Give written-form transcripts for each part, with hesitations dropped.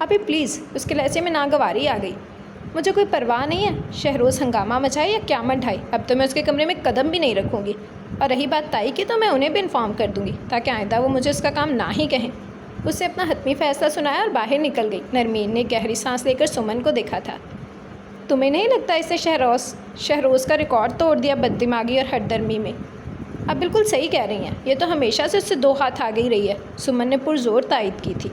ابھی پلیز، اس کے لہجے میں ناگواری آ گئی۔ مجھے کوئی پرواہ نہیں ہے، شہروز ہنگامہ مچائے یا قیامت ڈھائے، اب تو میں اس کے کمرے میں قدم بھی نہیں رکھوں گی، اور رہی بات تائی کی تو میں انہیں بھی انفارم کر دوں گی تاکہ آئندہ وہ مجھے اس کا کام نہ ہی کہیں۔ اس نے اپنا حتمی فیصلہ سنایا اور باہر نکل گئی۔ نرمین نے گہری سانس لے کر سمن کو دیکھا تھا۔ تمہیں نہیں لگتا اس نے شہروز کا ریکارڈ توڑ دیا بد دماغی اور ہٹ درمی میں؟ اب بالکل صحیح کہہ رہی ہیں، یہ تو ہمیشہ سے اس سے دو ہاتھ آگے ہی رہی ہے، سمن نے پرزور تائید کی تھی۔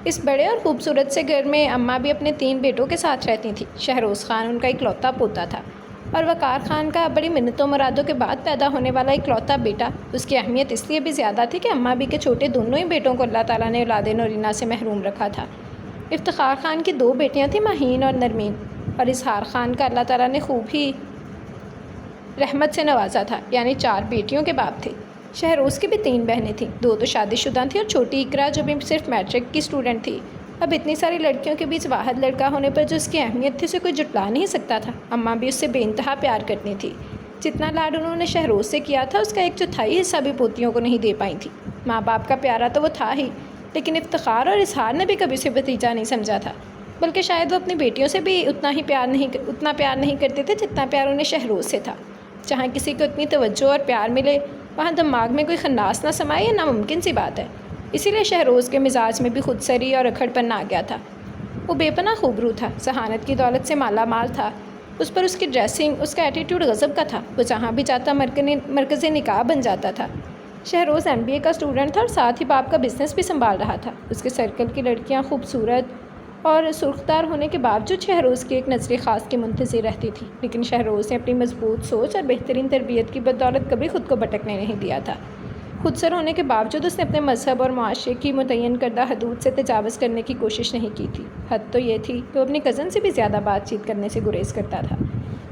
اس بڑے اور خوبصورت سے گھر میں اماں بھی اپنے 3 بیٹوں کے ساتھ رہتی تھیں۔ شہروز خان ان کا اکلوتا پوتا تھا، اور وقار خان کا بڑی منتوں مرادوں کے بعد پیدا ہونے والا اکلوتا بیٹا۔ اس کی اہمیت اس لیے بھی زیادہ تھی کہ اماں بھی کے چھوٹے دونوں ہی بیٹوں کو اللہ تعالیٰ نے اولاد نورینہ سے محروم رکھا تھا۔ افتخار خان کی 2 بیٹیاں تھیں، ماہین اور نرمین، اور اظہار خان کا اللہ تعالیٰ نے خوب ہی رحمت سے نوازا تھا، یعنی 4 بیٹیوں کے باپ تھے۔ شہروز کی بھی 3 بہنیں تھیں، 2 تو شادی شدہ تھیں اور چھوٹی اقرا جو بھی صرف میٹرک کی اسٹوڈنٹ تھی۔ اب اتنی ساری لڑکیوں کے بیچ واحد لڑکا ہونے پر جو اس کی اہمیت تھی اسے کوئی جٹلا نہیں سکتا تھا۔ اماں بھی اس سے بے انتہا پیار کرتی تھی۔ جتنا لاڈ انہوں نے شہروز سے کیا تھا اس کا 1/4 حصہ بھی پوتیوں کو نہیں دے پائی تھی۔ ماں باپ کا پیارا تو وہ تھا ہی، لیکن افتخار اور اظہار نے بھی کبھی اسے بھتیجا نہیں سمجھا تھا، بلکہ شاید وہ اپنی بیٹیوں سے بھی اتنا پیار نہیں کرتے تھے جتنا پیار انہیں شہروز سے تھا۔ جہاں کسی کو اتنی توجہ اور پیار ملے وہاں دماغ میں کوئی خناس نہ سمائے، یہ ناممکن سی بات ہے۔ اسی لیے شہروز کے مزاج میں بھی خود سری اور اکھڑ پن آ گیا تھا۔ وہ بے پناہ خوبرو تھا، ذہانت کی دولت سے مالا مال تھا، اس پر اس کی ڈریسنگ، اس کا ایٹیٹیوڈ غضب کا تھا، وہ جہاں بھی جاتا مرکز نکاح بن جاتا تھا۔ شہروز MBA کا اسٹوڈنٹ تھا اور ساتھ ہی باپ کا بزنس بھی سنبھال رہا تھا۔ اس کے سرکل کی لڑکیاں خوبصورت اور سرخدار ہونے کے باوجود شہروز کی ایک نظر خاص کی منتظر رہتی تھی، لیکن شہروز نے اپنی مضبوط سوچ اور بہترین تربیت کی بدولت کبھی خود کو بھٹکنے نہیں دیا تھا۔ خود سر ہونے کے باوجود اس نے اپنے مذہب اور معاشرے کی متعین کردہ حدود سے تجاوز کرنے کی کوشش نہیں کی تھی۔ حد تو یہ تھی کہ وہ اپنی کزن سے بھی زیادہ بات چیت کرنے سے گریز کرتا تھا۔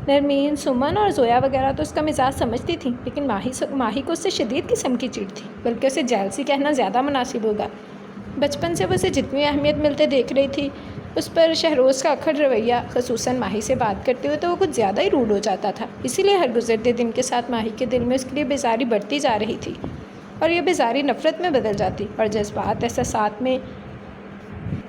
نرمین، سمن اور زویا وغیرہ تو اس کا مزاج سمجھتی تھیں، لیکن ماہی کو اس سے شدید قسم کی چڑ تھی، بلکہ اسے جیلسی کہنا زیادہ مناسب ہوگا۔ بچپن سے وہ اسے جتنی اہمیت ملتے دیکھ رہی تھی، اس پر شہروز کا اکھڑ رویہ، خصوصاً ماہی سے بات کرتے ہوئے، تو وہ کچھ زیادہ ہی روڈ ہو جاتا تھا۔ اسی لیے ہر گزرتے دن کے ساتھ ماہی کے دل میں اس کے لیے بیزاری بڑھتی جا رہی تھی، اور یہ بیزاری نفرت میں بدل جاتی اور جذبات احساسات میں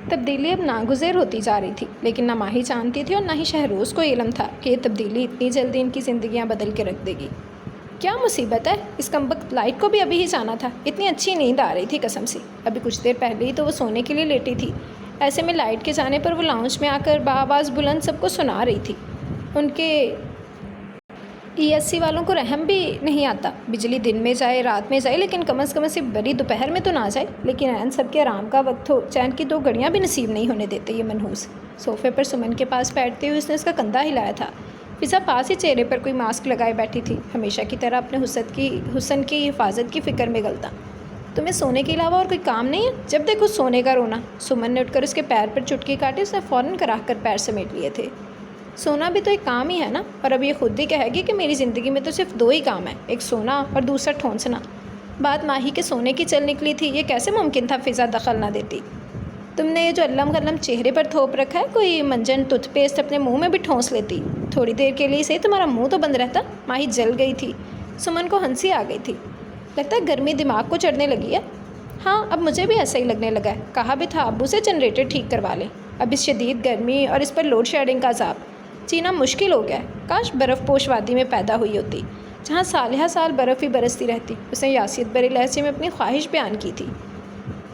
تبدیلی اب ناگزیر ہوتی جا رہی تھی۔ لیکن نہ ماہی جانتی تھی اور نہ ہی شہروز کو علم تھا کہ یہ تبدیلی اتنی جلدی ان کی زندگیاں بدل کے رکھ دے گی۔ کیا مصیبت ہے، اس کمبخت لائٹ کو بھی ابھی ہی جانا تھا، اتنی اچھی نیند آ رہی تھی قسم سے۔ ابھی کچھ دیر پہلے ہی تو وہ سونے کے لیے لیٹی تھی، ایسے میں لائٹ کے جانے پر وہ لاؤنج میں آ کر بآواز بلند سب کو سنا رہی تھی۔ ان کے ESC والوں کو رحم بھی نہیں آتا، بجلی دن میں جائے رات میں جائے، لیکن کم از کم سے بڑی دوپہر میں تو نہ جائے۔ لیکن عین سب کے آرام کا وقت ہو، چین کی 2 گھڑیاں بھی نصیب نہیں ہونے دیتے یہ منحوس۔ صوفے پر سمن کے پاس بیٹھتے ہوئے اس نے اس کا کندھا ہلایا تھا۔ فضا پاس ہی چہرے پر کوئی ماسک لگائے بیٹھی تھی، ہمیشہ کی طرح اپنے حسن کی حفاظت کی فکر میں غلطاں۔ تمہیں سونے کے علاوہ اور کوئی کام نہیں ہے؟ جب دیکھو سونے کا رونا۔ سمن نے اٹھ کر اس کے پیر پر چٹکی کاٹی، اس نے فوراً کراہ کر پیر سمیٹ لیے تھے۔ سونا بھی تو ایک کام ہی ہے نا، اور اب یہ خود ہی کہے گی کہ میری زندگی میں تو صرف 2 ہی کام ہیں، ایک سونا اور دوسرا ٹھونسنا۔ بات ماہی کے سونے کی چل نکلی تھی، یہ کیسے ممکن تھا فضا دخل نہ دیتی؟ تم نے یہ جو علم غلم چہرے پر تھوپ رکھا ہے، کوئی منجن ٹوتھ پیسٹ اپنے منہ میں بھی ٹھونس لیتی، تھوڑی دیر کے لیے صحیح تمہارا منہ تو بند رہتا۔ ماہی جل گئی تھی، سمن کو ہنسی آ گئی تھی۔ لگتا ہے گرمی دماغ کو چڑھنے لگی ہے۔ ہاں، اب مجھے بھی ایسا ہی لگنے لگا ہے، کہا بھی تھا ابو سے جنریٹر ٹھیک کروا لیں، اب اس شدید گرمی اور اس پر لوڈ شیڈنگ کا عذاب جینا مشکل ہو گیا ہے۔ کاش برف پوش وادی میں پیدا ہوئی ہوتی، جہاں سالہ سال برف ہی برستی رہتی۔ اس نے یاسیت بھرے لہجے میں اپنی خواہش بیان کی تھی۔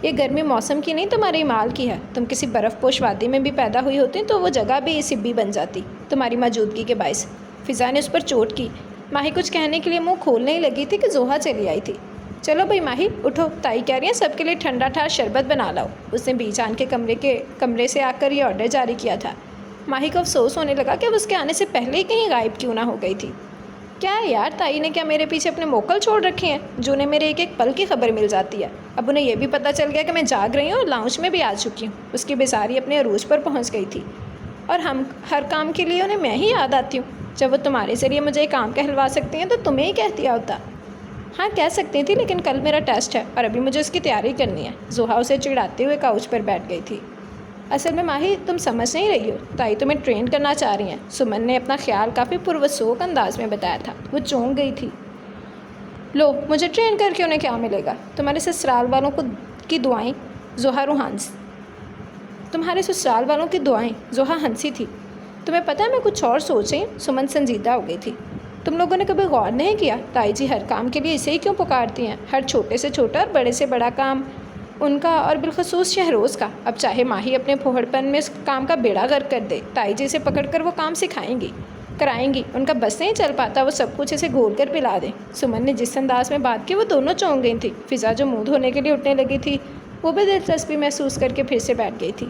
یہ گرمی موسم کی نہیں، تمہارے مال کی ہے۔ تم کسی برف پوش وادی میں بھی پیدا ہوئی ہوتی تو وہ جگہ بھی سبی بن جاتی تمہاری موجودگی کے باعث۔ فضا نے اس پر چوٹ کی۔ ماہی کچھ کہنے کے لیے منہ کھولنے ہی لگی تھی کہ زوہا چلی آئی تھی۔ چلو بھائی ماہی اٹھو، تائی کہہ رہی ہیں سب کے لیے ٹھنڈا ٹھار شربت بنا لاؤ۔ اس نے بیجان کے کمرے سے آ کر یہ آرڈر جاری کیا تھا۔ ماہی کو افسوس ہونے لگا کہ اب اس کے آنے سے پہلے ہی کہیں غائب کیوں نہ ہو گئی تھی۔ کیا ہے یار، تائی نے کیا میرے پیچھے اپنے موکل چھوڑ رکھے ہیں، جنہیں میرے ایک ایک پل کی خبر مل جاتی ہے؟ اب انہیں یہ بھی پتہ چل گیا کہ میں جاگ رہی ہوں اور لاؤنج میں بھی آ چکی ہوں۔ اس کی بیزاری اپنے عروج پر پہنچ گئی تھی، اور ہر کام کے لیے انہیں میں ہی یاد آتی ہوں۔ جب وہ تمہارے ذریعے مجھے کام کہلوا سکتی ہیں تو تمہیں ہی کہہ دیا ہوتا۔ ہاں کہہ سکتی تھی، لیکن کل میرا ٹیسٹ ہے اور ابھی مجھے اس کی تیاری کرنی ہے۔ زوہا اسے چڑھاتے ہوئے کاؤچ پر بیٹھ گئی تھی۔ اصل میں ماہی تم سمجھ نہیں رہی ہو، تائی تمہیں ٹرین کرنا چاہ رہی ہیں۔ سمن نے اپنا خیال کافی پروسوک انداز میں بتایا تھا۔ وہ چونک گئی تھی۔ لو، مجھے ٹرین کر کے انہیں کیا ملے گا؟ تمہارے سسرال والوں کی دعائیں، زوہا روحانس۔ تمہارے سسرال والوں کی دعائیں۔ زوہا ہنسی تھی۔ تمہیں پتہ ہے میں کچھ اور سوچ رہی ہوں؟ سمن سنجیدہ ہو گئی تھی۔ تم لوگوں نے کبھی غور نہیں کیا تائی جی ہر کام کے لیے اسے ہی کیوں پکارتی ہیں؟ ہر چھوٹے سے چھوٹا اور بڑے سے بڑا کام ان کا، اور بالخصوص شہروز کا۔ اب چاہے ماہی اپنے پھوڑپن میں اس کام کا بیڑا غرق کر دے، تائی جی سے پکڑ کر وہ کام کرائیں گی۔ ان کا بس نہیں چل پاتا وہ سب کچھ اسے گھول کر پلا دیں۔ سمن نے جس انداز میں بات کی وہ دونوں چونک گئی تھیں۔ فضا جو منہ دھونے کے لیے اٹھنے لگی تھی وہ بھی دلچسپی محسوس کر کے پھر سے بیٹھ گئی تھی۔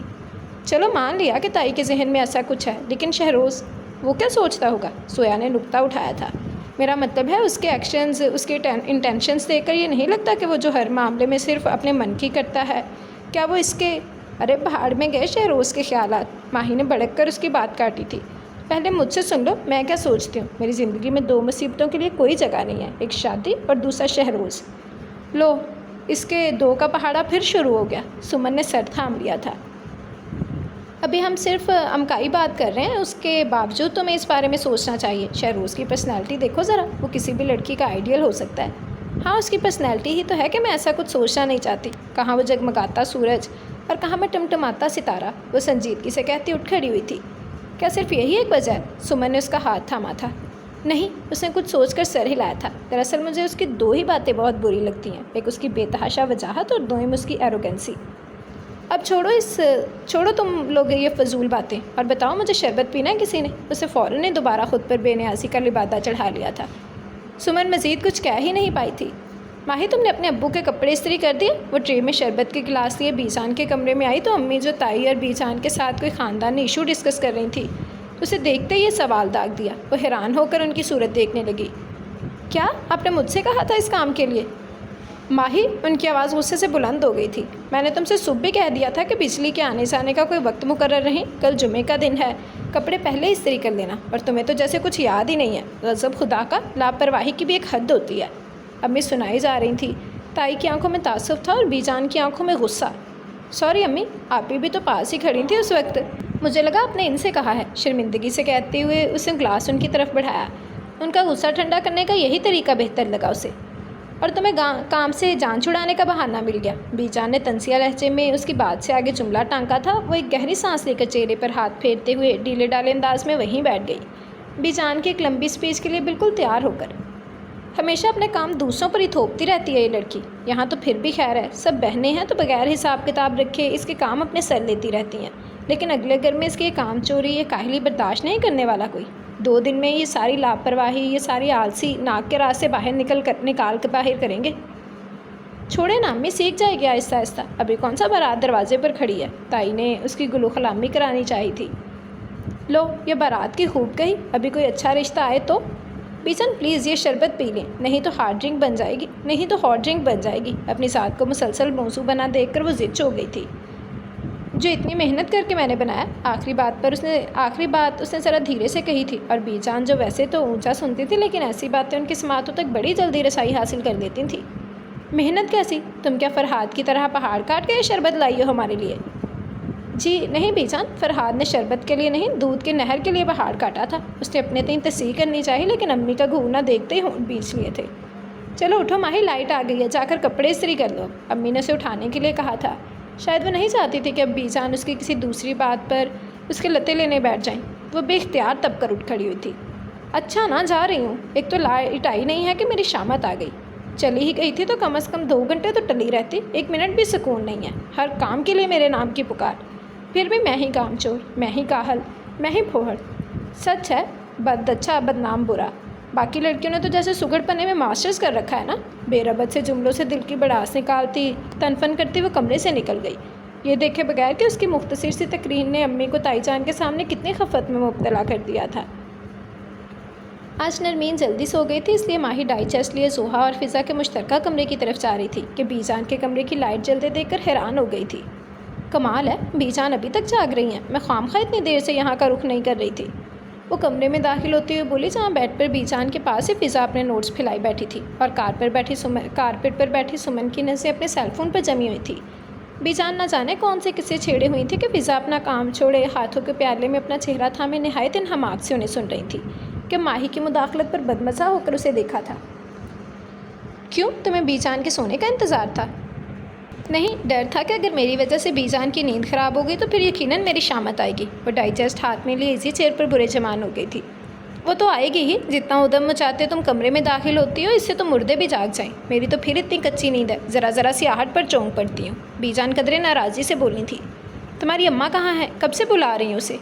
چلو مان لیا کہ تائی کے ذہن میں ایسا کچھ ہے، لیکن شہروز وہ کیا سوچتا ہوگا؟ سویا نے نکتہ اٹھایا تھا۔ میرا مطلب ہے اس کے ایکشنز، اس کے انٹینشنز دیکھ کر یہ نہیں لگتا کہ وہ جو ہر معاملے میں صرف اپنے من کی کرتا ہے۔ کیا وہ اس کے ارے بہاڑ میں گئے شہروز کے خیالات۔ ماہی نے بھڑک کر اس کی بات کاٹی تھی۔ پہلے مجھ سے سن لو میں کیا سوچتی ہوں۔ میری زندگی میں 2 مصیبتوں کے لیے کوئی جگہ نہیں ہے، ایک شادی اور دوسرا شہروز۔ لو اس کے 2 کا پہاڑا پھر شروع ہو گیا۔ سمن نے سر تھام لیا تھا۔ ابھی ہم صرف امکائی بات کر رہے ہیں، اس کے باوجود تمہیں اس بارے میں سوچنا چاہیے۔ شہروز کی پرسنالٹی دیکھو ذرا، وہ کسی بھی لڑکی کا آئیڈیل ہو سکتا ہے۔ ہاں اس کی پرسنالٹی ہی تو ہے کہ میں ایسا کچھ سوچنا نہیں چاہتی۔ کہاں وہ جگمگاتا سورج اور کہاں میں ٹمٹماتا ستارہ، وہ سنجیدگی سے کہتی اٹھ کھڑی ہوئی تھی۔ کیا صرف یہی ایک وجہ ہے؟ سمن نے اس کا ہاتھ تھاما تھا۔ نہیں، اس نے کچھ سوچ کر سر ہلایا تھا۔ دراصل مجھے اس کی 2 ہی باتیں بہت بری لگتی ہیں، ایک اس کی بے تحاشا وجاہت اور دوم اس کی ایروگنسی۔ اب چھوڑو تم لوگ یہ فضول باتیں اور بتاؤ مجھے شربت پینا ہے کسی نے؟ اسے فوراً نے دوبارہ خود پر بے نیازی کا لبادہ چڑھا لیا تھا۔ سمن مزید کچھ کہہ ہی نہیں پائی تھی۔ ماہی تم نے اپنے ابو کے کپڑے استری کر دیے؟ وہ ٹرے میں شربت کے گلاس لیے بی جان کے کمرے میں آئی تو امی جو تائی اور بی جان کے ساتھ کوئی خاندانی ایشو ڈسکس کر رہی تھی اسے دیکھتے ہی یہ سوال داغ دیا۔ وہ حیران ہو کر ان کی صورت دیکھنے لگی۔ کیا آپ نے مجھ سے کہا تھا اس کام کے لیے؟ ماہی، ان کی آواز غصے سے بلند ہو گئی تھی۔ میں نے تم سے صبح بھی کہہ دیا تھا کہ بجلی کے آنے جانے کا کوئی وقت مقرر نہیں، کل جمعے کا دن ہے، کپڑے پہلے استری کر لینا، اور تمہیں تو جیسے کچھ یاد ہی نہیں ہے۔ غضب خدا کا، لاپرواہی کی بھی ایک حد ہوتی ہے۔ امی سنائی جا رہی تھیں۔ تائی کی آنکھوں میں تعصب تھا اور بی جان کی آنکھوں میں غصہ۔ سوری امی، آپ بھی تو پاس ہی کھڑی تھی اس وقت۔ مجھے لگا آپ نے ان سے کہا ہے، شرمندگی سے کہتے ہوئے اس نے گلاس ان کی طرف بڑھایا۔ ان کا غصہ ٹھنڈا کرنے کا یہی طریقہ بہتر لگا اسے۔ اور تمہیں کام سے جان چھڑانے کا بہانہ مل گیا۔ بی جان نے تنزیہ لہجے میں اس کی بات سے آگے جملہ ٹانکا تھا۔ وہ ایک گہری سانس لے کر چہرے پر ہاتھ پھیرتے ہوئے ڈھیلے ڈالے انداز میں وہیں بیٹھ گئی، بی جان کی ایک لمبی اسپیچ کے لیے بالکل تیار ہو کر۔ ہمیشہ اپنے کام دوسروں پر ہی تھوپتی رہتی ہے یہ لڑکی۔ یہاں تو پھر بھی خیر ہے، سب بہنیں ہیں تو بغیر حساب کتاب رکھے اس کے کام اپنے سر لیتی رہتی ہیں، لیکن اگلے گھر میں اس کے کام چوری، یہ کاہلی برداشت نہیں کرنے والا کوئی۔ 2 دن میں یہ ساری لاپرواہی، یہ ساری آلسی ناک کے راستے باہر نکال کے باہر کریں گے۔ چھوڑے نا امی، سیکھ جائے گی آہستہ آہستہ۔ ابھی کون سا بارات دروازے پر کھڑی ہے؟ تائی نے اس کی گلو خلامی کرانی چاہی تھی۔ لو یہ بارات کی خوب کہی، ابھی کوئی اچھا رشتہ آئے تو۔ بیچن پلیز یہ شربت پی لیں، نہیں تو ہاٹ ڈرنک بن جائے گی۔ اپنی ذات کو مسلسل موضوع بنا دیکھ کر وہ ضد ہو گئی تھی۔ جو اتنی محنت کر کے میں نے بنایا۔ آخری بات اس نے ذرا دھیرے سے کہی تھی، اور بی جان جو ویسے تو اونچا سنتی تھی لیکن ایسی باتیں ان کی سماعتوں تک بڑی جلدی رسائی حاصل کر لیتی تھی۔ محنت کیسی؟ تم کیا فرحاد کی طرح پہاڑ کاٹ کے شربت لائی ہو ہمارے لیے؟ جی نہیں بی جان، فرحاد نے شربت کے لیے نہیں، دودھ کے نہر کے لیے پہاڑ کاٹا تھا۔ اس نے اپنے تئیں تصحیح کرنی چاہی لیکن امی کا گھورنا دیکھتے ہی ہونٹ بیچ لیے تھے۔ چلو اٹھو ماہی، لائٹ آ گئی ہے، جا کر کپڑے استری کر لو۔ امی نے اسے اٹھانے کے لیے کہا تھا۔ شاید وہ نہیں چاہتی تھی کہ اب بی جان اس کی کسی دوسری بات پر اس کے لتے لینے بیٹھ جائیں۔ وہ بے اختیار تب کر اٹھ کھڑی ہوئی تھی۔ اچھا نا، جا رہی ہوں، ایک تو لائٹ آئی نہیں ہے کہ میری شامت آ گئی، چلی ہی گئی تھی تو کم از کم 2 گھنٹے تو ٹلی رہتی، 1 منٹ بھی سکون نہیں ہے، ہر کام کے لیے میرے نام کی پکار، پھر بھی میں ہی کام چور، میں ہی کاہل، میں ہی پھوہڑ۔ سچ ہے، بد اچھا بدنام برا۔ باقی لڑکیوں نے تو جیسے سگڑ پنے میں ماسٹرز کر رکھا ہے نا۔ بے ربط سے جملوں سے دل کی بڑاس نکالتی تنفن کرتی وہ کمرے سے نکل گئی، یہ دیکھے بغیر کہ اس کی مختصر سی تقریر نے امی کو تائی جان کے سامنے کتنی خفت میں مبتلا کر دیا تھا۔ آج نرمین جلدی سو گئی تھی، اس لیے ماہی ڈائجسٹ لیے زوہا اور فضا کے مشترکہ کمرے کی طرف جا رہی تھی کہ بی جان کے کمرے کی لائٹ جلتے دیکھ کر حیران ہو گئی تھی۔ کمال ہے، بی جان ابھی تک جاگ رہی ہیں، میں خواہ اتنی دیر سے یہاں کا رخ نہیں کر رہی تھی۔ وہ کمرے میں داخل ہوتے ہوئے بولی جہاں بیڈ پر بی جان کے پاس ہی فضا اپنے نوٹس پھیلائی بیٹھی تھی اور کارپیٹ پر بیٹھی سمن کی نظریں اپنے سیل فون پر جمی ہوئی تھی۔ بی جان نہ جانے کون سے قصے چھیڑے ہوئی تھی کہ فضا اپنا کام چھوڑے ہاتھوں کے پیالے میں اپنا چہرہ تھامے نہایت انہماک سے انہیں سن رہی تھی کہ ماہی کی مداخلت پر بدمزہ ہو کر اسے دیکھا تھا۔ کیوں، تمہیں بی جان کے سونے کا انتظار تھا؟ نہیں، ڈر تھا کہ اگر میری وجہ سے بی جان کی نیند خراب ہو گئی تو پھر یقیناً میری شامت آئے گی۔ وہ ڈائجسٹ ہاتھ میں لیے اسی چیئر پر برے جمان ہو گئی تھی۔ وہ تو آئے گی ہی، جتنا ادم مچاتے تم کمرے میں داخل ہوتی ہو اس سے تو مردے بھی جاگ جائیں۔ میری تو پھر اتنی کچی نیند ہے، ذرا ذرا سی آہٹ پر چونک پڑتی ہوں۔ بی جان قدرے ناراضی سے بولنی تھی۔ تمہاری اماں کہاں ہے؟ کب سے بلا رہی ہوں اسے؟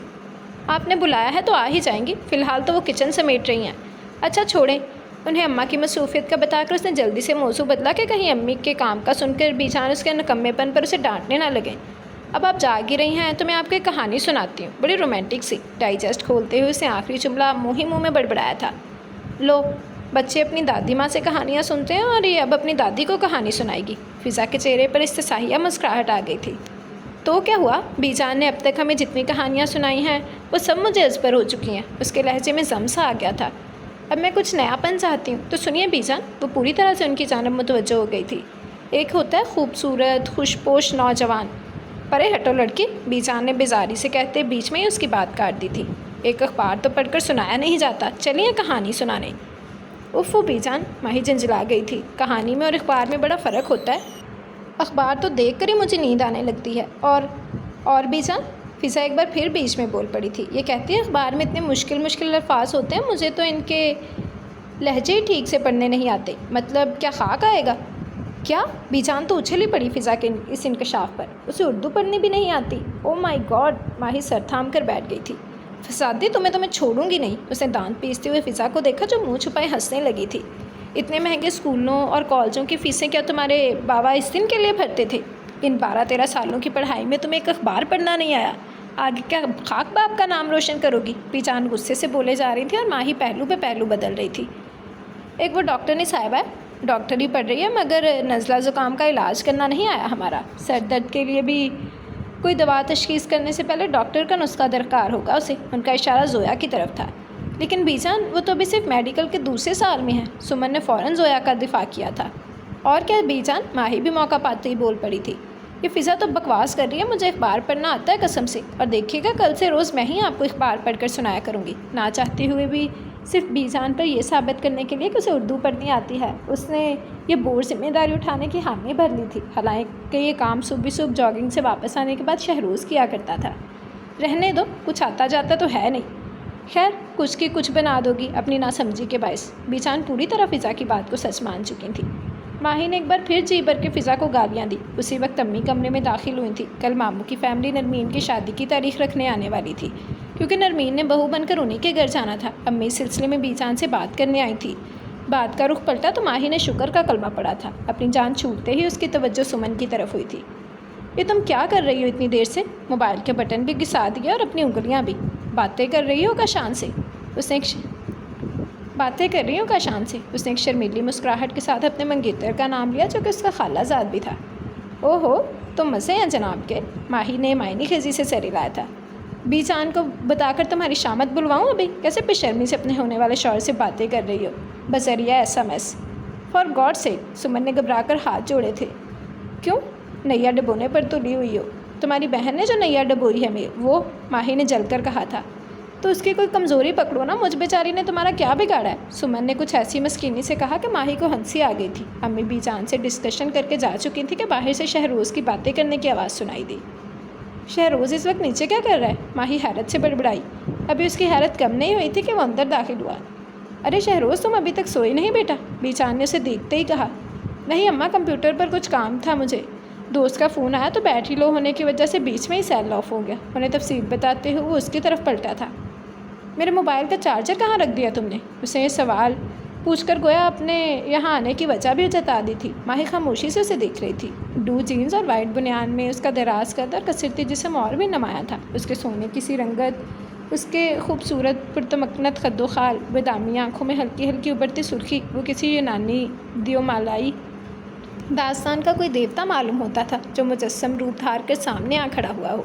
آپ نے بلایا ہے تو آ ہی جائیں گی، فی الحال تو وہ کچن سمیٹ رہی ہیں۔ اچھا چھوڑیں انہیں، اماں کی مصروفیت کا بتا کر اس نے جلدی سے موضوع بدلا کہ کہیں امی کے کام کا سن کر بی جان اس کے نکمے پن پر اسے ڈانٹنے نہ لگیں۔ اب آپ جاگ ہی رہی ہیں تو میں آپ کو ایک کہانی سناتی ہوں، بڑی رومانٹک سی۔ ڈائجسٹ کھولتے ہوئے اس نے آخری جملہ منہ ہی منہ میں بڑبڑایا تھا۔ لو، بچے اپنی دادی ماں سے کہانیاں سنتے ہیں اور یہ اب اپنی دادی کو کہانی سنائے گی۔ فضا کے چہرے پر استثنائیہ مسکراہٹ آ گئی تھی۔ تو کیا ہوا؟ بی جان نے اب تک ہمیں جتنی کہانیاں سنائی ہیں وہ سب مجھے ازبر ہو چکی ہیں۔ اس کے لہجے میں زم سا آ گیا تھا۔ اب میں کچھ نیا پن چاہتی ہوں، تو سنیے بی جان۔ وہ پوری طرح سے ان کی جانب متوجہ ہو گئی تھی۔ ایک ہوتا ہے خوبصورت خوش پوش نوجوان۔ پرے ہٹو لڑکی، بی جان نے بیزاری سے کہتے بیچ میں ہی اس کی بات کاٹ دی تھی۔ ایک اخبار تو پڑھ کر سنایا نہیں جاتا، چلیے کہانی سنانے۔ اف بی جان، ماہی جھنجھلا گئی تھی۔ کہانی میں اور اخبار میں بڑا فرق ہوتا ہے۔ اخبار تو دیکھ کر ہی مجھے نیند آنے لگتی ہے۔ اور بی جان؟ فضا ایک بار پھر بیچ میں بول پڑی تھی۔ یہ کہتی ہے اخبار میں اتنے مشکل الفاظ ہوتے ہیں، مجھے تو ان کے لہجے ہی ٹھیک سے پڑھنے نہیں آتے۔ مطلب کیا خاک آئے گا؟ کیا؟ بی جان تو اچھلی پڑی فضا کے اس انکشاف پر۔ اسے اردو پڑھنی بھی نہیں آتی۔ او مائی گاڈ! ماہی سر تھام کر بیٹھ گئی تھی۔ فسادی، تمہیں چھوڑوں گی نہیں۔ اس نے دانت پیستے ہوئے فضا کو دیکھا جو منہ چھپائے ہنسنے لگی تھی۔ اتنے مہنگے اسکولوں اور کالجوں کی فیسیں کیا تمہارے بابا اس دن کے لیے بھرتے تھے؟ ان 12-13 سالوں کی پڑھائی میں تمہیں ایک اخبار پڑھنا نہیں آیا؟ آگے کیا خاک باپ کا نام روشن کرو گی؟ بی جان غصے سے بولے جا رہی تھی اور ماہی پہلو پہ پہلو بدل رہی تھی۔ ایک وہ ڈاکٹرنی صاحبہ ہے، ڈاکٹری پڑھ رہی ہے، مگر نزلہ زکام کا علاج کرنا نہیں آیا ہمارا۔ سر درد کے لیے بھی کوئی دوا تشخیص کرنے سے پہلے ڈاکٹر کا نسخہ درکار ہوگا اسے۔ ان کا اشارہ زویا کی طرف تھا۔ لیکن بی جان، وہ تو ابھی صرف میڈیکل کے دوسرے سال میں ہے۔ سمن نے فوراً زویا کا دفاع کیا تھا۔ اور کیا بی جان؟ ماہی بھی موقع پاتے ہی بول پڑی تھی۔ یہ فضا تو بکواس کر رہی ہے، مجھے اخبار پڑھنا آتا ہے قسم سے، اور دیکھیے گا کل سے روز میں ہی آپ کو اخبار پڑھ کر سنایا کروں گی۔ نہ چاہتے ہوئے بھی صرف بی جان پر یہ ثابت کرنے کے لیے کہ اسے اردو پڑھنی آتی ہے، اس نے یہ بور ذمہ داری اٹھانے کی حامی بھر لی تھی۔ حالانکہ یہ کام صبح جاگنگ سے واپس آنے کے بعد شہروز کیا کرتا تھا۔ رہنے دو، کچھ آتا جاتا تو ہے نہیں۔ خیر، کچھ کی کچھ بنا دو گی اپنی ناسمجھی کے باعث۔ بی جان پوری طرح فضا کی بات کو سچ مان چکی تھی۔ ماہی نے ایک بار پھر جی بھر کے فضا کو گالیاں دی۔ اسی وقت امی کمرے میں داخل ہوئی تھی۔ کل ماموں کی فیملی نرمین کی شادی کی تاریخ رکھنے آنے والی تھی، کیونکہ نرمین نے بہو بن کر انہی کے گھر جانا تھا۔ امی اس سلسلے میں بی جان سے بات کرنے آئی تھی۔ بات کا رخ پلٹا تو ماہی نے شکر کا کلمہ پڑھا تھا۔ اپنی جان چھوٹتے ہی اس کی توجہ سمن کی طرف ہوئی تھی۔ یہ تم کیا کر رہی ہو اتنی دیر سے؟ موبائل کے بٹن بھی گھسا دیا اور اپنی انگلیاں بھی۔ باتیں کر رہی ہو کا شان سے؟ اس نے ایک شرمیلی مسکراہٹ کے ساتھ اپنے منگیتر کا نام لیا، جو کہ اس کا خالہ زاد بھی تھا۔ او ہو، تم مزے ہیں جناب کے، ماہی نے معنی خیزی سے سر ہلایا تھا۔ بی جان کو بتا کر تمہاری شامت بلواؤں ابھی؟ کیسے بے شرمی سے اپنے ہونے والے شوہر سے باتیں کر رہی ہو بذریعہ SMS؟ فار گاڈ سیک، سمن نے گھبرا کر ہاتھ جوڑے تھے۔ کیوں؟ نیا ڈبونے پر تلی ہوئی ہو؟ تمہاری بہن نے جو نیا ڈبوئی ہے وہ، ماہی نے جل کر کہا تھا۔ تو اس کی کوئی کمزوری پکڑو نا، مجھ بیچاری نے تمہارا کیا بگاڑا ہے؟ سمن نے کچھ ایسی مسکینی سے کہا کہ ماہی کو ہنسی آ گئی تھی۔ امی بی جان سے ڈسکشن کر کے جا چکی تھی کہ باہر سے شہروز کی باتیں کرنے کی آواز سنائی دی۔ شہروز اس وقت نیچے کیا کر رہا ہے؟ ماہی حیرت سے بڑبڑائی۔ ابھی اس کی حیرت کم نہیں ہوئی تھی کہ وہ اندر داخل ہوا۔ ارے شہروز، تم ابھی تک سوئی نہیں بیٹا؟ بی جان نے اسے دیکھتے ہی کہا۔ نہیں اماں، کمپیوٹر پر کچھ کام تھا مجھے، دوست کا فون آیا تو بیٹری لو ہونے کی وجہ سے بیچ میں ہی سیل آف ہو گیا۔ انہیں تفصیل بتاتے ہوئے وہ اس کی طرف پلٹا تھا۔ میرے موبائل کا چارجر کہاں رکھ دیا تم نے؟ اسے یہ سوال پوچھ کر گویا اپنے یہاں آنے کی وجہ بھی جتا دی تھی۔ ماہی خاموشی سے اسے دیکھ رہی تھی۔ ڈو جینز اور وائٹ بنیان میں اس کا دراز قد اور کثرتی جسم اور بھی نمایاں تھا۔ اس کے سونے کی سی رنگت، اس کے خوبصورت پرتمکنت خد و خال، بادامی آنکھوں میں ہلکی ہلکی ابھرتی سرخی، وہ کسی یونانی دیومالائی داستان کا کوئی دیوتا معلوم ہوتا تھا جو مجسم روپ دھار کر سامنے آ کھڑا ہوا ہو۔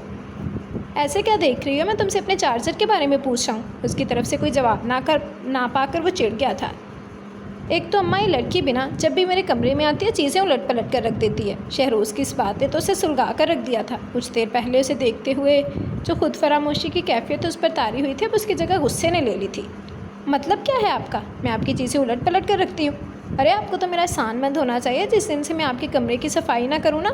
ایسے کیا دیکھ رہی ہو؟ میں تم سے اپنے چارجر کے بارے میں پوچھ رہا ہوں۔ اس کی طرف سے کوئی جواب نہ پا کر وہ چڑ گیا تھا۔ ایک تو اماں یہ لڑکی بنا جب بھی میرے کمرے میں آتی ہے چیزیں الٹ پلٹ کر رکھ دیتی ہے۔ شہروز کی اس بات نے تو اسے سلگا کر رکھ دیا تھا۔ کچھ دیر پہلے اسے دیکھتے ہوئے جو خود فراموشی کی کیفیت اس پر طاری ہوئی تھی، اب اس کی جگہ غصے نے لے لی تھی۔ مطلب کیا ہے آپ کا؟ میں آپ کی چیزیں الٹ پلٹ کر رکھتی ہوں؟ ارے آپ کو تو میرا احسان مند ہونا چاہیے، جس دن سے میں آپ کے کمرے کی صفائی نہ کروں نا،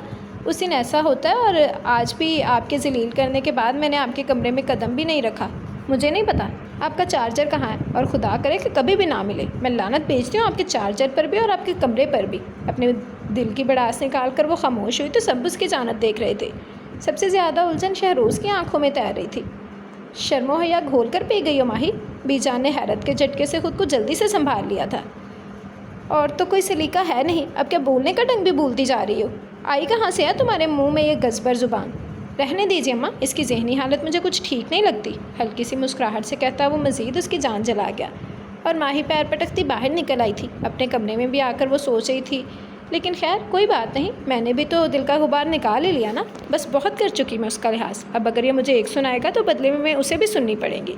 اس دن ایسا ہوتا ہے اور آج بھی آپ کے ذلیل کرنے کے بعد میں نے آپ کے کمرے میں قدم بھی نہیں رکھا۔ مجھے نہیں پتہ آپ کا چارجر کہاں ہے، اور خدا کرے کہ کبھی بھی نہ ملے۔ میں لعنت بھیجتی ہوں آپ کے چارجر پر بھی اور آپ کے کمرے پر بھی۔ اپنے دل کی بڑاس نکال کر وہ خاموش ہوئی تو سب اس کی جانب دیکھ رہے تھے۔ سب سے زیادہ الجھن شہروز کی آنکھوں میں تیر رہی تھی۔ شرم و حیا گھول کر پی گئی ہو ماہی؟ بی جان نے حیرت کے جھٹکے سے خود کو جلدی سے سنبھال لیا تھا۔ اور تو کوئی سلیقہ ہے نہیں، اب کیا بولنے کا ڈنگ بھی بھولتی جا رہی ہو؟ آئی کہاں سے ہے تمہارے منہ میں یہ گزبر زبان؟ رہنے دیجیے اماں، اس کی ذہنی حالت مجھے کچھ ٹھیک نہیں لگتی، ہلکی سی مسکراہٹ سے کہتا وہ مزید اس کی جان جلا گیا۔ اور ماہی پیر پٹکتی باہر نکل آئی تھی۔ اپنے کمرے میں بھی آ کر وہ سوچ رہی تھی، لیکن خیر کوئی بات نہیں، میں نے بھی تو دل کا غبار نکال ہی لیا نا، بس بہت کر چکی میں اس کا لحاظ، اب اگر یہ مجھے ایک سنائے گا تو بدلے میں اسے بھی سننی پڑے گی۔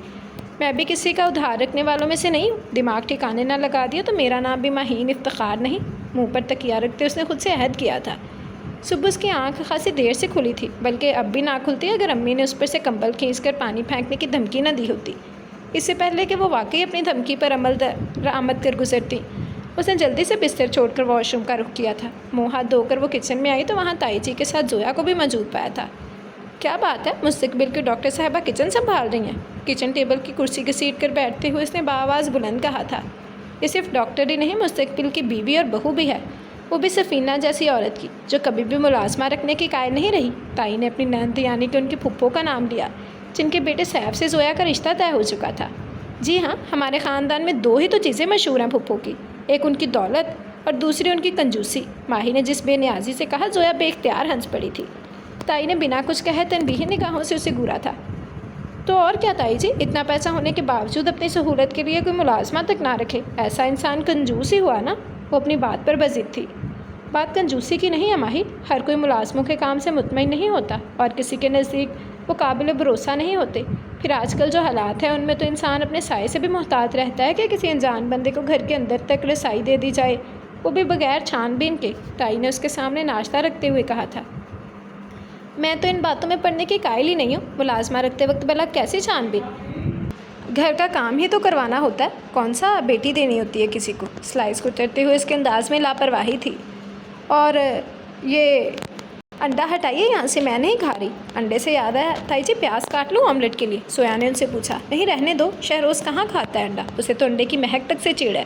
میں بھی کسی کا ادھار رکھنے والوں میں سے نہیں ہوں، دماغ ٹھکانے نہ لگا دیا تو میرا نام بھی مہین افتخار نہیں۔ منہ پر تکیہ رکھتے اس نے خود سے عہد کیا تھا۔ صبح اس کی آنکھ خاصی دیر سے کھلی تھی، بلکہ اب بھی نہ کھلتی اگر امی نے اس پر سے کمبل کھینچ کر پانی پھینکنے کی دھمکی نہ دی ہوتی۔ اس سے پہلے کہ وہ واقعی اپنی دھمکی پر عمل درآمد کر گزرتی، اس نے جلدی سے بستر چھوڑ کر واش روم کا رخ کیا تھا۔ منہ ہاتھ دھو کر وہ کچن میں آئی تو وہاں تائی جی کے ساتھ زویا کو بھی موجود پایا تھا۔ کیا بات ہے، مستقبل کی ڈاکٹر صاحبہ کچن سنبھال رہی ہیں؟ کچن ٹیبل کی کرسی گھسیٹ کر بیٹھتے ہوئے اس نے بآواز بلند کہا تھا۔ یہ صرف ڈاکٹر ہی نہیں، مستقبل کی بیوی اور بہو بھی ہے، وہ بھی سفینہ جیسی عورت کی، جو کبھی بھی ملازمہ رکھنے کی قائل نہیں رہی۔ تائی نے اپنی نند یعنی کہ ان کی پھپھو کا نام لیا، جن کے بیٹے سیف سے زویا کا رشتہ طے ہو چکا تھا۔ جی ہاں، ہمارے خاندان میں دو ہی تو چیزیں مشہور ہیں پھپھو کی، ایک ان کی دولت اور دوسری ان کی کنجوسی۔ ماہی نے جس بے نیازی سے کہا، زویا بے اختیار ہنس پڑی تھی۔ تائی نے بنا کچھ کہے تنبیہی نگاہوں سے اسے گھورا تھا۔ تو اور کیا تائی جی، اتنا پیسہ ہونے کے باوجود اپنی سہولت کے لیے کوئی ملازمہ تک نہ رکھے، ایسا انسان کنجوس ہی ہوا نا؟ وہ اپنی بات پر بضد تھی۔ بات کنجوسی کی نہیں ہے ماہی، ہر کوئی ملازموں کے کام سے مطمئن نہیں ہوتا اور کسی کے نزدیک وہ قابل بھروسہ نہیں ہوتے۔ پھر آج کل جو حالات ہیں ان میں تو انسان اپنے سائے سے بھی محتاط رہتا ہے کہ کسی انجان بندے کو گھر کے اندر تک رسائی دے دی جائے، وہ بھی بغیر چھان بین کے۔ تائی نے اس کے سامنے ناشتہ رکھتے ہوئے کہا تھا۔ میں تو ان باتوں میں پڑھنے کی قائل ہی نہیں ہوں، ملازمہ رکھتے وقت بھلا کیسے چھان بین؟ گھر کا کام ہی تو کروانا ہوتا ہے، کون سا بیٹی دینی ہوتی ہے کسی کو؟ سلائس کو ترتے ہوئے اس کے انداز میں لاپرواہی تھی۔ اور یہ انڈا ہٹائیے یہاں سے، میں نہیں کھا رہی۔ انڈے سے یاد آیا، تائی جی پیاز کاٹ لوں آملیٹ کے لیے؟ سویا نے ان سے پوچھا۔ نہیں رہنے دو، شہروز کہاں کھاتا ہے انڈا، اسے تو انڈے کی مہک تک سے چڑ ہے۔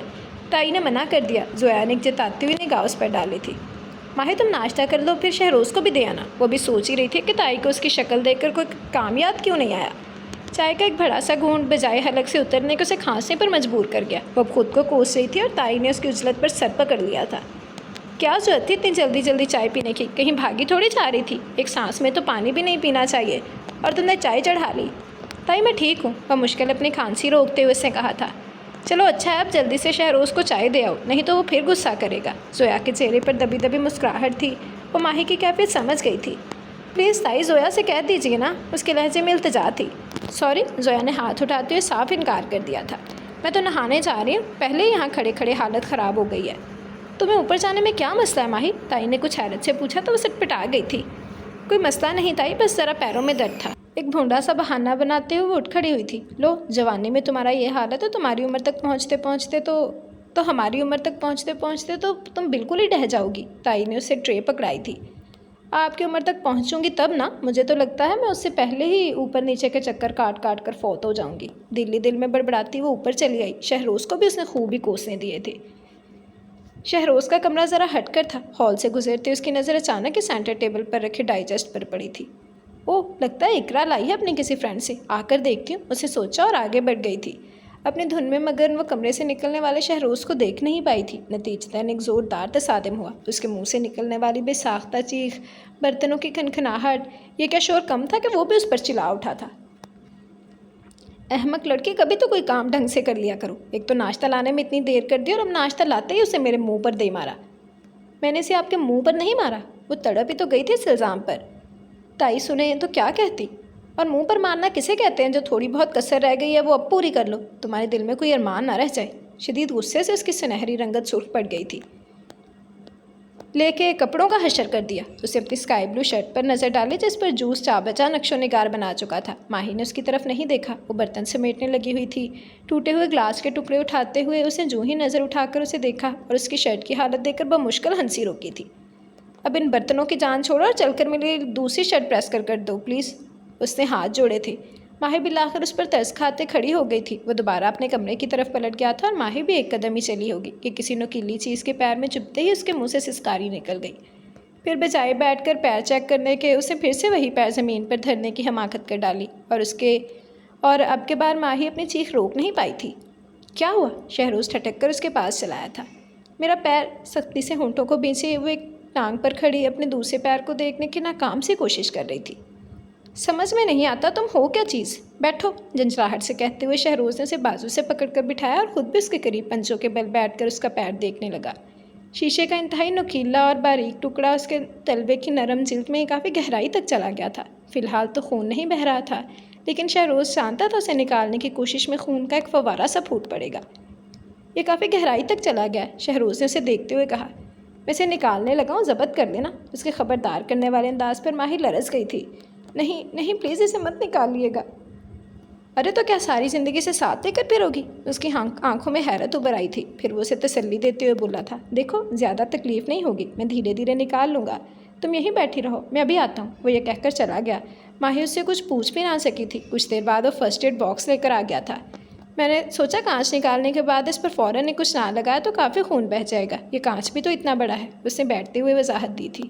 تائی نے منع کر دیا۔ زویا نے ایک جتاتی ہوئی نگاہ اس پر ڈالی تھی۔ ماہی تم ناشتہ کر لو، پھر شہروز کو بھی دے آنا۔ وہ بھی سوچ ہی رہی تھی کہ تائی کو اس کی شکل دیکھ کر کوئی کام یاد کیوں نہیں آیا۔ چائے کا ایک بڑا سا گھونٹ بجائے حلق سے اترنے کے اسے کھانسنے پر مجبور کر گیا۔ وہ خود کو کوس رہی تھی اور تائی نے اس کی عجلت پر سر پکڑ لیا تھا۔ کیا ضرورت تھی اتنی جلدی جلدی چائے پینے کی؟ کہیں بھاگی تھوڑی جا رہی تھی؟ ایک سانس میں تو پانی بھی نہیں پینا چاہیے، اور تم نے چائے چڑھا لی۔ تائی میں ٹھیک ہوں، وہ مشکل اپنی کھانسی روکتے ہوئے اس نے کہا تھا۔ چلو اچھا ہے، اب جلدی سے شہروز کو چائے دے آؤ، نہیں تو وہ پھر غصہ کرے گا۔ زویا کے چہرے پر دبی دبی مسکراہٹ تھی، وہ ماہی کی کیفیت سمجھ گئی تھی۔ پلیز تائی، زویا سے کہہ دیجیے نا، اس کے لہجے میں التجا تھی۔ سوری، زویا نے ہاتھ اٹھاتے ہوئے صاف انکار کر دیا تھا۔ میں تو نہانے جا رہی ہوں، پہلے ہی یہاں کھڑے کھڑے حالت خراب ہو گئی ہے۔ تمہیں اوپر جانے میں کیا مسئلہ ہے ماہی؟ تائی نے کچھ حیرت سے پوچھا تو وہ سٹپٹا گئی تھی۔ کوئی مسئلہ نہیں تائی، بس ذرا پیروں میں درد تھا۔ ایک بھونڈا سا بہانہ بناتے ہوئے وہ اٹھ کھڑی ہوئی تھی۔ لو، جوانی میں تمہارا یہ حالت ہے، تمہاری عمر تک پہنچتے پہنچتے تو ہماری عمر تک پہنچتے پہنچتے تو تم بالکل ہی ڈہ جاؤ گی۔ تائی نے اسے ٹرے پکڑائی تھی۔ آپ کی عمر تک پہنچوں گی تب نا، مجھے تو لگتا ہے میں اس سے پہلے ہی اوپر نیچے کے چکر کاٹ کاٹ کر فوت ہو جاؤں گی۔ دل میں بڑبڑاتی وہ اوپر چلی آئی۔ شہروز کو بھی اس نے خوب ہی کوسنے دیے تھے۔ شہروز کا کمرہ ذرا ہٹ کر تھا۔ ہال سے گزرتے اس کی نظر اچانک کے سینٹر ٹیبل پر رکھے ڈائجسٹ پر پڑی تھی۔ اوہ، لگتا ہے اقرا لائی ہے اپنی کسی فرینڈ سے، آ کر دیکھتی ہوں، اسے سوچا اور آگے بڑھ گئی تھی۔ اپنی دھن میں مگر وہ کمرے سے نکلنے والے شہروز کو دیکھ نہیں پائی تھی۔ نتیجتاً ایک زوردار تصادم ہوا۔ اس کے منہ سے نکلنے والی بے ساختہ چیخ، برتنوں کی کھنکھناہٹ، یہ کیا شور کم تھا کہ وہ بھی اس پر چلا اٹھا تھا۔ احمق لڑکی، کبھی تو کوئی کام ڈھنگ سے کر لیا کرو، ایک تو ناشتہ لانے میں اتنی دیر کر دی اور اب ناشتہ لاتے ہی اسے میرے منہ پر دے مارا۔ میں نے اسے آپ کے منہ پر نہیں مارا، وہ تڑپ ہی تو گئی تھی اس الزام پر۔ تائی سنے تو کیا کہتی؟ اور منہ پر مارنا کسے کہتے ہیں؟ جو تھوڑی بہت کسر رہ گئی ہے وہ اب پوری کر لو، تمہارے دل میں کوئی ارمان نہ رہ جائے۔ شدید غصے سے اس کی سنہری رنگت سرخ پڑ گئی تھی۔ لے کے کپڑوں کا حشر کر دیا۔ اسے اپنی اسکائی بلو شرٹ پر نظر ڈالی جس پر جوس چابچا نقش و نگار بنا چکا تھا۔ ماہی نے اس کی طرف نہیں دیکھا، وہ برتن سمیٹنے لگی ہوئی تھی۔ ٹوٹے ہوئے گلاس کے ٹکڑے اٹھاتے ہوئے اسے جو ہی نظر اٹھا کر اسے دیکھا اور اس کی شرٹ کی حالت دیکھ کر بمشکل ہنسی روکی تھی۔ اب ان برتنوں کی جان چھوڑو اور چل کر میری دوسری شرٹ پریس کر دو پلیز۔ اس نے ہاتھ جوڑے تھے۔ ماہی بالآخر اس پر ترس کھاتے کھڑی ہو گئی تھی۔ وہ دوبارہ اپنے کمرے کی طرف پلٹ گیا تھا اور ماہی بھی ایک قدم ہی چلی ہوگی کہ کسی نوکیلی چیز کے پیر میں چبھتے ہی اس کے منہ سے سسکاری نکل گئی۔ پھر بجائے بیٹھ کر پیر چیک کرنے کے اسے پھر سے وہی پیر زمین پر دھرنے کی حماقت کر ڈالی اور اب کے بعد ماہی اپنی چیخ روک نہیں پائی تھی۔ کیا ہوا؟ شہروز ٹھٹک کر اس کے پاس چلایا تھا۔ میرا پیر، سختی سے ہونٹوں کو بیچے ہوئے ٹانگ پر کھڑی اپنے دوسرے پیر کو دیکھنے کی ناکام سی کوشش کر رہی تھی۔ سمجھ میں نہیں آتا تم ہو کیا چیز؟ بیٹھو، جھنجھلاہٹ سے کہتے ہوئے شہروز نے اسے بازو سے پکڑ کر بٹھایا اور خود بھی اس کے قریب پنجوں کے بل بیٹھ کر اس کا پیر دیکھنے لگا۔ شیشے کا انتہائی نوکیلا اور باریک ٹکڑا اس کے تلوے کی نرم جلد میں کافی گہرائی تک چلا گیا تھا۔ فی الحال تو خون نہیں بہہ رہا تھا، لیکن شہروز جانتا تھا اسے نکالنے کی کوشش میں خون کا ایک فوارہ سا پھوٹ پڑے گا۔ یہ کافی گہرائی تک چلا گیا ہے، شہروز نے اسے دیکھتے ہوئے کہا۔ میں اسے نکالنے لگا ہوں، ضبط کر لینا۔ اس کے خبردار کرنے والے انداز پر ماہی لرز گئی تھی۔ نہیں پلیز، اسے مت نکالیے گا۔ ارے تو کیا ساری زندگی سے ساتھ لے کر پھرو گی؟ اس کی آنکھوں میں حیرت ابھر آئی تھی۔ پھر وہ اسے تسلی دیتے ہوئے بولا تھا، دیکھو زیادہ تکلیف نہیں ہوگی، میں دھیرے دھیرے نکال لوں گا، تم یہیں بیٹھی رہو، میں ابھی آتا ہوں۔ وہ یہ کہہ کر چلا گیا۔ ماہی اس سے کچھ پوچھ بھی نہ سکی تھی۔ کچھ دیر بعد وہ فرسٹ ایڈ باکس لے کر آ گیا تھا۔ میں نے سوچا کانچ نکالنے کے بعد اس پر فوراً کچھ نہ لگایا تو کافی خون بہہ جائے گا، یہ کانچ بھی تو اتنا بڑا ہے، اس نے بیٹھتے ہوئے وضاحت دی تھی۔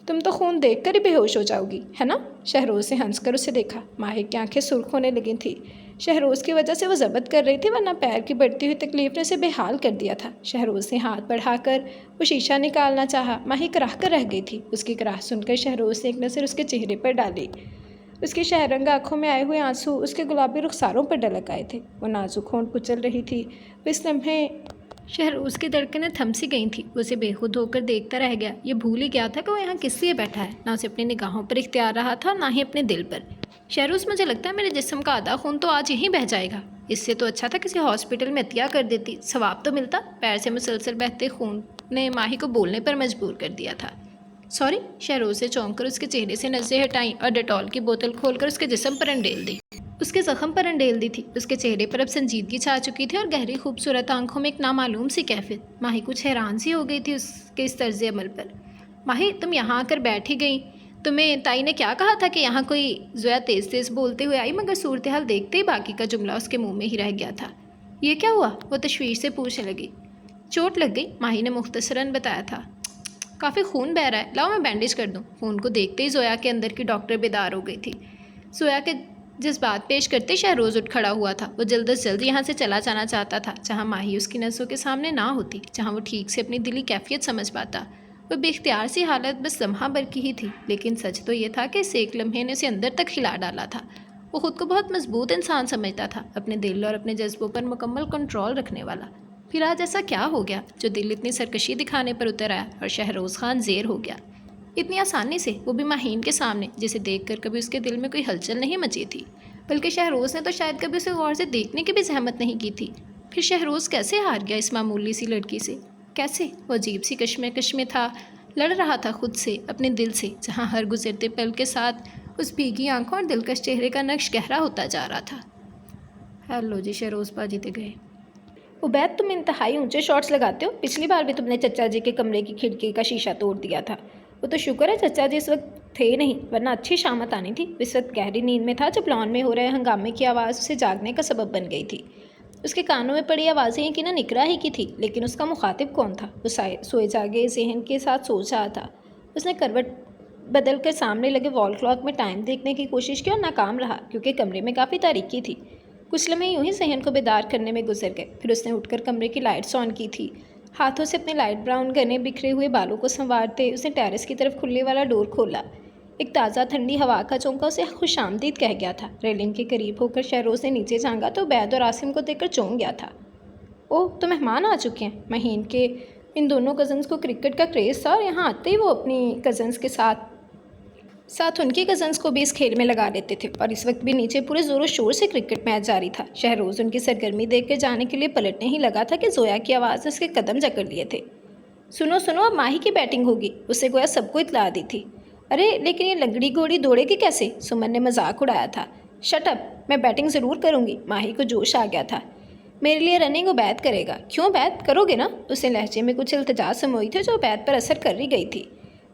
تم تو خون دیکھ کر ہی بے ہوش ہو جاؤ گی، ہے نا؟ شہروز نے ہنس کر اسے دیکھا۔ ماہی کی آنکھیں سرخ ہونے لگی تھیں۔ شہروز کی وجہ سے وہ ضبط کر رہی تھی، ورنہ پیر کی بڑھتی ہوئی تکلیف نے اسے بے حال کر دیا تھا۔ شہروز نے ہاتھ بڑھا کر وہ شیشہ نکالنا چاہا۔ ماہی کراہ کر رہ گئی تھی۔ اس کی کراہ سن کر شہروز نے ایک نظر اس کے چہرے پر ڈالی۔ اس کی شہرنگ آنکھوں میں آئے ہوئے آنسو اس کے گلابی رخساروں پر ڈلک آئے تھے۔ وہ نازک ہونٹ کچل رہی تھی۔ وہ اس لمحے شہروز کی دھڑکنیں تھم سی گئی تھیں۔ وہ اسے بے خود ہو کر دیکھتا رہ گیا۔ یہ بھول ہی گیا تھا کہ وہ یہاں کس لیے بیٹھا ہے، نہ اسے اپنی نگاہوں پر اختیار رہا تھا، نہ ہی اپنے دل پر۔ شہروز، مجھے لگتا ہے میرے جسم کا آدھا خون تو آج یہیں بہہ جائے گا، اس سے تو اچھا تھا کسی ہاسپٹل میں عطیہ کر دیتی، ثواب تو ملتا۔ پیر سے مسلسل بہتے خون نے ماہی کو بولنے پر مجبور کر دیا تھا۔ سوری، شہروز سے چونک کر اس کے چہرے سے نظریں ہٹائیں اور ڈیٹول کی بوتل کھول کر اس کے جسم پر انڈیل دی۔ اس کے زخم پر انڈیل دی تھی۔ اس کے چہرے پر اب سنجیدگی چھا چکی تھی اور گہری خوبصورت آنکھوں میں ایک نامعلوم سی کیفیت۔ ماہی کچھ حیران سی ہو گئی تھی اس کے اس طرز عمل پر۔ ماہی، تم یہاں آ کر بیٹھی گئی، تمہیں تائی نے کیا کہا تھا کہ یہاں کوئی؟ زویا تیز تیز بولتے ہوئے آئی، مگر صورتحال دیکھتے ہی باقی کا جملہ اس کے منہ میں ہی رہ گیا تھا۔ یہ کیا ہوا؟ وہ تشویش سے پوچھنے لگی۔ چوٹ لگ گئی، ماہی نے مختصراً بتایا تھا۔ کافی خون بہہ رہا ہے، لاؤ میں بینڈیج کر دوں۔ خون کو دیکھتے ہی زویا کے اندر کی ڈاکٹر بیدار ہو گئی تھی۔ زویا کے جذبات پیش کرتے شہروز اٹھ کھڑا ہوا تھا۔ وہ جلد از جلد یہاں سے چلا جانا چاہتا تھا، جہاں ماہی اس کی نظروں کے سامنے نہ ہوتی، جہاں وہ ٹھیک سے اپنی دلی کیفیت سمجھ پاتا۔ وہ بے اختیار سی حالت بس لمحہ بھر کی ہی تھی، لیکن سچ تو یہ تھا کہ اس ایک لمحے نے اسے اندر تک ہلا ڈالا تھا۔ وہ خود کو بہت مضبوط انسان سمجھتا تھا، اپنے دل اور اپنے جذبوں پر مکمل کنٹرول رکھنے والا۔ پھر آج ایسا کیا ہو گیا جو دل اتنی سرکشی دکھانے پر اتر آیا اور شہروز خان زیر ہو گیا اتنی آسانی سے، وہ بھی ماہین کے سامنے، جسے دیکھ کر کبھی اس کے دل میں کوئی ہلچل نہیں مچی تھی، بلکہ شہروز نے تو شاید کبھی اسے غور سے دیکھنے کی بھی زحمت نہیں کی تھی۔ پھر شہروز کیسے ہار گیا اس معمولی سی لڑکی سے؟ کیسے؟ وہ عجیب سی کشمکش میں تھا، لڑ رہا تھا خود سے، اپنے دل سے، جہاں ہر گزرتے پل کے ساتھ اس بھیگی آنکھوں اور دلکش چہرے کا نقش گہرا ہوتا جا رہا تھا۔ ہیلو جی، شہروز پا جیتے گئے۔ عبید، تم انتہائی اونچے شاٹس لگاتے ہو، پچھلی بار بھی تم نے چچا جی کے کمرے کی کھڑکی کا شیشہ توڑ دیا تھا۔ وہ تو شکر ہے چچا جی اس وقت تھے نہیں، ورنہ اچھی شامت آنی تھی۔ اس وقت گہری نیند میں تھا جب لان میں ہو رہے ہنگامے کی آواز اسے جاگنے کا سبب بن گئی تھی۔ اس کے کانوں میں پڑی آوازیں یقیناً اقرا ہی کی تھی، لیکن اس کا مخاطب کون تھا؟ وہ سوئے جاگے ذہن کے ساتھ سوچ رہا تھا۔ اس نے کروٹ بدل کر سامنے لگے وال کلاک میں ٹائم دیکھنے کی کوشش کی اور ناکام رہا، کیونکہ کمرے میں کافی تاریکی تھی۔ کچھ لمحے یوں ہی ذہن کو بیدار کرنے میں گزر گئے۔ پھر اس نے اٹھ کر کمرے کی لائٹس آن کی تھی۔ ہاتھوں سے اپنے لائٹ براؤن گھنے بکھرے ہوئے بالوں کو سنوارتے اس نے ٹیرس کی طرف کھلنے والا ڈور کھولا۔ ایک تازہ ٹھنڈی ہوا کا چونکا اسے خوش آمدید کہہ گیا تھا۔ ریلنگ کے قریب ہو کر شہروز نے نیچے جھانکا تو عبید اور عاصم کو دیکھ کر چونک گیا تھا۔ اوہ، تو مہمان آ چکے ہیں۔ مہین کے ان دونوں کزنز کو کرکٹ کا کریز تھا اور یہاں آتے ہی وہ اپنی کزنز کے ساتھ ان کے کزنز کو بھی اس کھیل میں لگا لیتے تھے، اور اس وقت بھی نیچے پورے زور و شور سے کرکٹ میچ جاری تھا۔ شہروز ان کی سرگرمی دیکھ کر جانے کے لیے پلٹنے ہی لگا تھا کہ زویا کی آواز نے اس کے قدم جکڑ لیے تھے۔ سنو اب ماہی کی بیٹنگ ہوگی، اسے گویا سب کو اطلاع دی تھی۔ ارے لیکن یہ لنگڑی گھوڑی دوڑے گی کیسے؟ سمن نے مذاق اڑایا تھا۔ شٹ اپ، میں بیٹنگ ضرور کروں گی۔ ماہی کو جوش آ گیا تھا۔ میرے لیے رننگ عبید کرے گا۔ کیوں عبید، کرو گے نا؟ اس نے لہجے میں کچھ التجا سموئی تھے جو عبید پر اثر کر ہی گئی تھی۔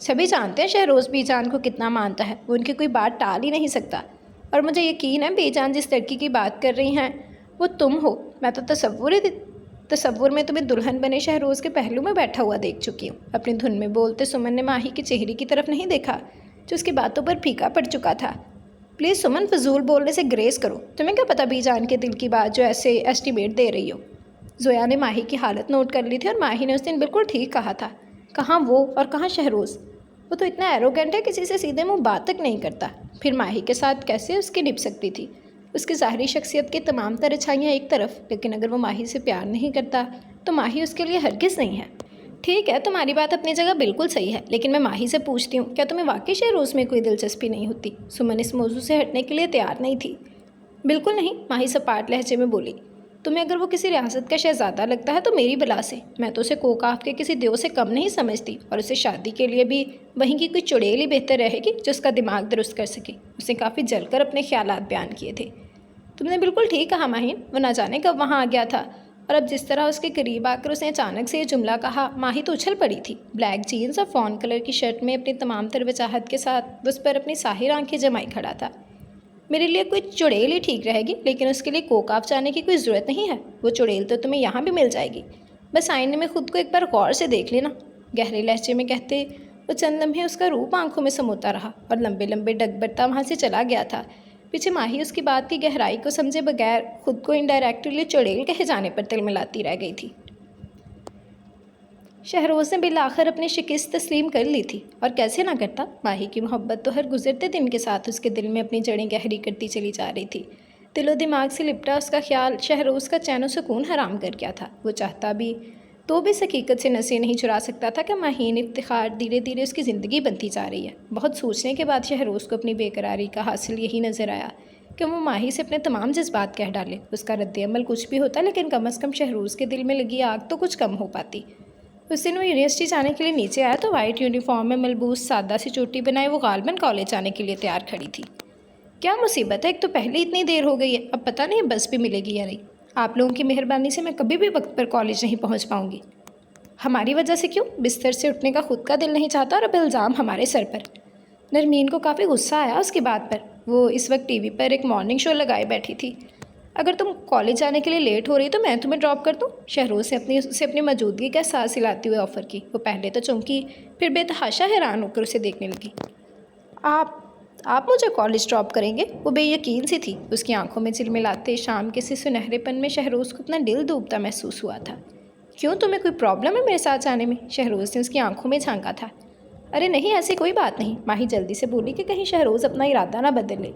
سبھی جانتے ہیں شہروز بی جان کو کتنا مانتا ہے. وہ ان کی کوئی بات ٹال ہی نہیں سکتا. اور مجھے یقین ہے بی جان جس لڑکی کی بات کر رہی ہیں وہ تم ہو. میں تو تصور میں تمہیں دلہن بنے شہروز کے پہلو میں بیٹھا ہوا دیکھ چکی ہوں. اپنی دھن میں بولتے سمن نے ماہی کے چہرے کی طرف نہیں دیکھا جو اس کی باتوں پر پھیکا پڑ چکا تھا. پلیز سمن، فضول بولنے سے گریز کرو. تمہیں کیا پتہ بی جان کے دل کی بات جو ایسے ایسٹیمیٹ دے رہی ہو. زویا نے ماہی کی حالت نوٹ کر لی تھی اور ماہی نے اس دن بالکل ٹھیک کہا تھا. کہاں وہ اور کہاں شہروز. وہ تو اتنا ایروگینٹ ہے کسی سے سیدھے منہ بات تک نہیں کرتا. پھر ماہی کے ساتھ کیسے اس کی نبھ سکتی تھی. اس کی ظاہری شخصیت کی تمام تر اچھائیاں ایک طرف، لیکن اگر وہ ماہی سے پیار نہیں کرتا تو ماہی اس کے لیے ہرگز نہیں ہے. ٹھیک ہے، تمہاری بات اپنی جگہ بالکل صحیح ہے، لیکن میں ماہی سے پوچھتی ہوں، کیا تمہیں واقعی شہروز میں کوئی دلچسپی نہیں ہوتی؟ سمن اس موضوع سے ہٹنے کے لیے تیار نہیں تھی. بالکل نہیں، ماہی سپاٹ لہجے میں بولی. تمہیں اگر وہ کسی ریاست کا شہزادہ لگتا ہے تو میری بلا سے. میں تو اسے کوکاف کے کسی دیو سے کم نہیں سمجھتی، اور اسے شادی کے لیے بھی وہیں کی کوئی چڑیل ہی بہتر رہے گی جو اس کا دماغ درست کر سکے. اس نے کافی جل کر اپنے خیالات بیان کیے تھے. تم نے بالکل ٹھیک کہا ماہین. وہ نہ جانے کب وہاں آ گیا تھا، اور اب جس طرح اس کے قریب آ کر اس نے اچانک سے یہ جملہ کہا، ماہی تو اچھل پڑی تھی. بلیک جینز اور فون کلر کی شرٹ میں اپنی تمام تر وجاہت کے ساتھ وہ اس پر اپنی ساحر آنکھیں جمائے کھڑا تھا. میرے لیے کوئی چڑیل ہی ٹھیک رہے گی، لیکن اس کے لیے کوکاف جانے کی کوئی ضرورت نہیں ہے. وہ چڑیل تو تمہیں یہاں بھی مل جائے گی. بس آئینے میں خود کو ایک بار غور سے دیکھ لینا. گہرے لہجے میں کہتے وہ چند لمحے اس کا روپ آنکھوں میں سموتا رہا اور لمبے لمبے ڈگ برتا وہاں سے چلا گیا تھا. پیچھے ماہی اس کی بات کی گہرائی کو سمجھے بغیر خود کو انڈائریکٹلی چڑیل کہے جانے پر تل ملاتی رہ گئی تھی. شہروز نے بالآخر اپنی شکست تسلیم کر لی تھی، اور کیسے نہ کرتا. ماہی کی محبت تو ہر گزرتے دن کے ساتھ اس کے دل میں اپنی جڑیں گہری کرتی چلی جا رہی تھی. دل و دماغ سے لپٹا اس کا خیال شہروز کا چین و سکون حرام کر گیا تھا. وہ چاہتا بھی تو بھی اس حقیقت سے نسیں نہیں چرا سکتا تھا کہ ماہین افتخار دھیرے دھیرے اس کی زندگی بنتی جا رہی ہے. بہت سوچنے کے بعد شہروز کو اپنی بے قراری کا حاصل یہی نظر آیا کہ وہ ماہی سے اپنے تمام جذبات کہہ ڈالے. اس کا رد عمل کچھ بھی ہوتا، لیکن کم از کم شہروز کے دل میں لگی آگ تو کچھ کم ہو پاتی. اس دن وہ یونیورسٹی جانے کے لیے نیچے آیا تو وائٹ یونیفارم میں ملبوس سادہ سی چوٹی بنائے وہ غالباً کالج جانے کے لیے تیار کھڑی تھی. کیا مصیبت ہے، ایک تو پہلے اتنی دیر ہو گئی ہے، اب پتہ نہیں بس بھی ملے گی یا نہیں. آپ لوگوں کی مہربانی سے میں کبھی بھی وقت پر کالج نہیں پہنچ پاؤں گی. ہماری وجہ سے کیوں؟ بستر سے اٹھنے کا خود کا دل نہیں چاہتا اور اب الزام ہمارے سر پر. نرمین کو کافی غصہ آیا اس کی بات پر. وہ اس وقت ٹی وی پر ایک مارننگ شو لگائے بیٹھی تھی. اگر تم کالج جانے کے لیے لیٹ ہو رہی تو میں تمہیں ڈراپ کر دوں. شہروز سے اپنی موجودگی کا احساس دلاتے ہوئے آفر کی. وہ پہلے تو چونکی، پھر بے تحاشا حیران ہو کر اسے دیکھنے لگی. آپ مجھے کالج ڈراپ کریں گے؟ وہ بے یقین سی تھی. اس کی آنکھوں میں جلملاتے شام کے سے سنہرے پن میں شہروز کو اپنا دل ڈوبتا محسوس ہوا تھا. کیوں، تمہیں کوئی پرابلم ہے میرے ساتھ جانے میں؟ شہروز نے اس کی آنکھوں میں جھانکا تھا. ارے نہیں، ایسی کوئی بات نہیں. ماہی جلدی سے بولی کہ کہیں شہروز اپنا ارادہ نہ بدل لے.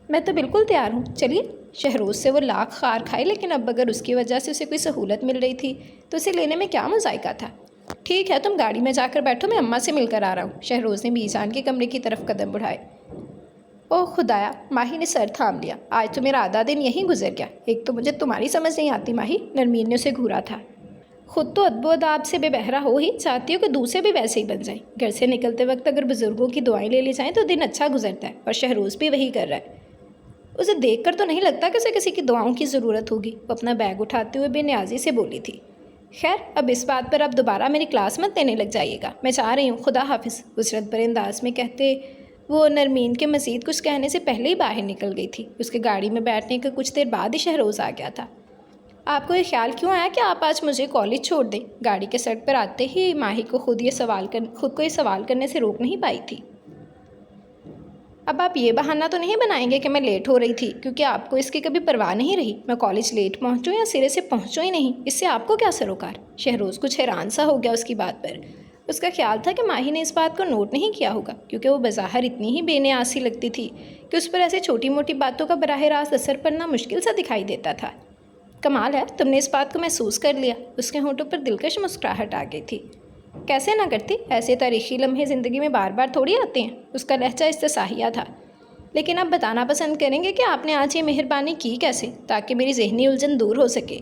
میں تو بالکل تیار ہوں، چلیے. شہروز سے وہ لاکھ خار کھائے، لیکن اب اگر اس کی وجہ سے اسے کوئی سہولت مل رہی تھی تو اسے لینے میں کیا مذائقہ تھا. ٹھیک ہے، تم گاڑی میں جا کر بیٹھو، میں اماں سے مل کر آ رہا ہوں. شہروز نے بی جان کے کمرے کی طرف قدم بڑھائے. اوہ خدایا، ماہی نے سر تھام لیا. آج تو میرا آدھا دن یہیں گزر گیا. ایک تو مجھے تمہاری سمجھ نہیں آتی ماہی. نرمین نے اسے گھورا تھا. خود تو ادب و اداب سے بے بہرا ہو ہی، چاہتی ہو کہ دوسرے بھی ویسے ہی بن جائیں. گھر سے نکلتے وقت اگر بزرگوں کی دعائیں لے لی جائیں تو دن اچھا گزرتا ہے، اور شہروز بھی وہی کر رہا ہے. اسے دیکھ کر تو نہیں لگتا کہ اسے کسی کی دعاؤں کی ضرورت ہوگی. وہ اپنا بیگ اٹھاتے ہوئے بے نیازی سے بولی تھی. خیر، اب اس بات پر آپ دوبارہ میری کلاس مت دینے لگ جائیے گا. میں چاہ رہی ہوں، خدا حافظ. اسرت بھرے انداز میں کہتے وہ نرمین کے مزید کچھ کہنے سے پہلے ہی باہر نکل گئی تھی. اس کے گاڑی میں بیٹھنے کے کچھ دیر بعد ہی شہروز آ گیا تھا. آپ کو یہ خیال کیوں آیا کہ آپ آج مجھے کالج چھوڑ دیں؟ گاڑی کے سڑک پر آتے ہی ماہی کو خود کو یہ سوال کرنے سے روک نہیں پائی تھی. اب آپ یہ بہانہ تو نہیں بنائیں گے کہ میں لیٹ ہو رہی تھی کیونکہ آپ کو اس کی کبھی پرواہ نہیں رہی. میں کالج لیٹ پہنچوں یا سرے سے پہنچوں ہی نہیں، اس سے آپ کو کیا سروکار؟ شہروز کچھ حیران سا ہو گیا اس کی بات پر. اس کا خیال تھا کہ ماہی نے اس بات کو نوٹ نہیں کیا ہوگا، کیونکہ وہ بظاہر اتنی ہی بے نیاز سی لگتی تھی کہ اس پر ایسے چھوٹی موٹی باتوں کا براہ راست اثر پڑنا مشکل سا دکھائی دیتا تھا. کمال ہے، تم نے اس بات کو محسوس کر لیا. اس کے ہونٹوں پر دلکش مسکراہٹ آ گئی تھی. کیسے نہ کرتی، ایسے تاریخی لمحے زندگی میں بار بار تھوڑی آتے ہیں. اس کا لہجہ استثنائیہ تھا. لیکن آپ بتانا پسند کریں گے کہ آپ نے آج یہ مہربانی کی کیسے، تاکہ میری ذہنی الجھن دور ہو سکے.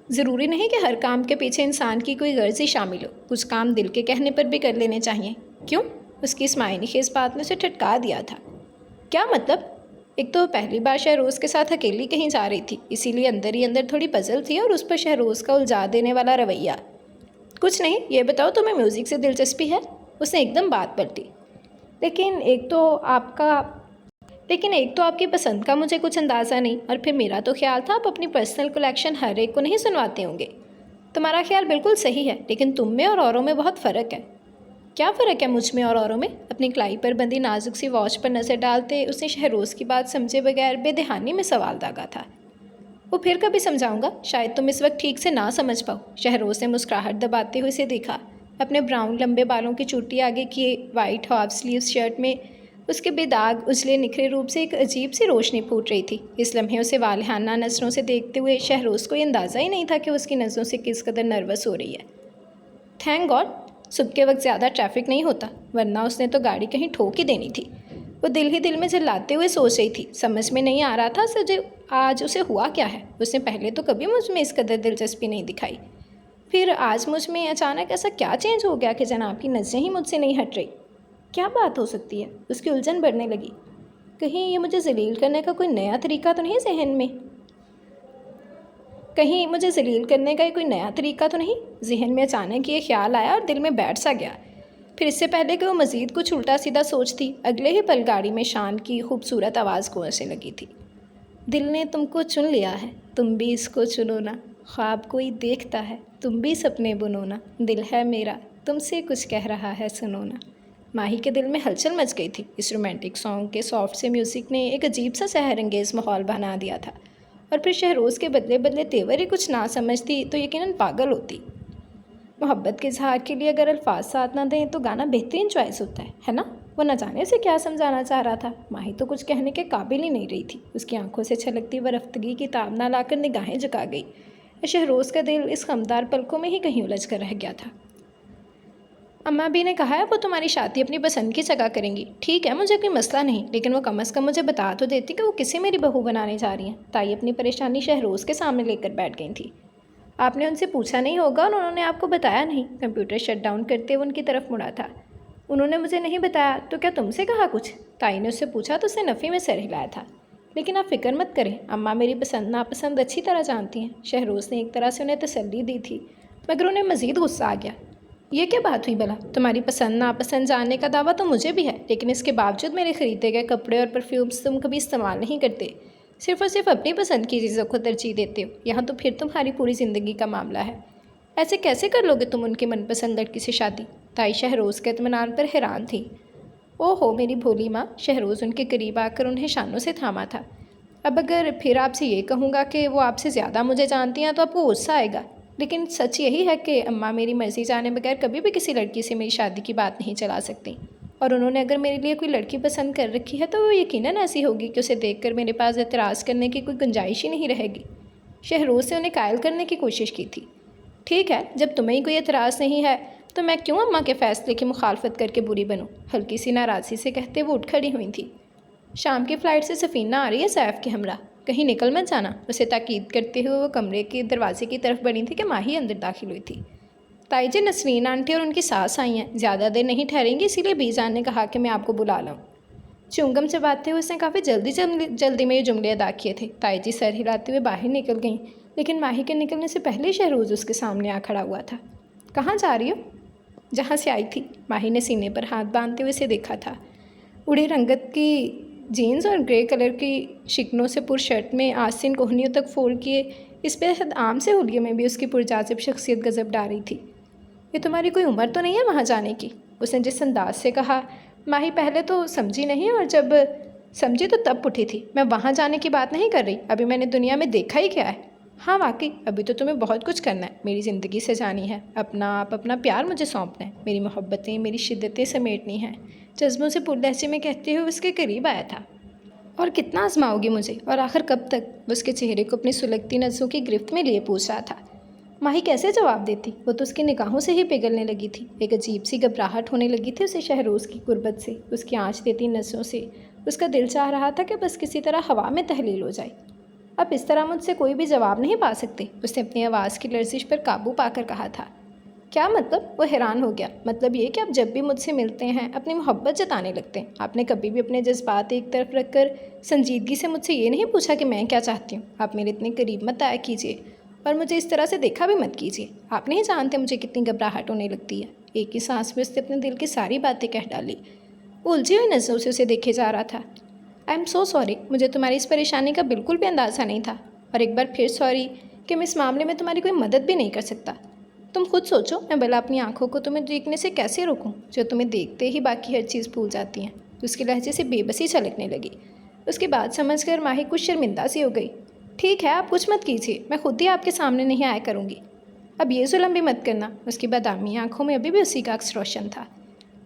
ضروری نہیں کہ ہر کام کے پیچھے انسان کی کوئی غرض ہی شامل ہو. کچھ کام دل کے کہنے پر بھی کر لینے چاہیے. کیوں؟ اس کی اسماعیلی خیز بات نے اسے ٹھٹکا دیا تھا. کیا مطلب؟ ایک تو پہلی بار شہروز کے ساتھ اکیلی کہیں جا رہی تھی، اسی لیے اندر ہی اندر تھوڑی پزل تھی، اور اس پر شہروز کا الجھا دینے والا رویہ. کچھ نہیں، یہ بتاؤ تمہیں میوزک سے دلچسپی ہے؟ اس نے ایک دم بات پلٹی۔ لیکن ایک تو آپ کی پسند کا مجھے کچھ اندازہ نہیں، اور پھر میرا تو خیال تھا آپ اپنی پرسنل کلیکشن ہر ایک کو نہیں سنواتے ہوں گے۔ تمہارا خیال بالکل صحیح ہے، لیکن تم میں اور اوروں میں بہت فرق ہے۔ کیا فرق ہے مجھ میں اور اوروں میں؟ اپنی کلائی پر بندی نازک سی واچ پر نظر ڈالتے اس نے شہروز کی بات سمجھے بغیر بے دہانی میں سوال داغا تھا۔ وہ پھر کبھی سمجھاؤں گا، شاید تم اس وقت ٹھیک سے نہ سمجھ پاؤ۔ شہروز نے مسکراہٹ دباتے ہوئے اسے دیکھا۔ اپنے براؤن لمبے بالوں کی چوٹی آگے کیے وائٹ ہاف سلیوز شرٹ میں اس کے بے داغ اجلے نکھرے روپ سے ایک عجیب سی روشنی پھوٹ رہی تھی۔ اس لمحے اسے والہانہ نظروں سے دیکھتے ہوئے شہروز کو یہ اندازہ ہی نہیں تھا کہ اس کی نظروں سے کس قدر نروس ہو رہی ہے۔ تھینک گاڈ صبح کے وقت زیادہ ٹریفک نہیں ہوتا، ورنہ اس نے تو گاڑی کہیں ٹھوک ہی دینی تھی۔ وہ دل ہی دل میں جلاتے ہوئے سوچ رہی تھی۔ سمجھ میں نہیں آ رہا تھا آج اسے ہوا کیا ہے۔ اس نے پہلے تو کبھی مجھ میں اس قدر دلچسپی نہیں دکھائی، پھر آج مجھ میں اچانک ایسا کیا چینج ہو گیا کہ جناب کی نظریں ہی مجھ سے نہیں ہٹ رہی؟ کیا بات ہو سکتی ہے؟ اس کی الجھن بڑھنے لگی۔ کہیں یہ مجھے ذلیل کرنے کا کوئی نیا طریقہ تو نہیں ذہن میں اچانک یہ خیال آیا اور دل میں بیٹھ سا گیا۔ پھر اس سے پہلے کہ وہ مزید کچھ الٹا سیدھا سوچتی، اگلے ہی پل گاڑی میں شان کی خوبصورت آواز گونجنے لگی تھی۔ دل نے تم کو چن لیا ہے، تم بھی اس کو چنو نا۔ خواب کوئی دیکھتا ہے، تم بھی سپنے بنو نا۔ دل ہے میرا، تم سے کچھ کہہ رہا ہے، سنو نا۔ ماہی کے دل میں ہلچل مچ گئی تھی۔ اس رومانٹک سانگ کے سافٹ سے میوزک نے ایک عجیب سا سحر انگیز ماحول بنا دیا تھا، اور پھر شہروز کے بدلے بدلے تیور ہی کچھ نہ سمجھتی تو یقیناً پاگل ہوتی۔ محبت کے اظہار کے لیے اگر الفاظ ساتھ نہ دیں تو گانا بہترین چوائس ہوتا ہے نا؟ وہ نہ جانے سے کیا سمجھانا چاہ رہا تھا۔ ماہی تو کچھ کہنے کے قابل ہی نہیں رہی تھی۔ اس کی آنکھوں سے چھلکتی وہ رفتگی کی تاب نہ لا کر نگاہیں جھکا گئی۔ شہروز کا دل اس غمدار پلکوں میں ہی کہیں الجھ کر رہ گیا تھا۔ اماں بھی نے کہا ہے وہ تمہاری شادی اپنی پسند کی جگہ کریں گی۔ ٹھیک ہے، مجھے کوئی مسئلہ نہیں، لیکن وہ کم از کم مجھے بتا تو دیتی کہ وہ کسے میری بہو بنانے جا رہی ہیں۔ تائی اپنی پریشانی شہروز کے سامنے لے کر بیٹھ گئی تھی۔ آپ نے ان سے پوچھا نہیں ہوگا اور انہوں نے آپ کو بتایا نہیں؟ کمپیوٹر شٹ ڈاؤن کرتے ہوئے ان کی طرف مڑا تھا۔ انہوں نے مجھے نہیں بتایا تو کیا تم سے کہا کچھ؟ تائی نے اس سے پوچھا تو اس نے نفی میں سر ہلایا تھا۔ لیکن آپ فکر مت کریں، اماں میری پسند ناپسند اچھی طرح جانتی ہیں۔ شہروز نے ایک طرح سے انہیں تسلی دی تھی، مگر انہیں مزید غصہ آ گیا۔ یہ کیا بات ہوئی بھلا؟ تمہاری پسند ناپسند جاننے کا دعویٰ تو مجھے بھی ہے، لیکن اس کے باوجود میرے خریدے گئے کپڑے اور پرفیومز تم کبھی استعمال نہیں کرتے، صرف اور صرف اپنی پسند کی چیزوں کو ترجیح دیتے ہو۔ یہاں تو پھر تمہاری پوری زندگی کا معاملہ ہے۔ ایسے کیسے کر لوگے تم ان کے من پسند لڑکی سے شادی؟ تائی شہروز کے اطمینان پر حیران تھی۔ او ہو میری بھولی ماں! شہروز ان کے قریب آ کر انہیں شانوں سے تھاما تھا۔ اب اگر پھر آپ سے یہ کہوں گا کہ وہ آپ سے زیادہ مجھے جانتی ہیں تو آپ کو غصہ آئے گا، لیکن سچ یہی ہے کہ اماں میری مرضی جانے بغیر کبھی بھی کسی لڑکی سے میری شادی کی بات نہیں چلا سکتی، اور انہوں نے اگر میرے لیے کوئی لڑکی پسند کر رکھی ہے تو وہ یقیناً ایسی ہوگی کہ اسے دیکھ کر میرے پاس اعتراض کرنے کی کوئی گنجائش ہی نہیں رہے گی۔ شہروز سے انہیں قائل کرنے کی کوشش کی تھی۔ ٹھیک ہے، جب تمہیں کوئی اعتراض نہیں ہے تو میں کیوں اماں کے فیصلے کی مخالفت کر کے بری بنوں؟ ہلکی سی ناراضی سے کہتے وہ اٹھ کھڑی ہوئی تھی۔ شام کی فلائٹ سے سفینہ آ رہی ہے سیف کے ہمراہ، کہیں نکل مت جانا۔ اسے تاکید کرتے ہوئے وہ کمرے کے دروازے کی طرف بڑھی تھی کہ ماہی اندر داخل ہوئی تھی۔ تائی جی، نسرین آنٹی اور ان کی ساس آئی ہیں، زیادہ دیر نہیں ٹھہریں گی، اسی لیے بی جان نے کہا کہ میں آپ کو بلا لاؤں۔ چنگم چباتے ہوئے اس نے کافی جلدی میں یہ جملے ادا کیے تھے۔ تائی جی سر ہلاتے ہوئے باہر نکل گئیں، لیکن ماہی کے نکلنے سے پہلے شہروز اس کے سامنے آ کھڑا ہوا تھا۔ کہاں جا رہی ہو؟ جہاں سے آئی تھی۔ ماہی نے سینے پر ہاتھ باندھتے ہوئے اسے دیکھا تھا۔ اڑی رنگت کی جینز اور گرے کلر کی شکنوں سے پر شرٹ میں آستین کوہنیوں تک فولڈ کیے اس بے حد عام سے حلیے میں بھی اس کی پرجاذب شخصیت گزب ڈال رہی تھی۔ یہ تمہاری کوئی عمر تو نہیں ہے وہاں جانے کی؟ اس نے جس انداز سے کہا، ماہی پہلے تو سمجھی نہیں، اور جب سمجھی تو تب اٹھی تھی۔ میں وہاں جانے کی بات نہیں کر رہی، ابھی میں نے دنیا میں دیکھا ہی کیا ہے۔ ہاں واقعی، ابھی تو تمہیں بہت کچھ کرنا ہے، میری زندگی سے جانی ہے، اپنا آپ اپنا پیار مجھے سونپنا ہے، میری محبتیں میری شدتیں سمیٹنی ہیں۔ جذبوں سے پر لہجے میں کہتے ہوئے اس کے قریب آیا تھا۔ اور کتنا آزماؤ گی مجھے، اور آخر کب تک؟ وہ اس کے چہرے کو اپنی سلگتی نظروں کی گرفت میں لیے پوچھ رہا تھا۔ ماہی کیسے جواب دیتی؟ وہ تو اس کی نگاہوں سے ہی پگھلنے لگی تھی۔ ایک عجیب سی گھبراہٹ ہونے لگی تھی اسے شہروز کی قربت سے، اس کی آنچ دیتی نظروں سے۔ اس کا دل چاہ رہا تھا کہ بس کسی طرح ہوا میں تحلیل ہو جائے۔ اب اس طرح مجھ سے کوئی بھی جواب نہیں پا سکتے، اس نے اپنی آواز کی لرزش پر قابو پا کر کہا تھا۔ کیا مطلب؟ وہ حیران ہو گیا۔ مطلب یہ کہ آپ جب بھی مجھ سے ملتے ہیں اپنی محبت جتانے لگتے ہیں۔ آپ نے کبھی بھی اپنے جذبات ایک طرف رکھ کر سنجیدگی سے مجھ سے یہ نہیں پوچھا کہ میں کیا چاہتی ہوں۔ آپ میرے اتنے قریب مت آیا کیجیے، اور مجھے اس طرح سے دیکھا بھی مت کیجیے. آپ نہیں جانتے مجھے کتنی گھبراہٹ ہونے لگتی ہے. ایک ہی سانس میں اس نے اپنے دل کی ساری باتیں کہہ ڈالی. وہ الجھی ہوئی نظروں سے اسے دیکھے جا رہا تھا. I am so sorry. مجھے تمہاری اس پریشانی کا بالکل بھی اندازہ نہیں تھا. اور ایک بار پھر سوری کہ میں اس معاملے میں تمہاری کوئی مدد بھی نہیں کر سکتا. تم خود سوچو میں بھلا اپنی آنکھوں کو تمہیں دیکھنے سے کیسے روکوں جو تمہیں دیکھتے ہی باقی ہر چیز بھول جاتی ہیں. اس کے لہجے سے بے بسی چھلکنے لگی. اس کی بات سمجھ کر ماہی کچھ شرمندہ سی ہو گئی. ٹھیک ہے آپ کچھ مت کیجیے. میں خود ہی آپ کے سامنے نہیں آیا کروں گی. اب یہ ظلم بھی مت کرنا. اس کی بادامی آنکھوں میں ابھی بھی اسی کا عکس روشن تھا.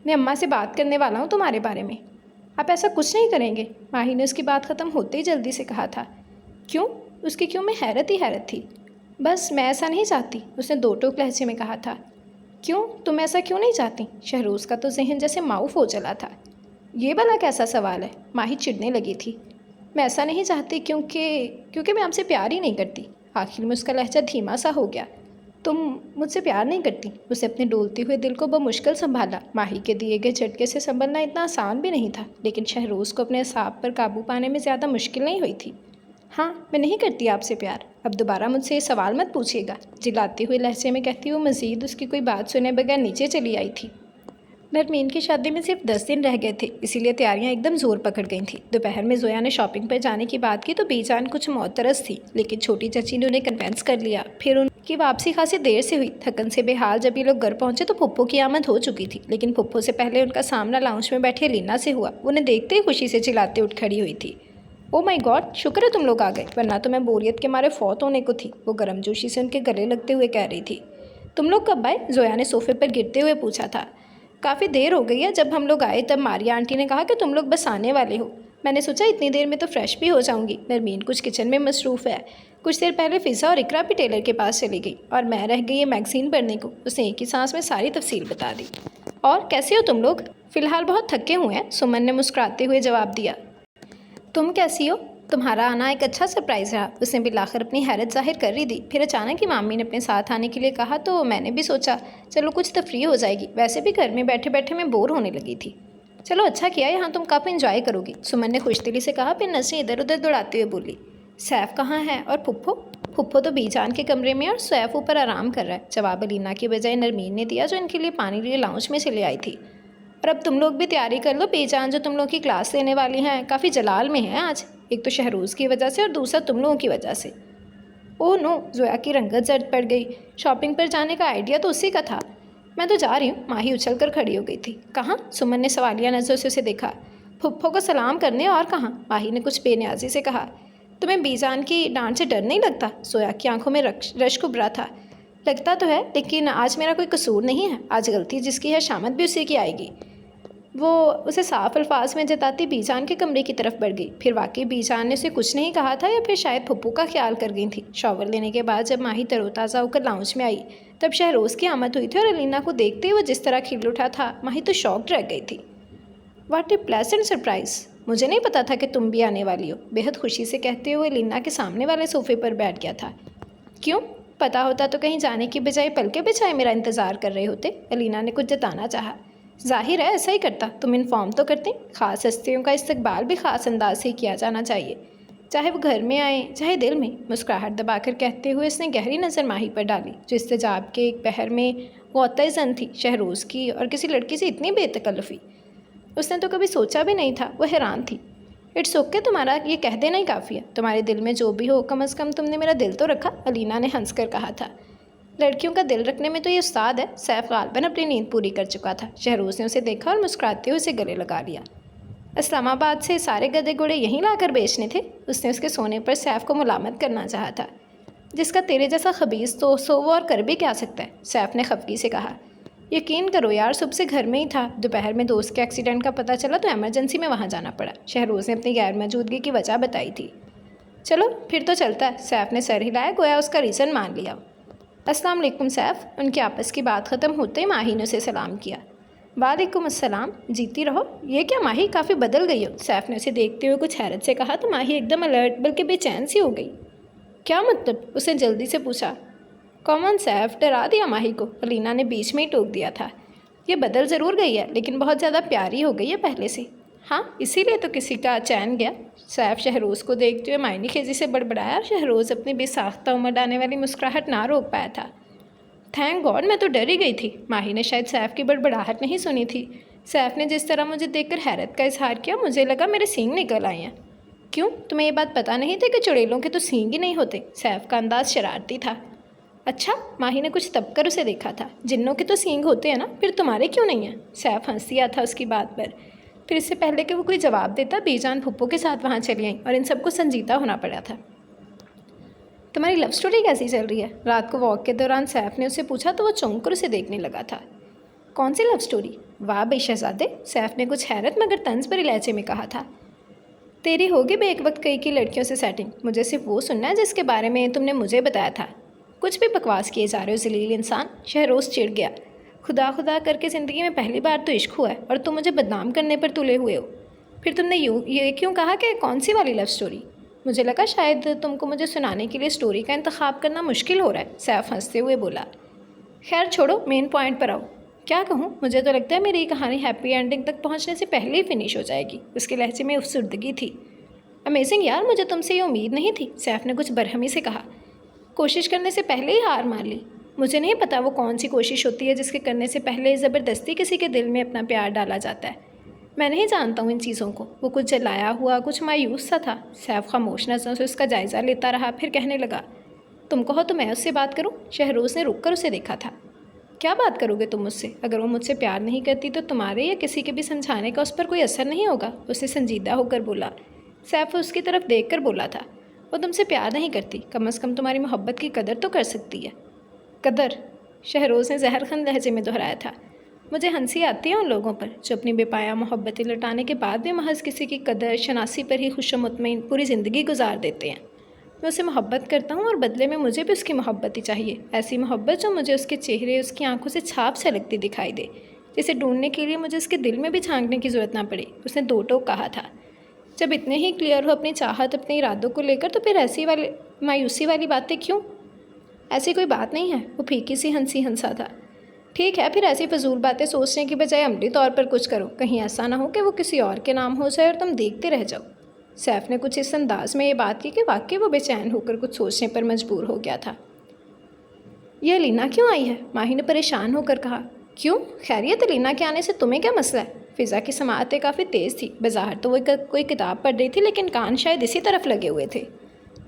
میں اماں سے بات کرنے والا ہوں تمہارے بارے میں. آپ ایسا کچھ نہیں کریں گے. ماہی نے اس کی بات ختم ہوتے ہی جلدی سے کہا تھا. کیوں؟ اس کی کیوں میں حیرت ہی حیرت تھی. بس میں ایسا نہیں چاہتی. اس نے دو ٹوک لہجے میں کہا تھا. کیوں؟ تم ایسا کیوں نہیں چاہتی؟ شہروز کا تو ذہن جیسے معاف ہو چلا تھا. یہ بھلا کیسا سوال ہے؟ ماہی چڑھنے لگی تھی. میں ایسا نہیں چاہتی کیونکہ میں آپ سے پیار ہی نہیں کرتی. آخر میں اس کا لہجہ دھیما سا ہو گیا. تم مجھ سے پیار نہیں کرتی؟ اسے اپنے ڈولتے ہوئے دل کو بمشکل سنبھالا. ماہی کے دیے گئے جھٹکے سے سنبھلنا اتنا آسان بھی نہیں تھا لیکن شہروز کو اپنے اعصاب پر قابو پانے میں زیادہ مشکل نہیں ہوئی تھی. ہاں میں نہیں کرتی آپ سے پیار. اب دوبارہ مجھ سے یہ سوال مت پوچھیے گا. جلاتے ہوئے لہجے میں کہتی ہوئے مزید اس کی کوئی بات سنے بغیر نیچے چلی آئی تھی. نرمین کی شادی میں صرف 10 دن رہ گئے تھے اسی لیے تیاریاں ایک دم زور پکڑ گئی تھیں. دوپہر میں زویا نے شاپنگ پر جانے کی بات کی تو بی جان کچھ معترض تھی لیکن چھوٹی چچی نے انہیں کنونس کر لیا. پھر ان کی واپسی خاصی دیر سے ہوئی. تھکن سے بے حال جب یہ لوگ گھر پہنچے تو پھپھو کی آمد ہو چکی تھی لیکن پھپھو سے پہلے ان کا سامنا لاؤنج میں بیٹھے لینا سے ہوا. انہیں دیکھتے ہی خوشی سے چلاتے اٹھ کھڑی ہوئی تھی. او مائی گاڈ شکر ہے تم لوگ آ گئے ورنہ تو میں بوریت کے مارے فوت ہونے کو تھی. وہ گرم جوشی سے ان کے گلے لگتے ہوئے کہہ رہی تھی. تم لوگ کب آئے؟ زویا نے صوفے پر گرتے ہوئے پوچھا تھا. کافی دیر ہو گئی ہے. جب ہم لوگ آئے تب ماریا آنٹی نے کہا کہ تم لوگ بس آنے والے ہو. میں نے سوچا اتنی دیر میں تو فریش بھی ہو جاؤں گی. نرمین کچھ کچن میں مصروف ہے. کچھ دیر پہلے فضا اور اقرا بھی ٹیلر کے پاس چلی گئی اور میں رہ گئی یہ میگزین پڑھنے کو. اس نے ایک ہی سانس میں ساری تفصیل بتا دی. اور کیسے ہو تم لوگ؟ فی الحال بہت تھکے ہوئے ہیں. سمن نے مسکراتے ہوئے جواب دیا. تم کیسی ہو؟ تمہارا آنا ایک اچھا سرپرائز رہا. اس نے بالآخر اپنی حیرت ظاہر کر ہی دی. پھر اچانک ہی مامی نے اپنے ساتھ آنے کے لیے کہا تو میں نے بھی سوچا چلو کچھ تفریح ہو جائے گی. ویسے بھی گھر میں بیٹھے بیٹھے میں بور ہونے لگی تھی. چلو اچھا کیا یہاں تم کافی انجوائے کرو گی. سمن نے خوش دلی سے کہا. پھر نظریں ادھر ادھر دوڑاتے ہوئے بولی. سیف کہاں ہے اور پھپھو؟ پھپھو تو بی جان کے کمرے میں اور سیف اوپر آرام کر رہا ہے. جواب الینا کی بجائے نرمین نے دیا جو ان کے لیے پانی لیے لاؤنج میں چلے آئی تھی. اور اب تم لوگ بھی تیاری کر لو. بی جان جو تم لوگ کی کلاس لینے والی ہیں کافی جلال میں ہیں آج. ایک تو شہروز کی وجہ سے اور دوسرا تم لوگوں کی وجہ سے. اوہ نو. زویا کی رنگت زرد پڑ گئی. شاپنگ پر جانے کا آئیڈیا تو اسی کا تھا. میں تو جا رہی ہوں. ماہی اچھل کر کھڑی ہو گئی تھی. کہاں؟ سمن نے سوالیہ نظروں سے اسے دیکھا. پھپھو کو سلام کرنے اور کہاں. ماہی نے کچھ بے نیازی سے کہا. تمہیں بی جان کی ڈانٹ سے ڈر نہیں لگتا؟ زویا کی آنکھوں میں رشک ابھرا تھا. لگتا تو ہے لیکن آج میرا کوئی قصور نہیں ہے. آج غلطی جس کی ہے شامت بھی اسی کی آئے گی. وہ اسے صاف الفاظ میں جتاتی بی جان کے کمرے کی طرف بڑھ گئی. پھر واقعی بی جان نے اسے کچھ نہیں کہا تھا یا پھر شاید پھپھو کا خیال کر گئی تھی. شاور لینے کے بعد جب ماہی تر و تازہ ہو کر لاؤنج میں آئی تب شہروز کی آمد ہوئی تھی اور الینا کو دیکھتے ہوئے جس طرح کھل اٹھا تھا ماہی تو شاکڈ رہ گئی تھی. What a pleasant surprise. مجھے نہیں پتا تھا کہ تم بھی آنے والی ہو. بےحد خوشی سے کہتے ہوئے الینا کے سامنے والے صوفے پر بیٹھ گیا تھا. کیوں؟ پتا ہوتا تو کہیں جانے کی بجائے پلکیں بچھائے میرا انتظار کر رہے ہوتے. الینا نے کچھ جتانا چاہا. ظاہر ہے ایسا ہی کرتا. تم انفارم تو کرتے. خاص ہستیوں کا استقبال بھی خاص انداز سے کیا جانا چاہیے چاہے وہ گھر میں آئیں چاہے دل میں. مسکراہٹ دبا کر کہتے ہوئے اس نے گہری نظر ماہی پر ڈالی جو استجاب کے ایک پہر میں غوطۂ زن تھی. شہروز کی اور کسی لڑکی سے اتنی بے تکلفی اس نے تو کبھی سوچا بھی نہیں تھا. وہ حیران تھی. It's okay. تمہارا یہ کہہ دینا ہی کافی ہے. تمہارے دل میں جو بھی ہو کم از کم تم نے میرا دل تو رکھا. الینا نے ہنس کر کہا تھا. لڑکیوں کا دل رکھنے میں تو یہ استاد ہے. سیف غالباً اپنی نیند پوری کر چکا تھا. شہروز نے اسے دیکھا اور مسکراتے ہوئے اسے گلے لگا لیا. اسلام آباد سے سارے گدے گھوڑے یہیں لا کر بیچنے تھے. اس نے اس کے سونے پر سیف کو ملامت کرنا چاہا تھا. جس کا تیرے جیسا خبیث تو سو وہ اور کر بھی کیا سکتا ہے. سیف نے خفگی سے کہا. یقین کرو یار صبح سے گھر میں ہی تھا. دوپہر میں دوست کے ایکسیڈنٹ کا پتہ چلا تو ایمرجنسی میں وہاں جانا پڑا. شہروز نے اپنی غیر موجودگی کی وجہ بتائی تھی. چلو پھر تو چلتا ہے. سیف نے سر ہلایا گویا اس کا ریزن مان لیا. السلام علیکم سیف. ان کی آپس کی بات ختم ہوتے ہی ماہی نے اسے سلام کیا. وعلیکم السلام. جیتی رہو. یہ کیا ماہی کافی بدل گئی ہو. سیف نے اسے دیکھتے ہوئے کچھ حیرت سے کہا تو ماہی ایک دم الرٹ بلکہ بے چین سی ہو گئی. کیا مطلب؟ اس نے جلدی سے پوچھا. کامن سیف ڈرا دیا ماہی کو. الینا نے بیچ میں ہی ٹوک دیا تھا. یہ بدل ضرور گئی ہے لیکن بہت زیادہ پیاری ہو گئی ہے پہلے سے. ہاں اسی لیے تو کسی کا چین گیا۔ سیف شہروز کو دیکھتے ہوئے معنی خیزی سے بڑبڑایا اور شہروز اپنی بے ساختہ امڑ آنے والی مسکراہٹ نہ روک پایا تھا۔ تھینک گاڈ، میں تو ڈر ہی گئی تھی۔ ماہی نے شاید سیف کی بڑبڑاہٹ نہیں سنی تھی۔ سیف نے جس طرح مجھے دیکھ کر حیرت کا اظہار کیا، مجھے لگا میرے سینگ نکل آئے ہیں۔ کیوں، تمہیں یہ بات پتہ نہیں تھی کہ چڑیلوں کے تو سینگ ہی نہیں ہوتے؟ سیف کا انداز شرارتی تھا۔ اچھا، ماہی نے کچھ تب کر اسے دیکھا تھا۔ جنوں کے تو سینگ ہوتے ہیں نا، پھر تمہارے کیوں نہیں ہیں؟ سیف ہنس دیا تھا اس کی بات پر۔ پھر اس سے پہلے کہ وہ کوئی جواب دیتا، بے جان پھپھو کے ساتھ وہاں چلی آئیں اور ان سب کو سنجیدہ ہونا پڑا تھا۔ تمہاری لو اسٹوری کیسی چل رہی ہے؟ رات کو واک کے دوران سیف نے اسے پوچھا تو وہ چونک کر اسے دیکھنے لگا تھا۔ کون سی لو اسٹوری؟ واہ بے شہزادے، سیف نے کچھ حیرت مگر طنز بھری لہجے میں کہا تھا۔ تیری ہوگی بھی ایک وقت کئی کی لڑکیوں سے سیٹنگ، مجھے صرف وہ سننا ہے جس کے بارے میں تم نے مجھے بتایا تھا۔ کچھ بھی بکواس کیے جا رہے ہو ذلیل انسان، شہروز چڑ گیا۔ خدا خدا کر کے زندگی میں پہلی بار تو عشق ہوا ہے اور تم مجھے بدنام کرنے پر تلے ہوئے ہو۔ پھر تم نے یہ کیوں کہا کہ کون سی والی لو اسٹوری؟ مجھے لگا شاید تم کو مجھے سنانے کے لیے اسٹوری کا انتخاب کرنا مشکل ہو رہا ہے، سیف ہنستے ہوئے بولا۔ خیر چھوڑو، مین پوائنٹ پر آؤ۔ کیا کہوں، مجھے تو لگتا ہے میری یہ کہانی ہیپی اینڈنگ تک پہنچنے سے پہلے ہی فنش ہو جائے گی۔ اس کے لہجے میں افسردگی تھی۔ امیزنگ یار، مجھے تم سے یہ امید نہیں تھی، سیف نے کچھ برہمی سے کہا۔ کوشش کرنے سے پہلے ہی ہار مان لی؟ مجھے نہیں پتا وہ کون سی کوشش ہوتی ہے جس کے کرنے سے پہلے زبردستی کسی کے دل میں اپنا پیار ڈالا جاتا ہے۔ میں نہیں جانتا ہوں ان چیزوں کو۔ وہ کچھ جلایا ہوا، کچھ مایوس سا تھا۔ سیف خاموش نظروں سے اس کا جائزہ لیتا رہا، پھر کہنے لگا، تم کہو تو میں اس سے بات کروں؟ شہروز نے رک کر اسے دیکھا تھا۔ کیا بات کرو گے تم مجھ سے؟ اگر وہ مجھ سے پیار نہیں کرتی تو تمہارے یا کسی کے بھی سمجھانے کا اس پر کوئی اثر نہیں ہوگا، اسے سنجیدہ ہو کر بولا۔ سیف اس کی طرف دیکھ کر بولا تھا، وہ تم سے پیار نہیں کرتی، کم از کم تمہاری محبت کی قدر تو کر سکتی ہے۔ قدر؟ شہروز نے زہرخند لہجے میں دہرایا تھا۔ مجھے ہنسی آتی ہے ان لوگوں پر جو اپنی بے پایا محبتیں لٹانے کے بعد بھی محض کسی کی قدر شناسی پر ہی خوش و مطمئن پوری زندگی گزار دیتے ہیں۔ میں اسے محبت کرتا ہوں اور بدلے میں مجھے بھی اس کی محبت ہی چاہیے، ایسی محبت جو مجھے اس کے چہرے، اس کی آنکھوں سے چھاپ چھلکتی دکھائی دے، جسے ڈھونڈنے کے لیے مجھے اس کے دل میں بھی جھانکنے کی ضرورت نہ پڑے۔ اس نے دو ٹوک کہا تھا۔ جب اتنے ہی کلیئر ہو اپنی چاہت، اپنے ارادوں کو لے کر، تو پھر ایسی مایوسی والی باتیں کیوں؟ ایسی کوئی بات نہیں ہے، وہ پھیکی سی ہنسی ہنسا تھا۔ ٹھیک ہے، پھر ایسی فضول باتیں سوچنے کی بجائے عملی طور پر کچھ کرو، کہیں ایسا نہ ہو کہ وہ کسی اور کے نام ہو جائے اور تم دیکھتے رہ جاؤ۔ سیف نے کچھ اس انداز میں یہ بات کی کہ واقعی وہ بے چین ہو کر کچھ سوچنے پر مجبور ہو گیا تھا۔ یہ الینا کیوں آئی ہے؟ ماہی نے پریشان ہو کر کہا۔ کیوں؟ خیریت، الینا کے آنے سے تمہیں کیا مسئلہ ہے؟ فضا کی سماعتیں کافی تیز تھی، بظاہر تو وہ کوئی کتاب پڑھ رہی تھی لیکن کان شاید اسی طرف لگے ہوئے تھے۔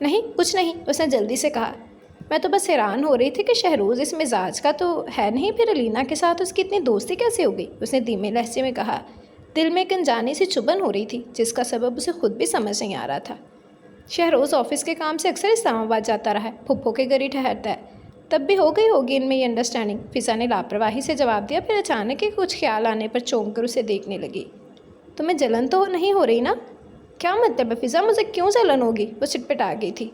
نہیں کچھ نہیں، اس نے جلدی سے کہا۔ میں تو بس حیران ہو رہی تھی کہ شہروز اس مزاج کا تو ہے نہیں، پھر الینا کے ساتھ اس کی اتنی دوستی کیسے ہو گئی؟ اس نے دھیمے لہجے میں کہا۔ دل میں ایک انجانی سی چبھن ہو رہی تھی جس کا سبب اسے خود بھی سمجھ نہیں آ رہا تھا۔ شہروز آفس کے کام سے اکثر اسلام آباد جاتا رہا ہے، پھپھو کے گھر ہی ٹھہرتا ہے، تب بھی ہو گئی ہوگی ان میں یہ انڈرسٹینڈنگ، فضا نے لاپرواہی سے جواب دیا، پھر اچانک ہی کچھ خیال آنے پر چونک کر اسے دیکھنے لگی۔ تمہیں جلن تو نہیں ہو رہی نا؟ کیا مطلب ہے فضا، مجھے کیوں جلن ہوگی؟ وہ چٹپٹا گئی تھی۔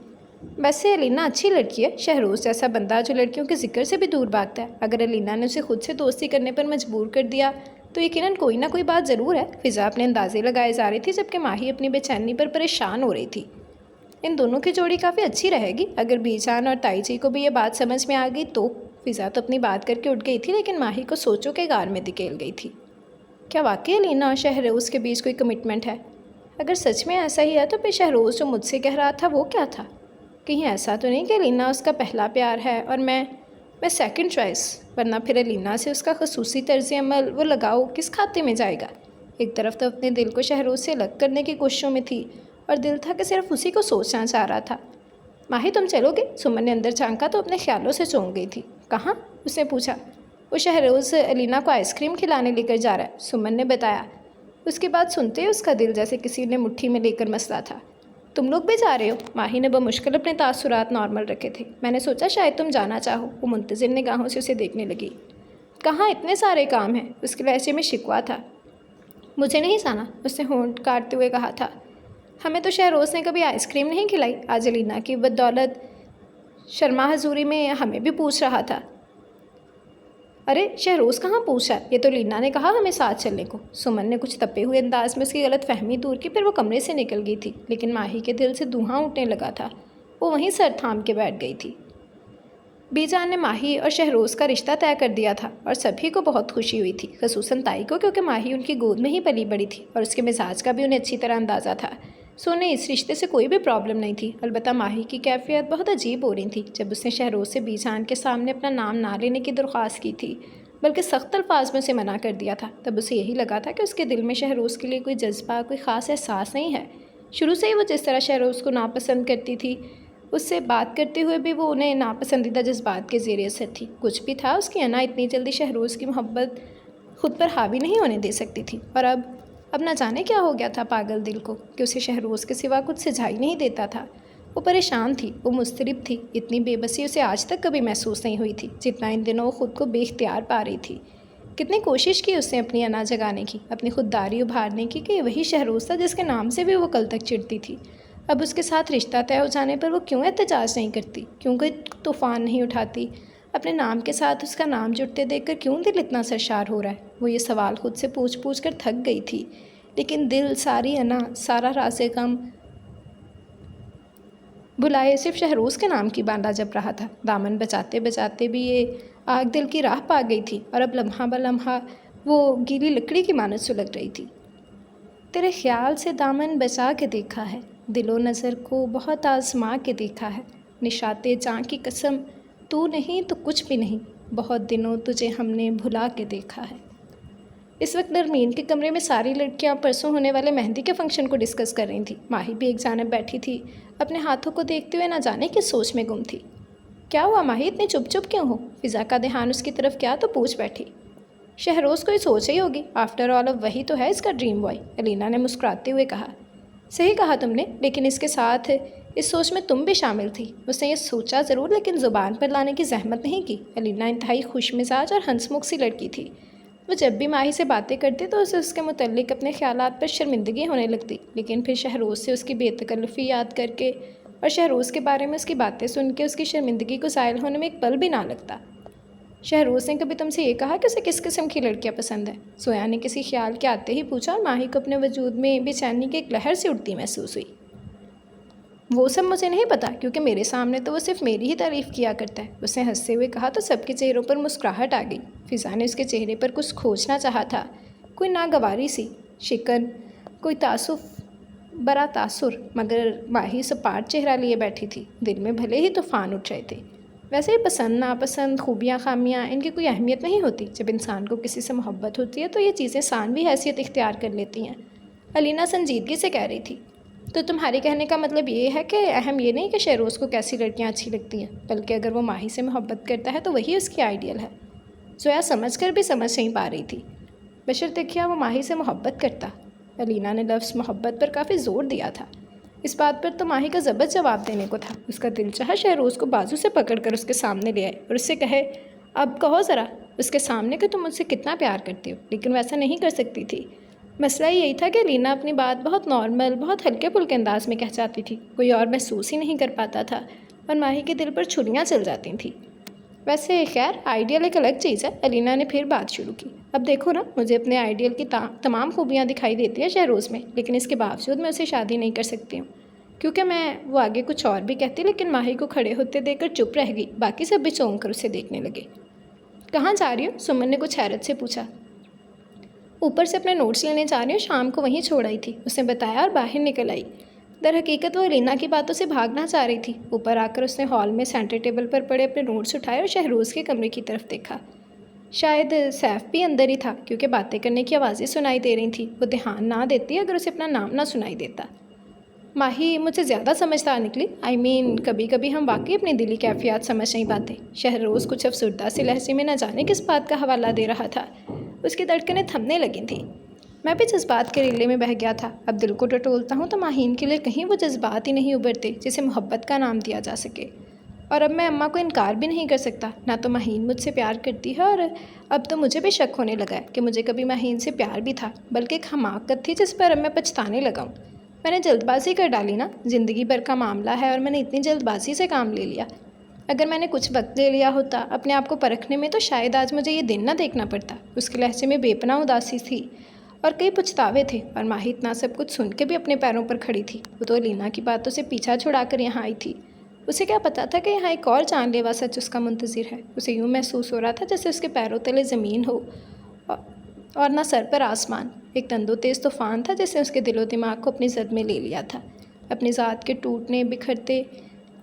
ویسے الینا اچھی لڑکی ہے، شہروز جیسا بندہ جو لڑکیوں کے ذکر سے بھی دور بھاگتا ہے، اگر الینا نے اسے خود سے دوستی کرنے پر مجبور کر دیا تو یقیناً کوئی نہ کوئی بات ضرور ہے۔ فضا اپنے اندازے لگائے جا رہی تھی جبکہ ماہی اپنی بے چینی پر پریشان ہو رہی تھی۔ ان دونوں کی جوڑی کافی اچھی رہے گی اگر بی جان اور تائی جی کو بھی یہ بات سمجھ میں آ گئی تو۔ فضا تو اپنی بات کر کے اٹھ گئی تھی لیکن ماہی کو سوچوں کے غار میں دھکیل گئی تھی۔ کیا واقعی الینا اور شہروز کے بیچ کوئی کمٹمنٹ ہے؟ اگر سچ میں ایسا ہی ہے تو پھر شہروز جو مجھ سے کہہ رہا تھا وہ کیا تھا؟ کہیں ایسا تو نہیں کہ الینا اس کا پہلا پیار ہے اور میں سیکنڈ چوائس؟ ورنہ پھر الینا سے اس کا خصوصی طرز عمل، وہ لگاؤ کس کھاتے میں جائے گا؟ ایک طرف تو اپنے دل کو شہروز سے الگ کرنے کی کوششوں میں تھی اور دل تھا کہ صرف اسی کو سوچنا چاہ رہا تھا۔ ماہی تم چلو گے؟ سمن نے اندر جھانکا تو اپنے خیالوں سے چونک گئی تھی۔ کہاں؟ اس نے پوچھا۔ وہ شہروز الینا کو آئس کریم کھلانے لے کر جا رہا ہے، سمن نے بتایا۔ اس کی بات سنتے ہی اس کا دل جیسے کسی نے مٹھی میں لے کر مسلا تھا۔ تم لوگ بھی جا رہے ہو؟ ماہی نے بمشکل اپنے تاثرات نارمل رکھے تھے۔ میں نے سوچا شاید تم جانا چاہو۔ وہ منتظر نگاہوں سے اسے دیکھنے لگی۔ کہاں، اتنے سارے کام ہیں، اس کے لہجے میں شکوہ تھا۔ مجھے نہیں جانا، اس نے ہونٹ کاٹتے ہوئے کہا تھا۔ ہمیں تو شہروز نے کبھی آئس کریم نہیں کھلائی، آج الینا کی بدولت شرما حضوری میں ہمیں بھی پوچھ رہا تھا۔ ارے شہروز کہاں پوچھا، یہ تو الینا نے کہا ہمیں ساتھ چلنے کو۔ سمن نے کچھ تپے ہوئے انداز میں اس کی غلط فہمی دور کی، پھر وہ کمرے سے نکل گئی تھی لیکن ماہی کے دل سے دھواں اٹھنے لگا تھا۔ وہ وہیں سر تھام کے بیٹھ گئی تھی۔ بی جان نے ماہی اور شہروز کا رشتہ طے کر دیا تھا اور سبھی کو بہت خوشی ہوئی تھی، خصوصاً تائی کو، کیونکہ ماہی ان کی گود میں ہی پلی بڑی تھی اور اس کے مزاج کا بھی انہیں اچھی طرح اندازہ تھا۔ سو انہیں اس رشتے سے کوئی بھی پرابلم نہیں تھی۔ البتہ ماہی کی کیفیت بہت عجیب ہو رہی تھی جب اس نے شہروز سے بی جان کے سامنے اپنا نام نہ لینے کی درخواست کی تھی، بلکہ سخت الفاظ میں اسے منع کر دیا تھا۔ تب اسے یہی لگا تھا کہ اس کے دل میں شہروز کے لیے کوئی جذبہ، کوئی خاص احساس نہیں ہے۔ شروع سے ہی وہ جس طرح شہروز کو ناپسند کرتی تھی، اس سے بات کرتے ہوئے بھی وہ انہیں ناپسندیدہ جذبات کے زیر اثر تھی۔ کچھ بھی تھا، اس کی انا اتنی جلدی شہروز کی محبت خود پر حاوی نہیں ہونے دے سکتی تھی۔ اور اب نہ جانے کیا ہو گیا تھا پاگل دل کو کہ اسے شہروز کے سوا کچھ سجھائی نہیں دیتا تھا۔ وہ پریشان تھی، وہ مضطرب تھی۔ اتنی بے بسی اسے آج تک کبھی محسوس نہیں ہوئی تھی جتنا ان دنوں وہ خود کو بے اختیار پا رہی تھی۔ کتنی کوشش کی اس نے اپنی انا جگانے کی، اپنی خودداری ابھارنے کی کہ یہ وہی شہروز تھا جس کے نام سے بھی وہ کل تک چڑھتی تھی۔ اب اس کے ساتھ رشتہ طے ہو جانے پر وہ کیوں احتجاج نہیں کرتی، کیوں کوئی طوفان نہیں اٹھاتی؟ اپنے نام کے ساتھ اس کا نام جڑتے دیکھ کر کیوں دل اتنا سرشار ہو رہا ہے؟ وہ یہ سوال خود سے پوچھ کر تھک گئی تھی، لیکن دل، ساری انا، سارا راز غم بلائے صرف شہروز کے نام کی باندھا جب رہا تھا۔ دامن بچاتے بچاتے بھی یہ آگ دل کی راہ پا گئی تھی اور اب لمحہ بلمحہ وہ گیلی لکڑی کی مانند سلگ رہی تھی۔ تیرے خیال سے دامن بچا کے دیکھا ہے، دل و نظر کو بہت آزما کے دیکھا ہے، نشاط جاں کی قسم تو نہیں تو کچھ بھی نہیں، بہت دنوں تجھے ہم نے بھلا کے دیکھا ہے۔ اس وقت نرمین کے کمرے میں ساری لڑکیاں پرسوں ہونے والے مہندی کے فنکشن کو ڈسکس کر رہی تھیں۔ ماہی بھی ایک جانب بیٹھی تھی، اپنے ہاتھوں کو دیکھتے ہوئے نہ جانے کس سوچ میں گم تھی۔ کیا ہوا ماہی، اتنی چپ چپ کیوں ہو؟ فضا کا دھیان اس کی طرف کیا تو پوچھ بیٹھی۔ شہروز کوئی سوچ ہی ہوگی، آفٹر آل اب وہی تو ہے اس کا ڈریم بوائے، الینا نے مسکراتے ہوئے کہا۔ صحیح کہا تم نے، لیکن اس کے ساتھ اس سوچ میں تم بھی شامل تھی۔ اس نے یہ سوچا ضرور لیکن زبان پر لانے کی زحمت نہیں کی۔ الینا انتہائی خوش مزاج اور ہنس مکھ سی لڑکی تھی۔ وہ جب بھی ماہی سے باتیں کرتی تو اسے اس کے متعلق اپنے خیالات پر شرمندگی ہونے لگتی، لیکن پھر شہروز سے اس کی بے تکلفی یاد کر کے اور شہروز کے بارے میں اس کی باتیں سن کے اس کی شرمندگی کو زائل ہونے میں ایک پل بھی نہ لگتا۔ شہروز نے کبھی تم سے یہ کہا کہ اسے کس قسم کی لڑکیاں پسند ہیں؟ سویا نے کسی خیال کے آتے ہی پوچھا اور ماہی کو اپنے وجود میں بے چینی کی ایک لہر سے اٹھتی محسوس ہوئی۔ وہ سب مجھے نہیں پتا، کیونکہ میرے سامنے تو وہ صرف میری ہی تعریف کیا کرتا ہے، اس نے ہنستے ہوئے کہا تو سب کے چہروں پر مسکراہٹ آ گئی۔ فضا نے اس کے چہرے پر کچھ کھوجنا چاہا تھا، کوئی ناگواری سی، شکن، کوئی تاسف برا تاثر، مگر ماہی سپاٹ چہرہ لیے بیٹھی تھی۔ دل میں بھلے ہی طوفان اٹھ رہے تھے۔ ویسے ہی پسند ناپسند، خوبیاں خامیاں، ان کی کوئی اہمیت نہیں ہوتی۔ جب انسان کو کسی سے محبت ہوتی ہے تو یہ چیزیں ثانوی حیثیت اختیار کر لیتی ہیں، الینا سنجیدگی سے کہہ رہی تھی۔ تو تمہارے کہنے کا مطلب یہ ہے کہ اہم یہ نہیں کہ شہروز کو کیسی لڑکیاں اچھی لگتی ہیں، بلکہ اگر وہ ماہی سے محبت کرتا ہے تو وہی اس کی آئیڈیل ہے۔ زویا سمجھ کر بھی سمجھ نہیں پا رہی تھی، بشرطیکہ کیا وہ ماہی سے محبت کرتا۔ الینا نے لفظ محبت پر کافی زور دیا تھا۔ اس بات پر تو ماہی کا ضبط جواب دینے کو تھا۔ اس کا دل چاہا شہروز کو بازو سے پکڑ کر اس کے سامنے لے آئے اور اس سے کہے، اب کہو ذرا اس کے سامنے کہ تم مجھ سے کتنا پیار کرتی ہو، لیکن ویسا نہیں کر سکتی تھی۔ مسئلہ یہی تھا کہ الینا اپنی بات بہت نارمل، بہت ہلکے پھلکے انداز میں کہہ جاتی تھی، کوئی اور محسوس ہی نہیں کر پاتا تھا اور ماہی کے دل پر چھریاں چل جاتی تھیں۔ ویسے خیر، آئیڈیل ایک الگ چیز ہے، الینا نے پھر بات شروع کی۔ اب دیکھو نا، مجھے اپنے آئیڈیل کی تمام خوبیاں دکھائی دیتی ہیں شہروز میں، لیکن اس کے باوجود میں اسے شادی نہیں کر سکتی ہوں، کیونکہ وہ آگے کچھ اور بھی کہتی، لیکن ماہی کو کھڑے ہوتے دیکھ کر چپ رہ گئی۔ باقی سب بھی چونک کر اسے دیکھنے لگے۔ کہاں جا رہی ہو؟ سمن نے کچھ حیرت سے پوچھا۔ اوپر سے اپنے نوٹس لینے جا رہی ہوں، شام کو وہیں چھوڑ آئی تھی، اس نے بتایا اور باہر نکل آئی۔ در حقیقت وہ الینا کی باتوں سے بھاگنا چاہ رہی تھی۔ اوپر آ کر اس نے ہال میں سینٹر ٹیبل پر پڑے اپنے نوٹس اٹھائے اور شہروز کے کمرے کی طرف دیکھا۔ شاید سیف بھی اندر ہی تھا، کیونکہ باتیں کرنے کی آوازیں سنائی دے رہی تھیں۔ وہ دھیان نہ دیتی اگر اسے اپنا نام نہ سنائی دیتا۔ ماہی مجھ سے زیادہ سمجھدار نکلی، کبھی کبھی ہم واقعی اپنی دلی کیفیات سمجھ نہیں پاتے۔ شہروز کچھ افسردہ سے لہجے میں نہ جانے کس بات کا حوالہ دے رہا تھا۔ اس کی دھڑکنیں تھمنے لگی تھیں۔ میں بھی جذبات کے ریلے میں بہہ گیا تھا۔ اب دل کو ٹٹولتا ہوں تو ماہین کے لیے کہیں وہ جذبات ہی نہیں ابھرتے جسے محبت کا نام دیا جا سکے۔ اور اب میں اماں کو انکار بھی نہیں کر سکتا، نہ تو ماہین مجھ سے پیار کرتی ہے، اور اب تو مجھے بھی شک ہونے لگا ہے کہ مجھے کبھی ماہین سے پیار بھی تھا، بلکہ ایک حماقت تھی جس پر اب میں پچھتانے لگا ہوں۔ میں نے جلد بازی کر ڈالی نا، زندگی بھر کا معاملہ ہے اور میں نے اتنی جلد بازی سے کام لے لیا۔ اگر میں نے کچھ وقت لے لیا ہوتا اپنے آپ کو پرکھنے میں تو شاید آج مجھے یہ دن نہ دیکھنا پڑتا۔ اس کے لہجے میں بے پناہ اداسی تھی اور کئی پچھتاوے تھے، اور ماہی اتنا سب کچھ سن کے بھی اپنے پیروں پر کھڑی تھی۔ وہ تو الینا کی باتوں سے پیچھا چھڑا کر یہاں آئی تھی۔ اسے کیا پتا تھا کہ یہاں ایک اور جان لیوا سچ اس کا منتظر ہے۔ اسے یوں محسوس ہو رہا تھا جیسے اس کے پیروں تلے زمین ہو اور نہ سر پر آسمان۔ ایک تندو تیز طوفان تھا جس نے اس کے دل و دماغ کو اپنی زد میں لے لیا تھا۔ اپنی ذات کے ٹوٹنے بکھرتے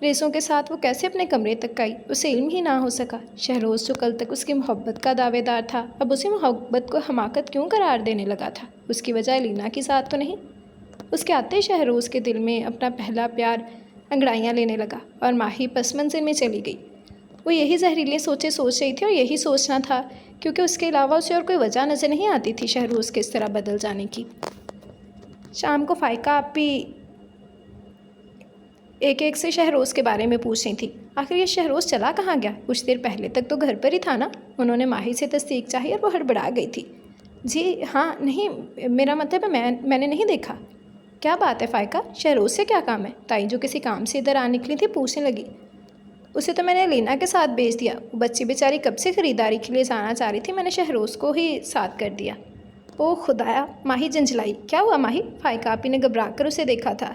ریسوں کے ساتھ وہ کیسے اپنے کمرے تک آئی، اسے علم ہی نہ ہو سکا۔ شہروز جو کل تک اس کی محبت کا دعوے دار تھا، اب اسی محبت کو حماقت کیوں قرار دینے لگا تھا؟ اس کی وجہ الینا کی ذات تو نہیں؟ اس کے آتے ہی شہروز کے دل میں اپنا پہلا پیار انگڑائیاں لینے لگا اور ماہی پس منظر میں چلی گئی۔ وہ یہی زہریلی سوچیں سوچ رہی تھی اور یہی سوچنا تھا، کیونکہ اس کے علاوہ اسے اور کوئی وجہ نظر نہیں آتی تھی شہروز کے اس طرح بدل جانے کی۔ شام کو فائقہ آپی ایک سے شہروز کے بارے میں پوچھ رہی تھی۔ آخر یہ شہروز چلا کہاں گیا؟ کچھ دیر پہلے تک تو گھر پر ہی تھا نا؟ انہوں نے ماہی سے تصدیق چاہی اور وہ ہڑبڑا گئی تھی۔ جی ہاں، نہیں، میرا مطلب ہے میں نے نہیں دیکھا۔ کیا بات ہے فائقہ، شہروز سے کیا کام ہے؟ تائی جو کسی کام سے ادھر آ نکلی تھی پوچھنے لگی۔ اسے تو میں نے الینا کے ساتھ بھیج دیا، وہ بچی بیچاری کب سے خریداری کے لیے جانا چاہ رہی تھی، میں نے شہروز کو ہی ساتھ کر دیا۔ او خدایا، ماہی جنجلائی۔ کیا ہوا ماہی؟ فائقہ آپی نے گھبرا کر اسے دیکھا تھا۔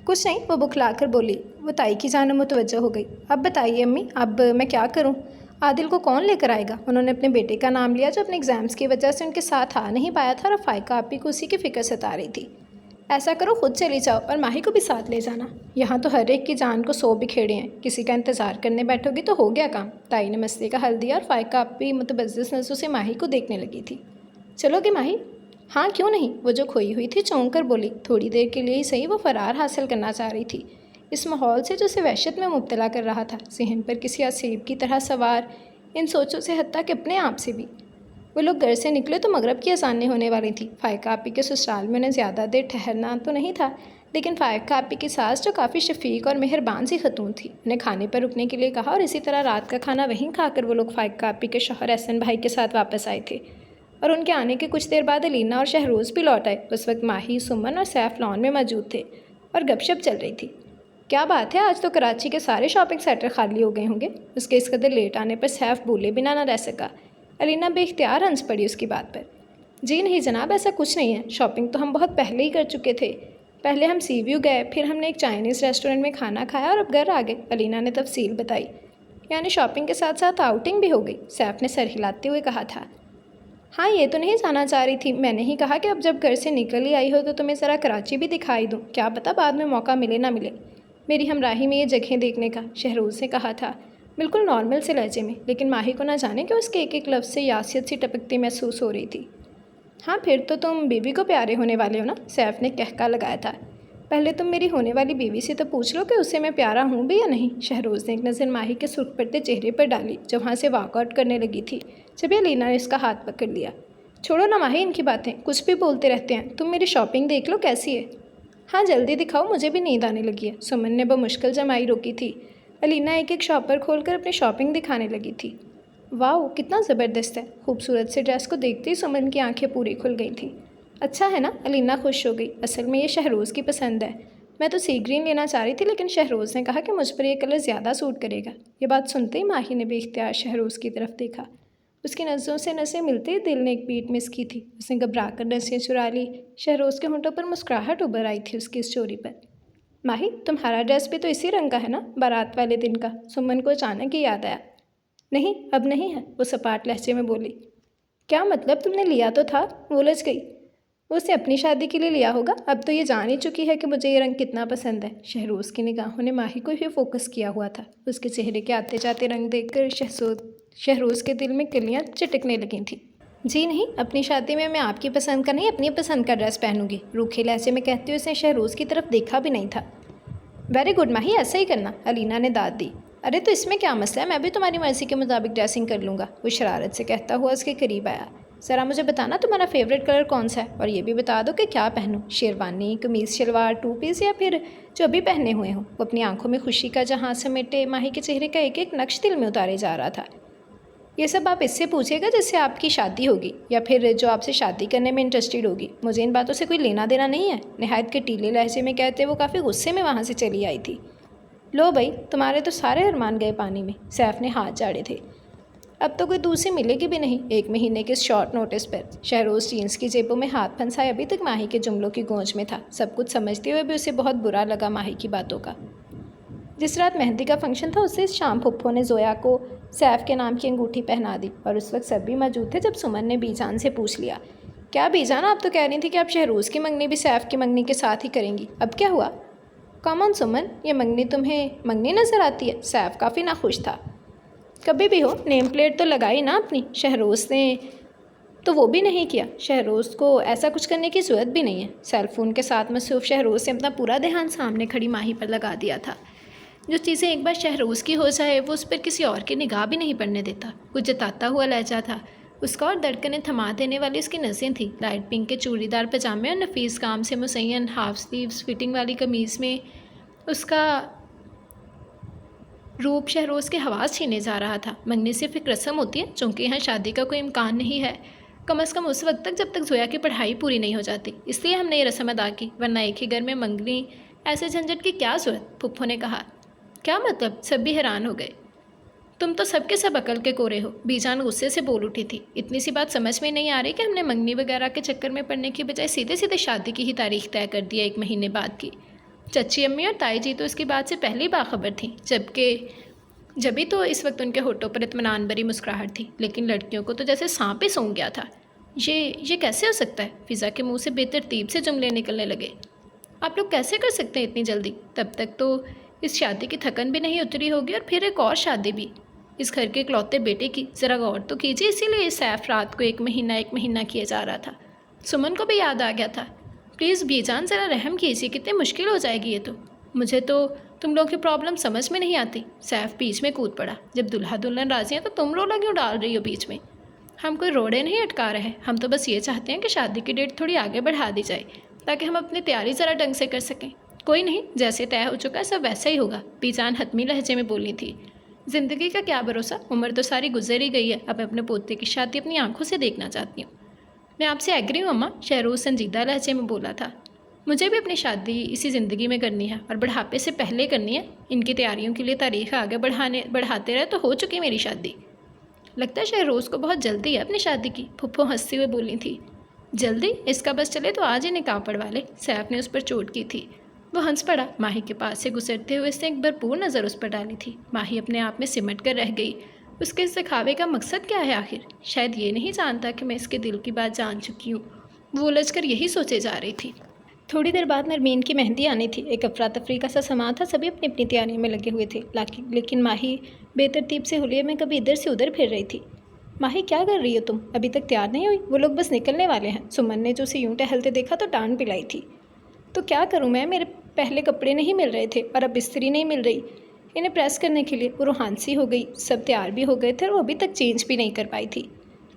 کچھ نہیں، وہ بکھلا کر بولی۔ وہ تائی کی جانب متوجہ ہو گئی۔ اب بتائیے امی، اب میں کیا کروں؟ عادل کو کون لے کر آئے گا؟ انہوں نے اپنے بیٹے کا نام لیا جو اپنے ایگزامس کی وجہ سے ان کے ساتھ آ نہیں پایا تھا، اور فائقہ آپی کو اسی کی فکر ستا رہی تھی۔ ایسا کرو خود چلی جاؤ اور ماہی کو بھی ساتھ لے جانا، یہاں تو ہر ایک کی جان کو 100 بکھیڑے ہیں، کسی کا انتظار کرنے بیٹھو گی تو ہو گیا کام۔ تائی نے مسئلے کا حل دیا اور فائقہ آپی متبزز نظروں سے ماہی کو دیکھنے لگی تھی۔ چلو گی ماہی؟ ہاں کیوں نہیں، وہ جو کھوئی ہوئی تھی چونک کر بولی۔ تھوڑی دیر کے لیے ہی صحیح وہ فرار حاصل کرنا چاہ رہی تھی اس ماحول سے جو اسے وحشت میں مبتلا کر رہا تھا، ذہن پر کسی اسیب کی طرح سوار ان سوچوں سے، حتیٰ کہ اپنے آپ سے بھی۔ وہ لوگ گھر سے نکلے تو مغرب کی اذانیں ہونے والی تھی۔ فائقہ آپی کے سسرال میں انہیں زیادہ دیر ٹھہرنا تو نہیں تھا، لیکن فائقہ آپی کی ساس جو کافی شفیق اور مہربان سی خاتون تھی، انہیں کھانے پر رکنے کے لیے کہا، اور اسی طرح رات کا کھانا وہیں کھا کر وہ لوگ فائقہ آپی کے شوہر احسن بھائی کے ساتھ واپس آئے تھے۔ اور ان کے آنے کے کچھ دیر بعد الینا اور شہروز بھی لوٹ آئے۔ اس وقت ماہی، سمن اور سیف لان میں موجود تھے اور گپ شپ چل رہی تھی۔ کیا بات ہے، آج تو کراچی کے سارے شاپنگ سینٹر خالی ہو گئے ہوں گے؟ اس کے اس قدر لیٹ آنے پر سیف بھولے بنا نہ رہ سکا۔ الینا بے اختیار ہنس پڑی اس کی بات پر۔ جی نہیں جناب، ایسا کچھ نہیں ہے، شاپنگ تو ہم بہت پہلے ہی کر چکے تھے۔ پہلے ہم سی ویو گئے، پھر ہم نے ایک چائنیز ریسٹورنٹ میں کھانا کھایا اور اب گھر آ گئے۔ الینا نے تفصیل بتائی۔ یعنی شاپنگ کے ساتھ ساتھ آؤٹنگ بھی ہو گئی؟ سیف نے سر ہلاتے ہوئے کہا تھا۔ ہاں یہ تو نہیں جانا چاہ رہی تھی، میں نے ہی کہا کہ اب جب گھر سے نکل ہی آئی ہو تو تمہیں ذرا کراچی بھی دکھائی دوں، کیا پتہ بعد میں موقع ملے نہ ملے میری ہمراہی میں یہ جگہیں دیکھنے کا، شہروز نے کہا تھا بالکل نارمل سے لہجے میں، لیکن ماہی کو نہ جانے کہ اس کے ایک ایک لفظ سے یاسیت سی ٹپکتی محسوس ہو رہی تھی۔ ہاں پھر تو تم بیوی کو پیارے ہونے والے ہو نا، سیف نے کہکا لگایا تھا۔ پہلے تم میری ہونے والی بیوی سے تو پوچھ لو کہ اسے میں پیارا ہوں بھی یا نہیں۔ شہروز نے ایک نظر ماہی کے سرخ پڑتے چہرے پر ڈالی جو وہاں سے واک آؤٹ کرنے لگی تھی، جب الینا نے اس کا ہاتھ پکڑ لیا۔ چھوڑو نا ماہی ان کی باتیں، کچھ بھی بولتے رہتے ہیں، تم میری شاپنگ دیکھ لو کیسی ہے۔ ہاں جلدی دکھاؤ، مجھے بھی نیند آنے لگی ہے، سمن نے بمشکل جمائی روکی تھی۔ الینا ایک ایک شاپر کھول کر اپنی شاپنگ دکھانے لگی تھی۔ واو کتنا زبردست ہے، خوبصورت سے ڈریس کو دیکھتے ہی سمن کی آنکھیں پوری کھل گئی تھیں۔ اچھا ہے نا، الینا خوش ہو گئی، اصل میں یہ شہروز کی پسند ہے، میں تو سی گرین لینا چاہ رہی تھی لیکن شہروز نے کہا کہ مجھ پر یہ کلر زیادہ سوٹ کرے گا۔ یہ بات سنتے ہی ماہی نے بے اختیار شہروز کی طرف دیکھا، اس کی نظروں سے نظریں ملتے ہی دل نے ایک بیٹ مس کی تھی، اس نے گھبرا کر نظریں چرا لی۔ شہروز کے ہونٹوں پر مسکراہٹ ابھر آئی تھی اس کی اس چوری پر۔ ماہی تمہارا ڈریس بھی تو اسی رنگ کا ہے نا، بارات والے دن کا، سمن کو اچانک ہی یاد آیا۔ نہیں اب نہیں ہے، وہ سپاٹ لہجے میں بولی۔ کیا مطلب، تم نے لیا تو تھا؟ وہ الجھ گئی۔ وہ اسے اپنی شادی کے لیے لیا ہوگا، اب تو یہ جان ہی چکی ہے کہ مجھے یہ رنگ کتنا پسند ہے۔ شہروز کی نگاہوں نے ماہی کو ہی فوکس کیا ہوا تھا، اس کے چہرے کے آتے جاتے رنگ دیکھ کر شہروز کے دل میں کلیاں چٹکنے لگی تھیں۔ جی نہیں، اپنی شادی میں آپ کی پسند کا نہیں اپنی پسند کا ڈریس پہنوں گی، روکھے لہجے میں کہتے ہوئے اس نے شہروز کی طرف دیکھا بھی نہیں تھا۔ ویری گڈ ماہی، ایسا ہی کرنا، الینا نے داد دی۔ ارے تو اس میں کیا مسئلہ ہے، میں بھی تمہاری مرضی کے مطابق ڈریسنگ کر لوں گا، وہ شرارت سے کہتا ہوا اس کے قریب آیا۔ ذرا مجھے بتانا تمہارا فیوریٹ کلر کون سا ہے، اور یہ بھی بتا دو کہ کیا پہنوں، شیروانی، قمیض شلوار، 2 پیس یا پھر جو ابھی پہنے ہوئے ہوں۔ وہ اپنی آنکھوں میں خوشی کا جہاں سمیٹے ماہی کے چہرے کا ایک ایک نقش دل میں اتارے جا رہا تھا۔ یہ سب آپ اس سے پوچھے گا جس سے آپ کی شادی ہوگی، یا پھر جو آپ سے شادی کرنے میں انٹرسٹڈ ہوگی، مجھے ان باتوں سے کوئی لینا دینا نہیں ہے، نہایت کے ٹیلے لہجے میں کہتے وہ کافی غصے میں وہاں سے چلی آئی تھی۔ لو بھائی، تمہارے تو سارے ارمان گئے پانی میں، سیف نے ہاتھ جاڑے تھے۔ اب تو کوئی دوسری ملے گی بھی نہیں، 1 مہینے کے شارٹ نوٹس پر۔ شہروز جینس کی جیبوں میں ہاتھ پھنسائے ابھی تک ماہی کے جملوں کی گونج میں تھا، سب کچھ سمجھتے ہوئے بھی اسے بہت برا لگا ماہی کی باتوں کا۔ جس رات مہندی کا فنکشن تھا اسے شام پھپھو نے زویا کو سیف کے نام کی انگوٹھی پہنا دی، اور اس وقت سب بھی موجود تھے جب سمن نے بی جان سے پوچھ لیا، کیا بی جان آپ تو کہہ رہی تھی کہ آپ شہروز کی منگنی بھی سیف کی منگنی کے ساتھ ہی کریں گی، اب کیا ہوا؟ کامن سمن، یہ منگنی تمہیں منگنی نظر آتی ہے؟ سیف کافی ناخوش تھا۔ کبھی بھی ہو نیم پلیٹ تو لگائی نا اپنی، شہروز نے تو وہ بھی نہیں کیا، شہروز کو ایسا کچھ کرنے کی ضرورت بھی نہیں ہے۔ سیل فون کے ساتھ مصروف شہروز سے اپنا پورا دھیان سامنے کھڑی ماہی پر لگا دیا تھا۔ جو چیزیں ایک بار شہروز کی ہو جائے وہ اس پر کسی اور کی نگاہ بھی نہیں پڑنے دیتا۔ کچھ جتاتا ہوا لہجہ تھا اس کا، اور دھڑکنیں تھما دینے والی اس کی نظریں تھیں۔ لائٹ پنک کے چوڑی دار پجامے اور نفیس کام سے مزین ہاف سلیوز فٹنگ والی قمیض میں اس کا روپ شہروز کے حواس چھینے جا رہا تھا۔ منگنی صرف ایک رسم ہوتی ہے، چونکہ یہاں شادی کا کوئی امکان نہیں ہے، کم از کم اس وقت تک جب تک زویا کی پڑھائی پوری نہیں ہو جاتی، اس لیے ہم نے یہ رسم ادا کی، ورنہ ایک ہی گھر میں منگنی ایسے جھنجھٹ کی کیا ضرورت؟ پھپھو نے کہا۔ کیا مطلب؟ سب بھی حیران ہو گئے۔ تم تو سب کے سب عقل کے کورے ہو، بی جان غصے سے بول اٹھی تھی۔ اتنی سی بات سمجھ میں نہیں آ رہی کہ ہم نے منگنی وغیرہ کے چکر میں پڑنے کی بجائے سیدھے سیدھے شادی کی ہی تاریخ طے کر دیا 1 مہینے بعد کی۔ چچی امی اور تائی جی تو اس کی بات سے پہلے ہی باخبر تھیں، جبھی تو اس وقت ان کے ہونٹوں پر اطمینان بھری مسکراہٹ تھی، لیکن لڑکیوں کو تو جیسے سانپ ہی سونگھ گیا تھا۔ یہ کیسے ہو سکتا ہے؟ فضا کے منہ سے بے ترتیب سے جملے نکلنے لگے۔ آپ لوگ کیسے کر سکتے ہیں اتنی جلدی؟ تب تک تو اس شادی کی تھکن بھی نہیں اتری ہوگی، اور پھر ایک اور شادی بھی اس گھر کے اکلوتے بیٹے کی، ذرا غور تو کیجیے۔ اسی لیے سیف رات کو ایک مہینہ کیے جا رہا تھا۔ سمن کو بھی یاد آ گیا تھا۔ پلیز بی جان ذرا رحم کیجیے، کتنی مشکل ہو جائے گی یہ تو۔ مجھے تو تم لوگوں کی پرابلم سمجھ میں نہیں آتی۔ سیف بیچ میں کود پڑا۔ جب دلہا دلہن راضی ہیں تو تم رولا کیوں ڈال رہی ہو بیچ میں؟ ہم کوئی روڑے نہیں اٹکا رہے، ہم تو بس یہ چاہتے ہیں کہ شادی کی ڈیٹ تھوڑی آگے بڑھا دی جائے تاکہ ہم اپنی تیاری ذرا ڈھنگ سے کر سکیں۔ کوئی نہیں، جیسے طے ہو چکا ہے سب ویسا ہی ہوگا، بی جان حتمی لہجے میں بولی تھی۔ زندگی کا کیا بھروسہ، عمر تو ساری گزر ہی گئی ہے، اب میں اپنے پوتے کی شادی اپنی آنکھوں سے دیکھنا چاہتی ہوں۔ میں آپ سے ایگری ہوں اماں، شہروز سنجیدہ لہجے میں بولا تھا۔ مجھے بھی اپنی شادی اسی زندگی میں کرنی ہے، اور بڑھاپے سے پہلے کرنی ہے۔ ان کی تیاریوں کے لیے تاریخ آگے بڑھاتے رہے تو ہو چکی میری شادی۔ لگتا ہے شہروز کو بہت جلدی ہے اپنی شادی کی، پھپھو ہنستے ہوئے بولی تھی۔ جلدی؟ اس کا بس چلے تو آج ہی نکاح پڑوا لے، سیف نے اس پر چوٹ کی تھی۔ وہ ہنس پڑا۔ ماہی کے پاس سے گزرتے ہوئے اس نے ایک بھرپور نظر اس پر ڈالی تھی۔ ماہی اپنے آپ میں سمٹ کر رہ گئی۔ اس کے اس دکھاوے کا مقصد کیا ہے آخر؟ شاید یہ نہیں جانتا کہ میں اس کے دل کی بات جان چکی ہوں۔ وہ الجھ کر یہی سوچے جا رہی تھی۔ تھوڑی دیر بعد نرمین کی مہندی آنی تھی۔ ایک افراتفری کا سا سامان تھا، سبھی اپنی اپنی تیاریوں میں لگے ہوئے تھے، لیکن ماہی بے ترتیب سے حلیے میں کبھی ادھر سے ادھر پھر رہی تھی۔ ماہی کیا کر رہی ہو تم؟ ابھی تک تیار نہیں ہوئی؟ وہ لوگ بس نکلنے والے ہیں۔ سمن نے جو اسے یوں ٹہلتے دیکھا تو ٹانگ پلائی تھی۔ تو کیا کروں میں، میرے پہلے کپڑے نہیں مل رہے تھے اور اب استری نہیں مل رہی انہیں پریس کرنے کے لیے۔ وہ روحانسی ہو گئی، سب تیار بھی ہو گئے تھے اور وہ ابھی تک چینج بھی نہیں کر پائی تھی۔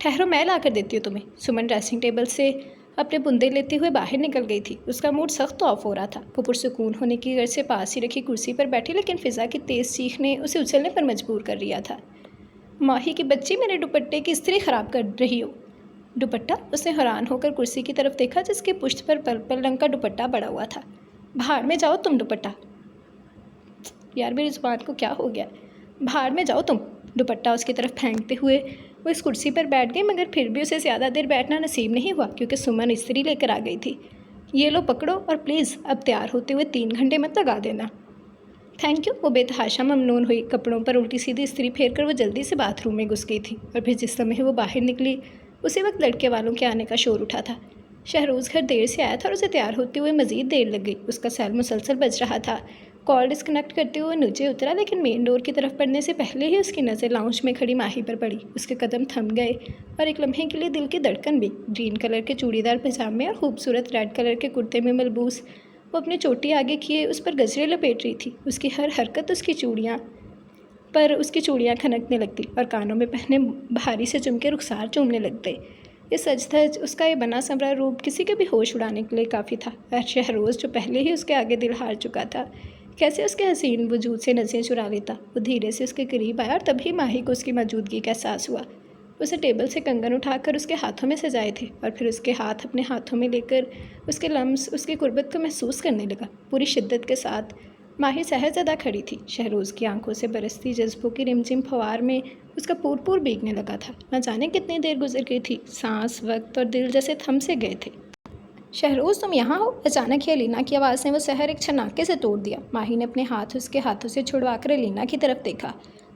ٹھہرو میں لا کر دیتی ہوں تمہیں۔ سمن ڈریسنگ ٹیبل سے اپنے بندے لیتے ہوئے باہر نکل گئی تھی۔ اس کا موڈ سخت آف ہو رہا تھا۔ وہ پرسکون ہونے کی غرض سے پاس ہی رکھی کرسی پر بیٹھی، لیکن فضا کی تیز چیخ نے اسے اچھلنے پر مجبور کر دیا تھا۔ ماہی کی بچی، میرے دوپٹے کی استری خراب کر رہی ہو۔ دوپٹہ؟ اس نے حیران ہو کر کرسی کی طرف دیکھا جس کی پشت پر پرپل رنگ کا دوپٹہ بڑا ہوا تھا۔ باہر میں جاؤ تم، دوپٹہ۔ یار میری زبان کو کیا ہو گیا؟ باہر میں جاؤ تم۔ دوپٹہ اس کی طرف پھینکتے ہوئے وہ اس کرسی پر بیٹھ گئی، مگر پھر بھی اسے زیادہ دیر بیٹھنا نصیب نہیں ہوا کیونکہ سمن استری لے کر آ گئی تھی۔ یہ لو پکڑو، اور پلیز اب تیار ہوتے ہوئے 3 گھنٹے مت لگا دینا۔ تھینک یو، وہ بے تحاشا ممنون ہوئی۔ کپڑوں پر الٹی سیدھی استری پھیر کر وہ جلدی سے باتھ روم میں گھس گئی تھی، اور پھر جس سمے وہ باہر نکلی اسی وقت لڑکے والوں کے آنے کا شور اٹھا تھا۔ شہروز گھر دیر سے آیا تھا اور اسے تیار ہوتے ہوئے مزید دیر لگ گئی۔ اس کا سیل مسلسل بج رہا تھا۔ کال ڈسکنیکٹ کرتے ہوئے نیچے اترا، لیکن مین ڈور کی طرف پڑنے سے پہلے ہی اس کی نظر لاؤنج میں کھڑی ماہی پر پڑی۔ اس کے قدم تھم گئے اور ایک لمحے کے لیے دل کی دھڑکن بھی۔ گرین کلر کے چوڑی دار پجامے اور خوبصورت ریڈ کلر کے کرتے میں ملبوس وہ اپنی چوٹی آگے کیے اس پر گجرے لپیٹ رہی تھی۔ اس کی ہر حرکت اس کی چوڑیاں کھنکنے لگتی اور کانوں میں پہنے بھاری سے جھمکے رخسار چومنے لگتے۔ یہ سج دھج اس کا یہ بنا سنورا روپ کسی کے بھی ہوش اڑانے کے لیے کافی تھا۔ اور شہروز جو پہلے ہی اس کے آگے دل ہار چکا تھا، کیسے اس کے حسین وجود سے نظریں چرا لیتا۔ وہ دھیرے سے اس کے قریب آیا اور تبھی ماہی کو اس کی موجودگی کا احساس ہوا۔ اسے ٹیبل سے کنگن اٹھا کر اس کے ہاتھوں میں سجائے تھے اور پھر اس کے ہاتھ اپنے ہاتھوں میں لے کر اس کے لمس اس کی قربت کو محسوس کرنے لگا۔ پوری شدت کے ساتھ ماہی سحر زدہ کھڑی تھی۔ شہروز کی آنکھوں سے برستی جذبوں کی رمجم پھوار میں اس کا پور بھیگنے لگا تھا۔ نہ جانے کتنی دیر گزر گئی تھی، سانس، وقت اور دل جیسے تھم سے گئے تھے۔ شہروز تم یہاں ہو؟ اچانک ہی علینا کی آواز نے وہ سحر ایک چھناکے سے توڑ دیا۔ ماہی نے اپنے ہاتھ اس کے ہاتھوں سے چھڑوا کر علینا کی طرف دیکھا۔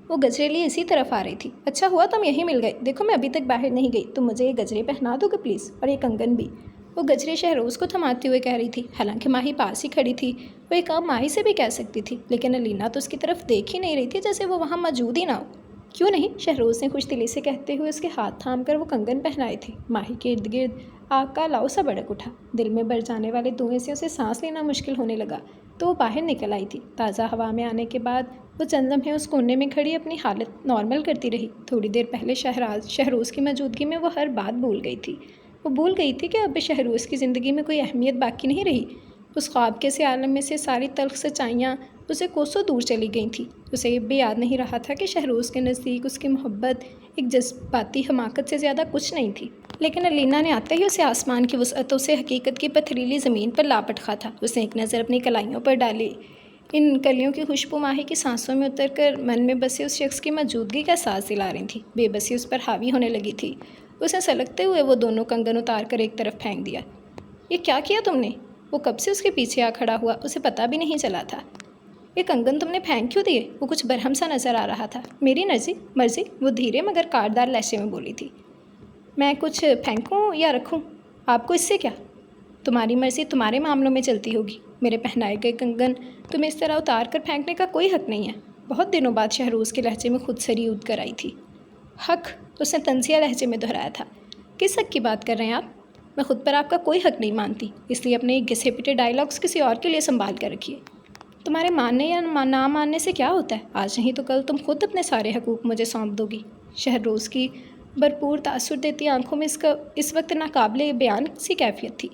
وہ گجرے لیے اسی طرف آ رہی تھی۔ اچھا ہوا تم یہیں مل گئے، دیکھو میں ابھی تک باہر نہیں گئی، تم مجھے یہ گجرے پہنا دو گے پلیز، اور یہ کنگن بھی۔ وہ گجرے شہروز کو تھماتے ہوئے کہہ رہی تھی، حالانکہ ماہی پاس ہی کھڑی تھی۔ وہ یہ کام ماہی سے بھی کہہ سکتی تھی، لیکن علینا تو اس کی طرف دیکھ ہی نہیں رہی تھی، جیسے وہ وہاں موجود ہی نہ ہو۔ کیوں نہیں؟ شہروز نے خوش دلی سے کہتے ہوئے اس کے ہاتھ تھام کر وہ کنگن پہنائے تھے۔ ماہی کے ارد گرد آگ کا لاؤ سا بھڑک اٹھا۔ دل میں بڑھ جانے والے دھوئیں سے اسے سانس لینا مشکل ہونے لگا، تو وہ باہر نکل آئی تھی۔ تازہ ہوا میں آنے کے بعد وہ چند لمحے اس کونے میں کھڑی اپنی حالت نارمل کرتی رہی۔ تھوڑی دیر پہلے شہروز کی موجودگی میں وہ ہر بات بھول گئی تھی۔ وہ بھول گئی تھی کہ اب شہروز کی زندگی میں کوئی اہمیت باقی نہیں رہی۔ اس خواب کے سے عالم میں سے ساری تلخ سچائیاں اسے کوسوں دور چلی گئی تھیں۔ اسے یہ بھی یاد نہیں رہا تھا کہ شہروز کے نزدیک اس کی محبت ایک جذباتی حماقت سے زیادہ کچھ نہیں تھی۔ لیکن علینا نے آتے ہی اسے آسمان کی وسعتوں سے حقیقت کی پتھریلی زمین پر لا پٹکا تھا۔ اس نے ایک نظر اپنی کلائیوں پر ڈالی۔ ان کلیوں کی خوشبو ماہی کی سانسوں میں اتر کر من میں بسے اس شخص کی موجودگی کا احساس دلا رہی تھی۔ بے بسی اس پر حاوی ہونے لگی تھی۔ اسے سلگتے ہوئے وہ دونوں کنگن اتار کر ایک طرف پھینک دیا۔ یہ کیا کیا تم نے؟ وہ کب سے اس کے پیچھے آ کھڑا ہوا، اسے پتہ بھی نہیں چلا تھا۔ یہ کنگن تم نے پھینک کیوں دیے؟ وہ کچھ برہم سا نظر آ رہا تھا۔ میری مرضی، وہ دھیرے مگر کاردار لہجے میں بولی تھی۔ میں کچھ پھینکوں یا رکھوں؟ آپ کو اس سے کیا؟ تمہاری مرضی تمہارے معاملوں میں چلتی ہوگی۔ میرے پہنائے گئے کنگن تمہیں اس طرح اتار کر پھینکنے کا کوئی حق نہیں ہے۔ بہت دنوں بعد شہروز کے لہجے میں خود سری اود کر آئی تھی۔ حق؟ اس نے طنزیہ لہجے میں دہرایا تھا۔ کس حق کی بات کر رہے ہیں آپ؟ میں خود پر آپ کا کوئی حق نہیں مانتی، اس لیے اپنے گھسے پٹے ڈائیلاگس کسی اور کے لیے سنبھال کر رکھیے۔ تمہارے ماننے یا نہ ماننے سے کیا ہوتا ہے؟ آج نہیں تو کل تم خود اپنے سارے حقوق مجھے سونپ دو گی۔ شہروز کی بھرپور تاثر دیتی آنکھوں میں اس وقت ناقابل بیان سی کیفیت تھی۔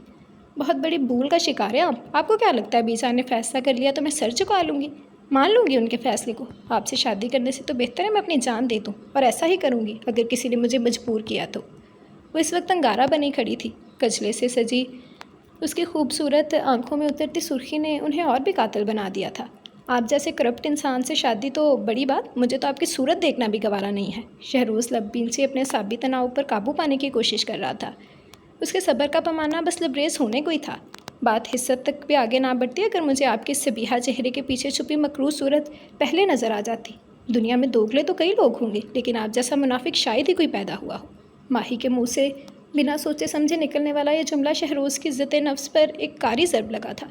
بہت بڑی بھول کا شکار ہیں آپ کو کیا لگتا ہے بیچارے نے فیصلہ کر لیا تو میں سر جھکا لوں گی، مان لوں گی ان کے فیصلے کو؟ آپ سے شادی کرنے سے تو بہتر ہے میں اپنی جان دے دوں، اور ایسا ہی کروں گی اگر کسی نے مجھے مجبور کیا تو۔ وہ اس وقت انگارہ بنی کھڑی تھی۔ کجلے سے سجی اس کی خوبصورت آنکھوں میں اترتی سرخی نے انہیں اور بھی قاتل بنا دیا تھا۔ آپ جیسے کرپٹ انسان سے شادی تو بڑی بات، مجھے تو آپ کی صورت دیکھنا بھی گوارا نہیں ہے۔ شہروز لبین سے اپنے اعصابی تناؤ پر قابو پانے کی کوشش کر رہا تھا۔ اس کے صبر کا پیمانہ بس لبریز ہونے کو ہی تھا۔ بات حسد تک بھی آگے نہ بڑھتی اگر مجھے آپ کے صبیحہ چہرے کے پیچھے چھپی مکروہ صورت پہلے نظر آ جاتی۔ دنیا میں دوگلے تو کئی لوگ ہوں گے، لیکن آپ جیسا منافق شاید ہی کوئی پیدا ہوا ہو۔ ماہی کے منہ سے بنا سوچے سمجھے نکلنے والا یہ جملہ شہروز کی عزت نفس پر ایک کاری ضرب لگا تھا۔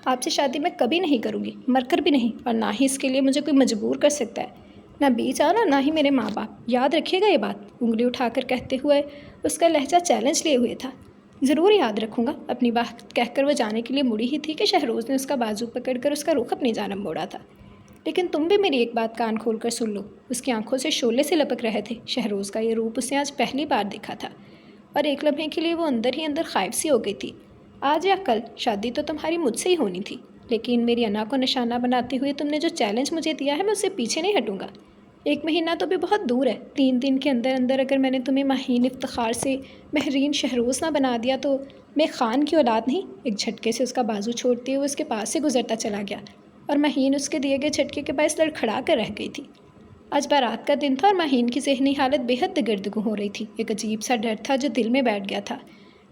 آپ سے شادی میں کبھی نہیں کروں گی، مر کر بھی نہیں، اور نہ ہی اس کے لیے مجھے کوئی مجبور کر سکتا ہے، نہ بیچ آنا نہ ہی میرے ماں باپ۔ یاد رکھیے گا یہ بات، انگلی اٹھا کر کہتے ہوئے اس کا لہجہ چیلنج لیے ہوئے تھا۔ ضرور یاد رکھوں گا، اپنی بات کہہ کر وہ جانے کے لیے مڑی ہی تھی کہ شہروز نے اس کا بازو پکڑ کر اس کا رخ اپنی جانب موڑا تھا۔ لیکن تم بھی میری ایک بات کان کھول کر سن لو۔ اس کی آنکھوں سے شعلے سے لپک رہے تھے۔ شہروز کا یہ روپ اس نے آج پہلی بار دیکھا تھا، اور ایک لمحے کے لیے وہ اندر ہی اندر خائف سی ہو گئی تھی۔ آج یا کل شادی تو تمہاری مجھ سے ہی ہونی تھی، لیکن میری انا کو نشانہ بناتے ہوئے تم نے جو چیلنج مجھے دیا ہے میں اس سے پیچھے نہیں ہٹوں گا۔ 1 مہینہ تو بھی بہت دور ہے، 3 دن کے اندر اندر اگر میں نے تمہیں مہین افتخار سے مہرین شہروز نہ بنا دیا تو میں خان کی اولاد نہیں۔ ایک جھٹکے سے اس کا بازو چھوڑتے ہوئے اس کے پاس سے گزرتا چلا گیا، اور مہین اس کے دیے گئے جھٹکے کے باعث لڑکھڑا کر رہ گئی تھی۔ آج بارات کا دن تھا اور مہین کی ذہنی حالت بے حد دگردگو ہو رہی تھی۔ ایک عجیب سا ڈر تھا جو دل میں بیٹھ گیا تھا۔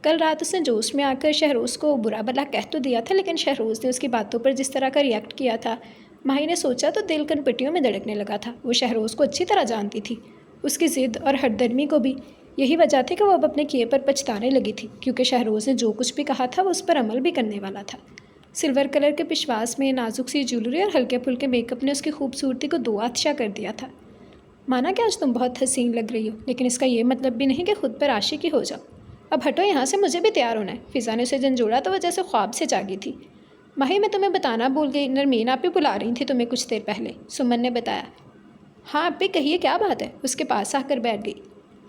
کل رات اس نے جوش میں آ کر شہروز کو برا بھلا کہہ تو دیا تھا، لیکن شہروز نے اس کی باتوں پر جس طرح کا ریئیکٹ کیا تھا، ماہی نے سوچا تو دل کن پٹیوں میں دھڑکنے لگا تھا۔ وہ شہروز کو اچھی طرح جانتی تھی، اس کی ضد اور ہٹ درمی کو بھی۔ یہی وجہ تھی کہ وہ اب اپنے کیے پر پچھتانے لگی تھی، کیونکہ شہروز نے جو کچھ بھی کہا تھا وہ اس پر عمل بھی کرنے والا تھا۔ سلور کلر کے پشواس میں نازک سی جولری اور ہلکے پھلکے میک اپ نے اس کی خوبصورتی کو دو آتشا کر دیا تھا۔ مانا کہ آج تم بہت حسین لگ رہی ہو، لیکن اس کا یہ مطلب بھی نہیں کہ خود پر عاشقی ہو جاؤ۔ اب ہٹو یہاں سے، مجھے بھی تیار ہونا ہے۔ فضا نے اسے جھنجھوڑا تو وہ جیسے خواب سے جاگی تھی۔ ماہی میں تمہیں بتانا بھول گئی، نرمین آپ بھی بلا رہی تھی تمہیں کچھ دیر پہلے، سمن نے بتایا۔ ہاں آپ بھی کہیے کیا بات ہے؟ اس کے پاس آ کر بیٹھ گئی۔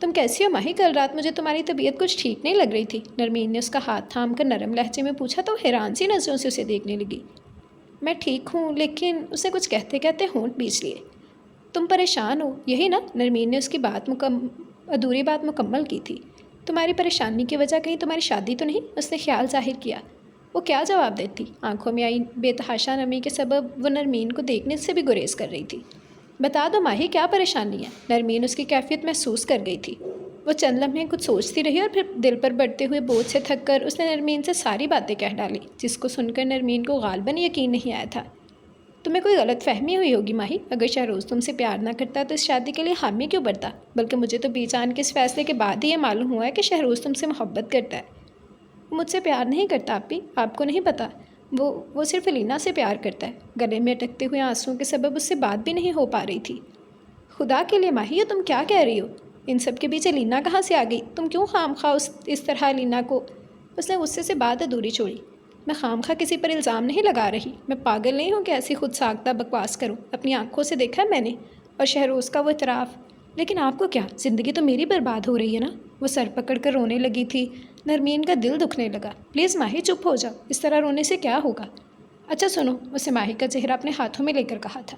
تم کیسی ہو ماہی؟ کل رات مجھے تمہاری طبیعت کچھ ٹھیک نہیں لگ رہی تھی، نرمین نے اس کا ہاتھ تھام کر نرم لہجے میں پوچھا تو حیران سی نظروں سے اسے دیکھنے لگی۔ میں ٹھیک ہوں، لیکن اسے کچھ کہتے کہتے ہونٹ بیچ لیے۔ تم پریشان ہو یہی نا؟ نرمین نے اس کی ادھوری بات مکمل کی تھی۔ تمہاری پریشانی کی وجہ کہیں تمہاری شادی تو نہیں؟ اس نے خیال ظاہر کیا۔ وہ کیا جواب دیتی؟ آنکھوں میں آئی بے تحاشا نمی کے سبب وہ نرمین کو دیکھنے سے بھی گریز کر رہی تھی۔ بتا دو ماہی کیا پریشانی ہے؟ نرمین اس کی کیفیت محسوس کر گئی تھی۔ وہ چند لمحے کچھ سوچتی رہی اور پھر دل پر بڑھتے ہوئے بوجھ سے تھک کر اس نے نرمین سے ساری باتیں کہہ ڈالی، جس کو سن کر نرمین کو غالباً یقین نہیں آیا تھا۔ تمہیں کوئی غلط فہمی ہوئی ہوگی ماہی، اگر شہروز تم سے پیار نہ کرتا تو اس شادی کے لیے حامی کیوں بڑھتا؟ بلکہ مجھے تو بی جان کے اس فیصلے کے بعد ہی یہ معلوم ہوا ہے کہ شہروز تم سے محبت کرتا ہے۔ وہ مجھ سے پیار نہیں کرتا آپی، آپ کو نہیں پتہ، وہ صرف الینا سے پیار کرتا ہے۔ گلے میں اٹکتے ہوئے آنسوؤں کے سبب اس سے بات بھی نہیں ہو پا رہی تھی۔ خدا کے لیے ماہی، یہ تم کیا کہہ رہی ہو؟ ان سب کے پیچھے الینا کہاں سے آ گئی؟ تم کیوں خام خواہ اس طرح الینا کو؟ اس نے غصے سے بات ادھوری چھوڑی۔ میں خام خواہ کسی پر الزام نہیں لگا رہی، میں پاگل نہیں ہوں کہ ایسی خود ساختہ بکواس کروں، اپنی آنکھوں سے دیکھا ہے میں نے، اور شہروز کا وہ اعتراف۔ لیکن آپ کو کیا، زندگی تو میری برباد ہو رہی ہے نا؟ وہ سر پکڑ کر رونے لگی تھی۔ نرمین کا دل دکھنے لگا۔ پلیز ماہی چپ ہو جاؤ، اس طرح رونے سے کیا ہوگا؟ اچھا سنو، اسے ماہی کا چہرہ اپنے ہاتھوں میں لے کر کہا تھا،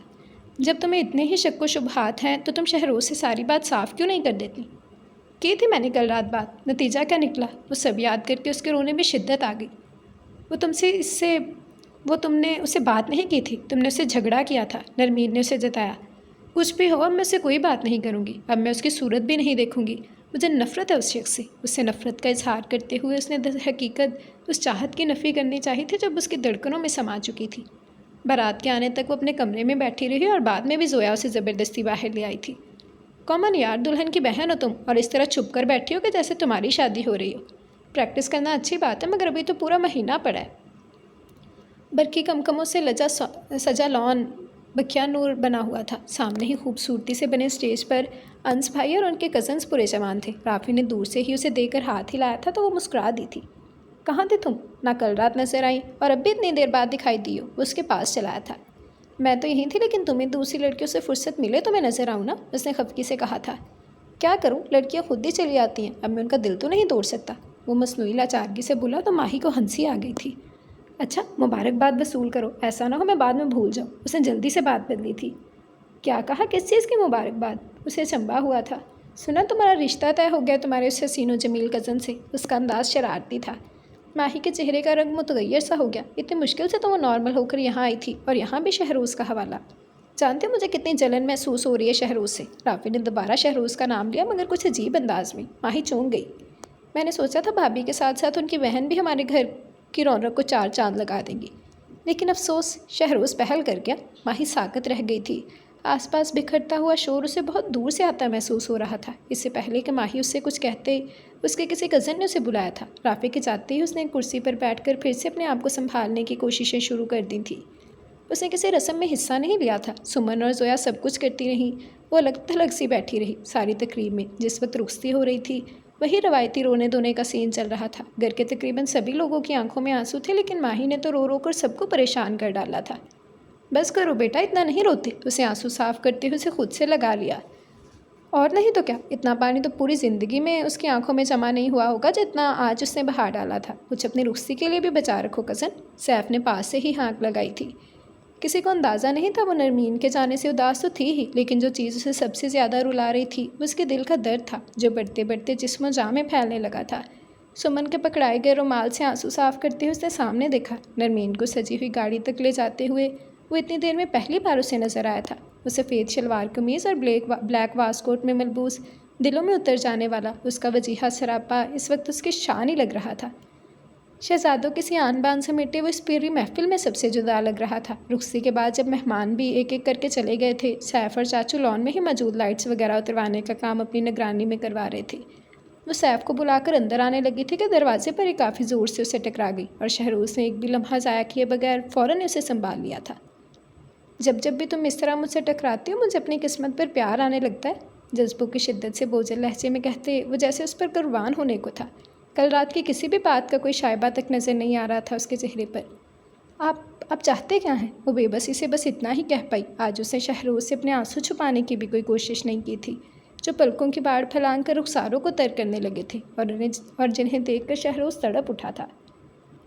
جب تمہیں اتنے ہی شک و شبہات ہیں تو تم شہروز سے ساری بات صاف کیوں نہیں کر دیتی؟ کی تھی میں نے کل رات بات، نتیجہ کیا نکلا؟ وہ سب یاد کر کے اس کے رونے میں شدت آ گئی۔ تم نے اس سے بات نہیں کی تھی، تم نے اس سے جھگڑا کیا تھا، نرمین نے اسے جتایا۔ کچھ بھی ہو، اب میں اس سے کوئی بات نہیں کروں گی، اب میں اس کی صورت بھی نہیں دیکھوں گی، مجھے نفرت ہے اس شخص سے۔ اس سے نفرت کا اظہار کرتے ہوئے اس نے حقیقت اس چاہت کی نفی کرنی چاہی تھی جب اس کی دھڑکنوں میں سما چکی تھی۔ بارات کے آنے تک وہ اپنے کمرے میں بیٹھی رہی اور بعد میں بھی زویا اسے زبردستی باہر لے آئی تھی۔ کامن یار، دلہن کی بہن ہو تم اور اس طرح چھپ کر بیٹھی ہو کہ جیسے تمہاری شادی ہو رہی ہو۔ پریکٹس کرنا اچھی بات ہے، مگر ابھی تو پورا مہینہ پڑا ہے۔ برقی کمکموں سے سجا لان بکیا نور بنا ہوا تھا۔ سامنے ہی خوبصورتی سے بنے اسٹیج پر انس بھائی اور ان کے کزنز پورے جوان تھے۔ رافی نے دور سے ہی اسے دیکھ کر ہاتھ ہلایا تھا تو وہ مسکرا دی تھی۔ کہاں تھے تم؟ نہ کل رات نظر آئی اور اب بھی اتنی دیر بعد دکھائی دی ہو، وہ اس کے پاس چلایا تھا۔ میں تو یہیں تھی، لیکن تمہیں دوسری لڑکیوں سے فرصت ملے تو میں نظر آؤں نا، اس نے خفگی سے کہا تھا۔ کیا کروں، لڑکیاں خود ہی چلی آتی ہیں، اب میں ان کا دل تو نہیں توڑ سکتا، وہ مصنوعی لاچارگی سے بولا تو ماہی کو ہنسی آ گئی تھی۔ اچھا مبارکباد وصول کرو، ایسا نہ ہو میں بعد میں بھول جاؤں، اس نے جلدی سے بات بدلی تھی۔ کیا کہا، کس چیز کی مبارکباد؟ اسے چنبا ہوا تھا۔ سنا تمہارا رشتہ طے ہو گیا تمہارے اس حسین و جمیل کزن سے، اس کا انداز شرارتی تھا۔ ماہی کے چہرے کا رنگ متغیر سا ہو گیا، اتنی مشکل سے تو وہ نارمل ہو کر یہاں آئی تھی اور یہاں بھی شہروز کا حوالہ۔ جانتے مجھے کتنی جلن محسوس ہو رہی ہے شہروز سے؟ رافی نے دوبارہ شہروز کا نام لیا مگر کچھ عجیب انداز میں۔ ماہی چونک گئی۔ میں نے سوچا تھا بھابھی کے ساتھ ساتھ ان کی بہن بھی ہمارے گھر کی رونق کو چار چاند لگا دیں گی، لیکن افسوس شہروز پہل کر گیا۔ ماہی ساکت رہ گئی تھی۔ آس پاس بکھرتا ہوا شور اسے بہت دور سے آتا محسوس ہو رہا تھا۔ اس سے پہلے کہ ماہی اس سے کچھ کہتے، اس کے کسی کزن نے اسے بلایا تھا۔ رافی کے جاتے ہی اس نے ایک کرسی پر بیٹھ کر پھر سے اپنے آپ کو سنبھالنے کی کوششیں شروع کر دی تھیں۔ اس نے کسی رسم میں حصہ نہیں لیا تھا۔ سمن اور زویا سب کچھ کرتی رہیں، وہ الگ تھلگ سی بیٹھی رہی۔ ساری تقریب میں جس وقت رخصتی ہو رہی تھی وہی روایتی رونے دھونے کا سین چل رہا تھا۔ گھر کے تقریباً سبھی لوگوں کی آنکھوں میں آنسو تھے، لیکن ماہی نے تو رو رو کر سب کو پریشان کر ڈالا تھا۔ بس کرو بیٹا، اتنا نہیں روتے، اسے آنسو صاف کرتے ہوئے اسے خود سے لگا لیا۔ اور نہیں تو کیا، اتنا پانی تو پوری زندگی میں اس کی آنکھوں میں جمع نہیں ہوا ہوگا جتنا آج اس نے بہا ڈالا تھا۔ کچھ اپنی رخصتی کے لیے بھی بچا رکھو کزن، سیف نے پاس سے ہی ہانک لگائی تھی۔ کسی کو اندازہ نہیں تھا وہ نرمین کے جانے سے اداس تو تھی ہی، لیکن جو چیز اسے سب سے زیادہ رلا رہی تھی وہ اس کے دل کا درد تھا، جو بڑھتے بڑھتے جسم و جاں میں پھیلنے لگا تھا۔ سمن کے پکڑائے گئے رومال سے آنسو صاف کرتے ہوئے اس نے سامنے دیکھا۔ نرمین کو سجی ہوئی گاڑی تک لے جاتے ہوئے وہ اتنی دیر میں پہلی بار اسے نظر آیا تھا۔ وہ سفید شلوار قمیض اور بلیک واسکوٹ میں ملبوس، دلوں میں اتر جانے والا اس کا وجیہہ سراپا اس وقت اس کی شان ہی لگ رہا تھا۔ شہزادوں کسی آن بان سمیٹے وہ اس پیری محفل میں سب سے جدا لگ رہا تھا۔ رخصتی کے بعد جب مہمان بھی ایک ایک کر کے چلے گئے تھے، سیف اور چاچو لان میں ہی موجود لائٹس وغیرہ اتروانے کا کام اپنی نگرانی میں کروا رہے تھے۔ وہ سیف کو بلا کر اندر آنے لگی تھی کہ دروازے پر ہی کافی زور سے اسے ٹکرا گئی، اور شہروز نے ایک بھی لمحہ ضائع کیے بغیر فوراً اسے سنبھال لیا تھا۔ جب بھی تم اس طرح مجھ سے ٹکراتی ہو مجھے اپنی قسمت پر پیار آنے لگتا ہے، جذبوں کی شدت سے بوجھل لہجے میں کہتے وہ جیسے اس پر قربان ہونے کو تھا۔ کل رات کی کسی بھی بات کا کوئی شائبہ تک نظر نہیں آ رہا تھا اس کے چہرے پر۔ آپ چاہتے کیا ہیں؟ وہ بے بسی سے بس اتنا ہی کہہ پائی۔ آج اس نے شہروز سے اپنے آنسو چھپانے کی بھی کوئی کوشش نہیں کی تھی، جو پلکوں کی باڑ پھیلان کر رخساروں کو تر کرنے لگے تھے اور جنہیں دیکھ کر شہروز تڑپ اٹھا تھا،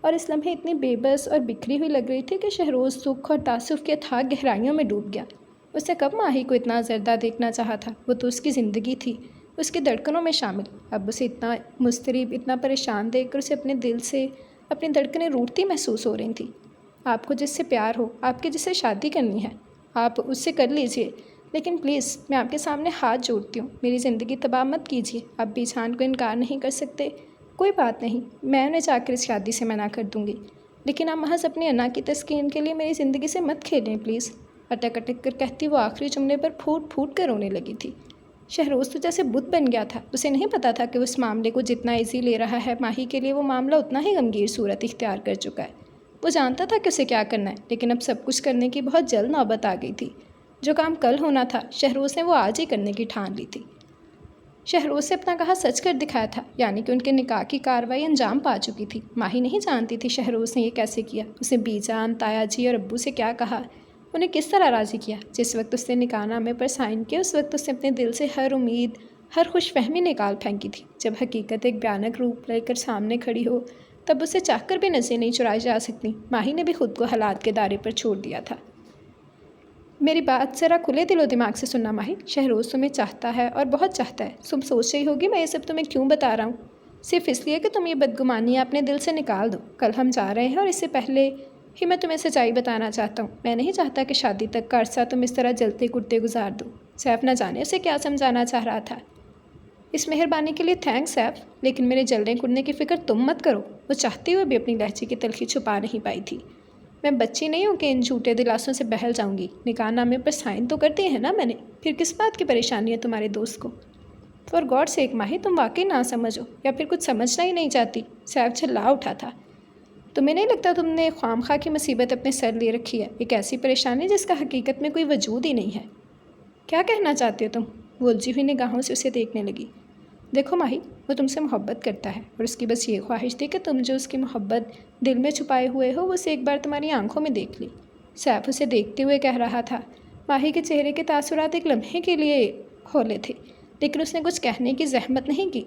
اور اس لمحے اتنی بے بس اور بکھری ہوئی لگ رہی تھی کہ شہروز دکھ اور تاسف کے اتھاہ گہرائیوں میں ڈوب گیا۔ اس نے کب ماہی کو اتنا زردہ دیکھنا چاہا تھا، وہ تو اس کی زندگی تھی، اس کی دھڑکنوں میں شامل۔ اب اسے اتنا مضطرب، اتنا پریشان دیکھ کر اسے اپنے دل سے اپنی دھڑکنیں روٹتی محسوس ہو رہی تھیں۔ آپ کو جس سے پیار ہو، آپ کی جس سے شادی کرنی ہے، آپ اس سے کر لیجئے، لیکن پلیز میں آپ کے سامنے ہاتھ جوڑتی ہوں، میری زندگی تباہ مت کیجیے۔ آپ بھی جان کو انکار نہیں کر سکتے۔ کوئی بات نہیں، میں انہیں جا کر اس شادی سے منع کر دوں گی، لیکن آپ محض اپنی انا کی تسکین کے لیے میری زندگی سے مت کھیلیں پلیز۔ اٹک اٹک کر کہتی وہ آخری جملے پر پھوٹ پھوٹ کر رونے لگی تھی۔ شہروز تو جیسے بت بن گیا تھا، اسے نہیں پتا تھا کہ اس معاملے کو جتنا ایزی لے رہا ہے، ماہی کے لیے وہ معاملہ اتنا ہی غمگیر صورت اختیار کر چکا ہے۔ وہ جانتا تھا کہ اسے کیا کرنا ہے، لیکن اب سب کچھ کرنے کی بہت جلد نوبت آ گئی تھی۔ جو کام کل ہونا تھا، شہروز نے وہ آج ہی کرنے کی ٹھان لی تھی۔ شہروز سے اپنا کہا سچ کر دکھایا تھا، یعنی کہ ان کے نکاح کی کارروائی انجام پا چکی تھی۔ ماہی نہیں جانتی تھی شہروز نے یہ کیسے کیا، اسے بی جان، تایا جی اور ابو سے کیا کہا، انہیں کس طرح راضی کیا۔ جس وقت اس نے نکاح نامے پر سائن کیا، اس وقت اس نے اپنے دل سے ہر امید، ہر خوش فہمی نکال پھینکی تھی۔ جب حقیقت ایک بھیانک روپ لے کر سامنے کھڑی ہو، تب اسے چاہ کر بھی نظریں نہیں چرائی جا سکتی۔ ماہی نے بھی خود کو حالات کے دائرے پر چھوڑ دیا تھا۔ میری بات ذرا کھلے دل و دماغ سے سننا ماہی، شہروز تمہیں چاہتا ہے اور بہت چاہتا ہے۔ تم سوچ رہی ہوگی میں یہ سب تمہیں کیوں بتا رہا ہوں، صرف اس لیے کہ تم یہ بدگمانی اپنے دل سے نکال دو۔ کل ہم جا رہے ہیں اور اس سے پہلے ہی میں تمہیں سچائی بتانا چاہتا ہوں۔ میں نہیں چاہتا کہ شادی تک کا عرصہ تم اس طرح جلتے کٹتے گزار دو۔ سیف نہ جانے اسے کیا سمجھانا چاہ رہا تھا۔ اس مہربانی کے لیے تھینکس سیف، لیکن میرے جلنے کٹنے کی فکر تم مت کرو۔ وہ چاہتے ہوئے بھی اپنی لہجے کی تلخی چھپا نہیں پائی تھی۔ میں بچی نہیں ہوں کہ ان جھوٹے دلاسوں سے بہل جاؤں گی۔ نکاح نامے پر سائن تو کرتے ہیں نا میں نے، پھر کس بات کی پریشانی ہے تمہارے دوست کو؟ فار گاڈ سیک ماہی، تم واقعی نہ سمجھو یا پھر کچھ سمجھنا ہی نہیں چاہتی۔ سیف چلا اٹھا تھا۔ تمہیں نہیں لگتا تم نے خواہ خواہ کی مصیبت اپنے سر لے رکھی ہے، ایک ایسی پریشانی جس کا حقیقت میں کوئی وجود ہی نہیں ہے؟ کیا کہنا چاہتے ہو تم؟ وہ الجھی ہوئی نگاہوں سے اسے دیکھنے لگی۔ دیکھو ماہی، وہ تم سے محبت کرتا ہے اور اس کی بس یہ خواہش تھی کہ تم جو اس کی محبت دل میں چھپائے ہوئے ہو، وہ اسے ایک بار تمہاری آنکھوں میں دیکھ لی۔ سیف اسے دیکھتے ہوئے کہہ رہا تھا۔ ماہی کے چہرے کے تاثرات ایک لمحے کے لیے ہولے تھے، لیکن اس نے کچھ کہنے کی زحمت نہیں کی۔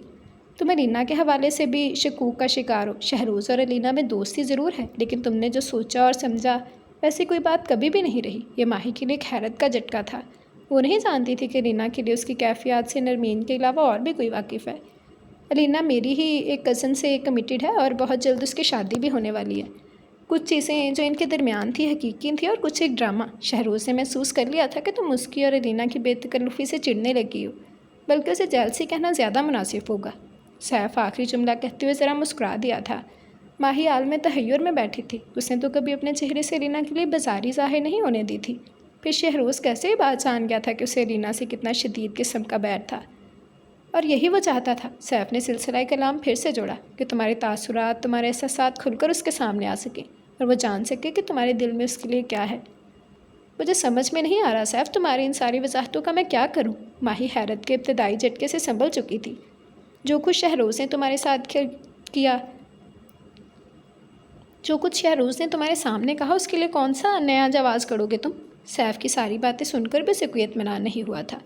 تم الینا کے حوالے سے بھی شکوک کا شکار ہو۔ شہروز اور الینا میں دوستی ضرور ہے، لیکن تم نے جو سوچا اور سمجھا ویسی کوئی بات کبھی بھی نہیں رہی۔ یہ ماہی کے لیے ایک حیرت کا جھٹکا تھا۔ وہ نہیں جانتی تھی کہ الینا کے لیے اس کی کیفیات سے نرمین کے علاوہ اور بھی کوئی واقف ہے۔ الینا میری ہی ایک کزن سے کمیٹڈ ہے اور بہت جلد اس کی شادی بھی ہونے والی ہے۔ کچھ چیزیں جو ان کے درمیان تھی حقیقی تھیں اور کچھ ایک ڈرامہ۔ شہروز نے محسوس کر لیا تھا کہ تم اس کی اور الینا کی بے تکلفی سے چڑھنے لگی ہو، بلکہ اسے جیلسی کہنا زیادہ مناسب ہوگا۔ سیف آخری جملہ کہتے ہوئے ذرا مسکرا دیا تھا۔ ماہی عالم تحیر میں بیٹھی تھی۔ اس نے تو کبھی اپنے چہرے سے الینا کے لیے بازاری ظاہر نہیں ہونے دی تھی، پھر شہروز کیسے یہ بات جان گیا تھا کہ اسے الینا سے کتنا شدید قسم کا بیر تھا؟ اور یہی وہ چاہتا تھا۔ سیف نے سلسلہ کلام پھر سے جوڑا کہ تمہارے تاثرات، تمہارے احساسات کھل کر اس کے سامنے آ سکیں اور وہ جان سکے کہ تمہارے دل میں اس کے لیے کیا ہے۔ مجھے سمجھ میں نہیں آ رہا سیف، تمہاری ان ساری وضاحتوں کا میں کیا کروں؟ ماہی حیرت کے ابتدائی جھٹکے سے سنبھل چکی تھی۔ جو کچھ شہروز نے تمہارے ساتھ کیا، جو کچھ شہروز نے تمہارے سامنے کہا، اس کے لیے کون سا نیا جواز کرو گے تم؟ سیف کی ساری باتیں سن کر بھی اسے کوئی اطمینان نہیں ہوا تھا،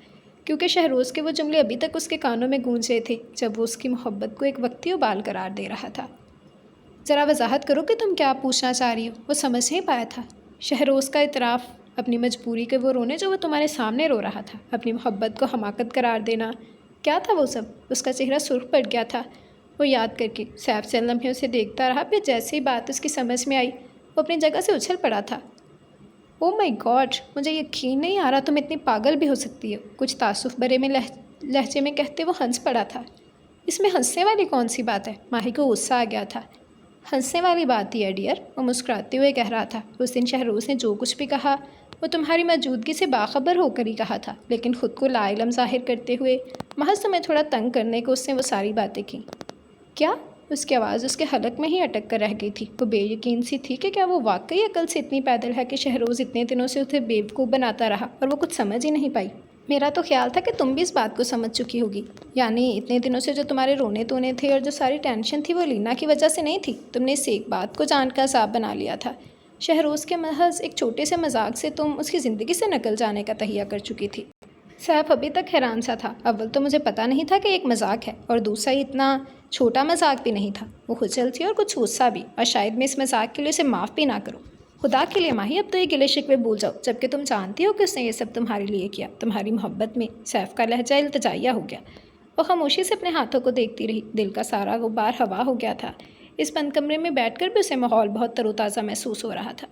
کیونکہ شہروز کے وہ جملے ابھی تک اس کے کانوں میں گونج رہے تھے جب وہ اس کی محبت کو ایک وقتی ابال قرار دے رہا تھا۔ ذرا وضاحت کرو کہ تم کیا پوچھنا چاہ رہی ہو؟ وہ سمجھ نہیں پایا تھا۔ شہروز کا اعتراف، اپنی مجبوری کے وہ رونے جو وہ تمہارے سامنے رو رہا تھا، اپنی محبت کو حماقت قرار دینا، کیا تھا وہ سب؟ اس کا چہرہ سرخ پڑ گیا تھا وہ یاد کر کے۔ سیف چند لمحے اسے دیکھتا رہا، پھر جیسے ہی بات اس کی سمجھ میں آئی وہ اپنی جگہ سے اچھل پڑا تھا۔ او مائی گاڈ، مجھے یقین نہیں آ رہا تم اتنی پاگل بھی ہو سکتی ہو، کچھ تعصف بھرے میں لہجے میں کہتے وہ ہنس پڑا تھا۔ اس میں ہنسنے والی کون سی بات ہے؟ ماہی کو غصہ آ گیا تھا۔ ہنسنے والی بات ہی ہے ڈیئر، وہ مسکراتے ہوئے کہہ رہا تھا۔ اس دن شہروز نے جو کچھ بھی کہا وہ تمہاری موجودگی سے باخبر ہو کر ہی کہا تھا، لیکن خود کو لا علم ظاہر کرتے ہوئے محض تمہیں تھوڑا تنگ کرنے کو اس نے وہ ساری باتیں کیں۔ کیا؟ اس کی آواز اس کے حلق میں ہی اٹک کر رہ گئی تھی۔ وہ بے یقین سی تھی کہ کیا وہ واقعی عقل سے اتنی پیدل ہے کہ شہروز اتنے دنوں سے اسے بیوقوف بناتا رہا اور وہ کچھ سمجھ ہی نہیں پائی۔ میرا تو خیال تھا کہ تم بھی اس بات کو سمجھ چکی ہوگی، یعنی اتنے دنوں سے جو تمہارے رونے تونے تھے اور جو ساری ٹینشن تھی وہ لینا کی وجہ سے نہیں تھی۔ تم نے اس ایک بات کو جان کا عذاب بنا لیا تھا۔ شہروز کے محض ایک چھوٹے سے مذاق سے تم اس کی زندگی سے نکل جانے کا تہیہ کر چکی تھی۔ سیف ابھی تک حیران سا تھا۔ اول تو مجھے پتہ نہیں تھا کہ ایک مذاق ہے، اور دوسرا اتنا چھوٹا مذاق بھی نہیں تھا۔ وہ خجل تھی اور کچھ غصہ بھی، اور شاید میں اس مذاق کے لیے اسے معاف بھی نہ کروں۔ خدا کے لیے ماہی، اب تو یہ گلے شکوے بھول جاؤ، جبکہ تم جانتی ہو کہ اس نے یہ سب تمہارے لیے کیا، تمہاری محبت میں۔ سیف کا لہجہ التجائیہ ہو گیا۔ وہ خاموشی سے اپنے ہاتھوں کو دیکھتی رہی۔ دل کا سارا غبار ہوا ہو گیا تھا۔ اس بند کمرے میں بیٹھ کر بھی اسے ماحول بہت تر و تازہ محسوس ہو رہا تھا۔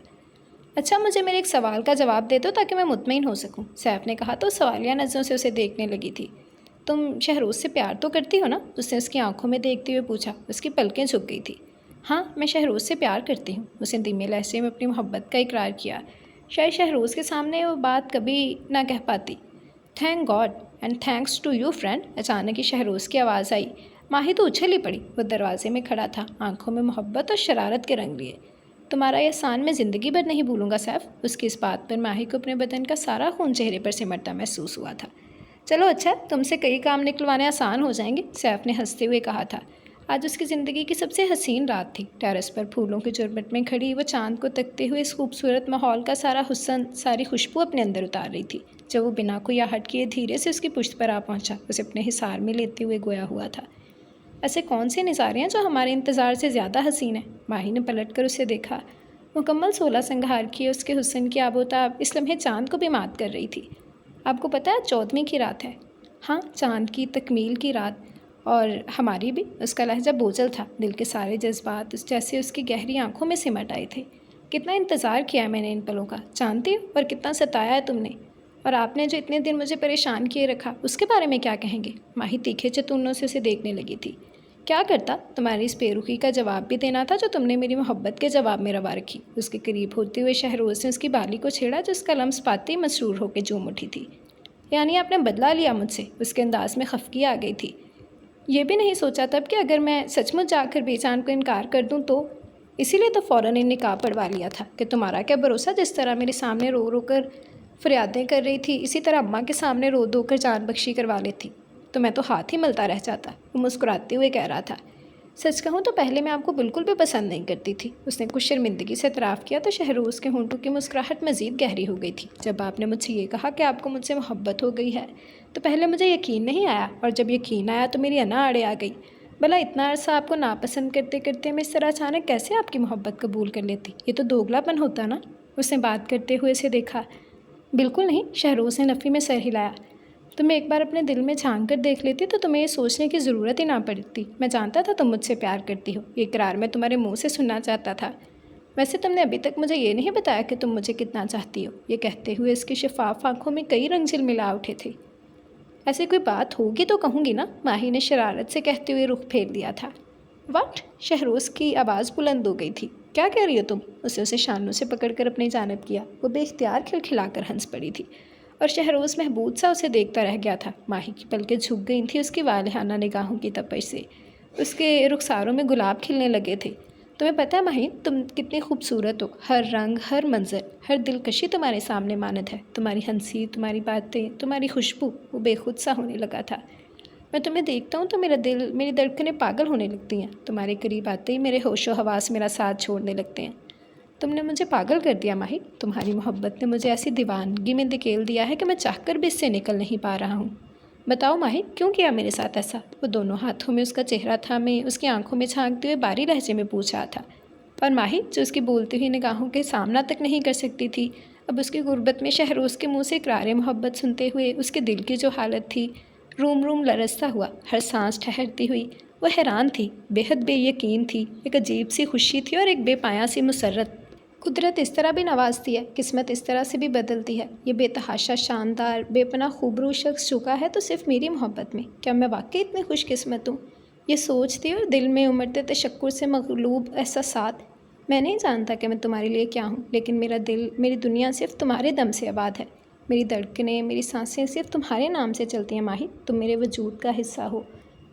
اچھا مجھے میرے ایک سوال کا جواب دے دو تاکہ میں مطمئن ہو سکوں، سیف نے کہا تو سوالیہ نظروں سے اسے دیکھنے لگی تھی۔ تم شہروز سے پیار تو کرتی ہو نا؟ اس نے اس کی آنکھوں میں دیکھتے ہوئے پوچھا۔ اس کی پلکیں جھک گئی تھی۔ ہاں میں شہروز سے پیار کرتی ہوں، اس نے دھیمے لہجے میں اپنی محبت کا اقرار کیا۔ شاید شہروز کے سامنے وہ بات کبھی نہ کہہ پاتی۔ Thank God and thanks to you friend, اچانک ہی شہروز کی آواز آئی۔ ماہی تو اچھل ہی پڑی، وہ دروازے میں کھڑا تھا، آنکھوں میں محبت اور شرارت کے رنگ لیے۔ تمہارا یہ احسان میں زندگی بھر نہیں بھولوں گا سیف۔ اس کی اس بات پر ماہی کو اپنے بدن کا سارا خون چہرے پر سمٹتا محسوس ہوا تھا۔ چلو اچھا، تم سے کئی کام نکلوانے آسان ہو جائیں گے، سیف نے ہنستے ہوئے کہا تھا۔ آج اس کی زندگی کی سب سے حسین رات تھی۔ ٹیرس پر پھولوں کے جربٹ میں کھڑی وہ چاند کو تکتے ہوئے اس خوبصورت ماحول کا سارا حسن، ساری خوشبو اپنے اندر اتار رہی تھی۔ جب وہ بنا کوئی آہٹ کیے دھیرے سے اس کی پشت پر آ پہنچا، اسے اپنے حصار میں لیتے ہوئے گویا ہوا تھا۔ ایسے کون سے نظارے ہیں جو ہمارے انتظار سے زیادہ حسین ہیں؟ ماہی نے پلٹ کر اسے دیکھا۔ مکمل 16 سنگھار کیے اس کے حسن کی آب و تاب اس لمحے چاند کو بھی مات کر رہی تھی۔ آپ کو پتہ ہے 14ویں کی رات ہے؟ ہاں، چاند کی تکمیل کی رات، اور ہماری بھی۔ اس کا لہجہ بوجھل تھا، دل کے سارے جذبات جیسے اس کی گہری آنکھوں میں سمٹ آئے تھے۔ کتنا انتظار کیا ہے میں نے ان پلوں کا، جانتی ہو؟ اور کتنا ستایا ہے تم نے، اور آپ نے جو اتنے دن مجھے پریشان کیے رکھا، اس کے بارے میں کیا کہیں گے؟ ماہی تیکھے چتونوں سے اسے دیکھنے لگی تھی۔ کیا کرتا؟ تمہاری اس بے رخی کا جواب بھی دینا تھا جو تم نے میری محبت کے جواب میں روا رکھی۔ اس کے قریب ہوتے ہوئے شہروز نے اس کی بالی کو چھیڑا جو اس کا لمس پاتے ہی مسرور ہو کے جھوم اٹھی تھی۔ یعنی آپ نے بدلا لیا مجھ سے؟ اس کے انداز میں خفگی آ گئی تھی۔ یہ بھی نہیں سوچا تب کہ اگر میں سچ مچ جا کر بے جان کو انکار کر دوں تو؟ اسی لیے تو فوراً نکاح پڑھوا لیا تھا کہ تمہارا کیا بھروسہ، جس طرح میرے سامنے رو رو کر فریادیں کر رہی تھی اسی طرح اماں کے سامنے رو دو کر جان بخشی کروا لیتی تو میں تو ہاتھ ہی ملتا رہ جاتا، وہ مسکراتے ہوئے کہہ رہا تھا۔ سچ کہوں تو پہلے میں آپ کو بالکل بھی پسند نہیں کرتی تھی، اس نے کچھ شرمندگی سے اعتراف کیا تو شہروز کے ہونٹوں کی مسکراہٹ مزید گہری ہو گئی تھی۔ جب آپ نے مجھ سے یہ کہا کہ آپ کو مجھ سے محبت ہو گئی ہے تو پہلے مجھے یقین نہیں آیا، اور جب یقین آیا تو میری انا اڑے آ گئی۔ بھلا اتنا عرصہ آپ کو ناپسند کرتے کرتے میں اس طرح اچانک کیسے آپ کی محبت قبول کر لیتی؟ یہ تو دوگلا پن ہوتا نا؟ اس نے بات کرتے ہوئے اسے دیکھا۔ بالکل نہیں، شہروز نے نفی میں سر ہلایا۔ تم ایک بار اپنے دل میں جھانک کر دیکھ لیتی تو تمہیں یہ سوچنے کی ضرورت ہی نہ پڑتی۔ میں جانتا تھا تم مجھ سے پیار کرتی ہو، یہ اقرار میں تمہارے منہ سے سننا چاہتا تھا۔ ویسے تم نے ابھی تک مجھے یہ نہیں بتایا کہ تم مجھے کتنا چاہتی ہو۔ یہ کہتے ہوئے اس کی شفاف آنکھوں میں کئی رنگ جھلملا اٹھے تھے۔ ایسی کوئی بات ہوگی تو کہوں گی نا، ماہی نے شرارت سے کہتے ہوئے رخ پھیر دیا تھا۔ واٹ؟ شہروز کی آواز بلند ہو گئی تھی۔ کیا کہہ رہی ہو تم؟ اسے شانوں سے پکڑ کر اپنی جانب کیا۔ وہ بے اختیار کھلکھلا کر ہنس پڑی تھی اور شہروز محبوب سا اسے دیکھتا رہ گیا تھا۔ ماہی کی پلکیں جھک گئی تھیں اس کی والہانہ نگاہوں کی تپش سے۔ اس کے رخساروں میں گلاب کھلنے لگے تھے۔ تمہیں پتہ ہے ماہی، تم کتنی خوبصورت ہو، ہر رنگ، ہر منظر، ہر دلکشی تمہارے سامنے ماند ہے۔ تمہاری ہنسی، تمہاری باتیں، تمہاری خوشبو، وہ بے خود سا ہونے لگا تھا۔ میں تمہیں دیکھتا ہوں تو میرا دل، میری دھڑکنیں پاگل ہونے لگتی ہیں۔ تمہارے قریب آتے ہی میرے ہوش و حواس میرا ساتھ چھوڑنے لگتے ہیں۔ تم نے مجھے پاگل کر دیا ماہی، تمہاری محبت نے مجھے ایسی دیوانگی میں دھکیل دیا ہے کہ میں چاہ کر بھی اس سے نکل نہیں پا رہا ہوں۔ بتاؤ ماہی، کیوں کیا میرے ساتھ ایسا؟ وہ دونوں ہاتھوں میں اس کا چہرہ تھامے اس کی آنکھوں میں جھانکتے ہوئے باری لہجے میں پوچھ رہا تھا۔ اور ماہی، جو اس کی بولتی ہوئی نگاہوں کے سامنا تک نہیں کر سکتی تھی، اب اس کی غربت میں شہروز کے منہ سے اقرار محبت سنتے ہوئے اس کے دل کی جو حالت تھی، روم روم لرزتا ہوا، ہر سانس ٹھہرتی ہوئی، وہ حیران تھی، بے حد بے یقین تھی۔ ایک عجیب سی خوشی تھی اور ایک بے پایاں سی مسرت۔ قدرت اس طرح بھی نوازتی ہے، قسمت اس طرح سے بھی بدلتی ہے۔ یہ بے تحاشا شاندار، بے پناہ خوبرو شخص چکا ہے تو صرف میری محبت میں۔ کیا میں واقعی اتنی خوش قسمت ہوں؟ یہ سوچتی اور دل میں امڑتے تشکر سے مغلوب احساسات۔ میں نہیں جانتا کہ میں تمہارے لیے کیا ہوں، لیکن میرا دل، میری دنیا صرف تمہارے دم سے آباد ہے۔ میری دھڑکنیں، میری سانسیں صرف تمہارے نام سے چلتی ہیں ماہی۔ تم میرے وجود کا حصہ ہو،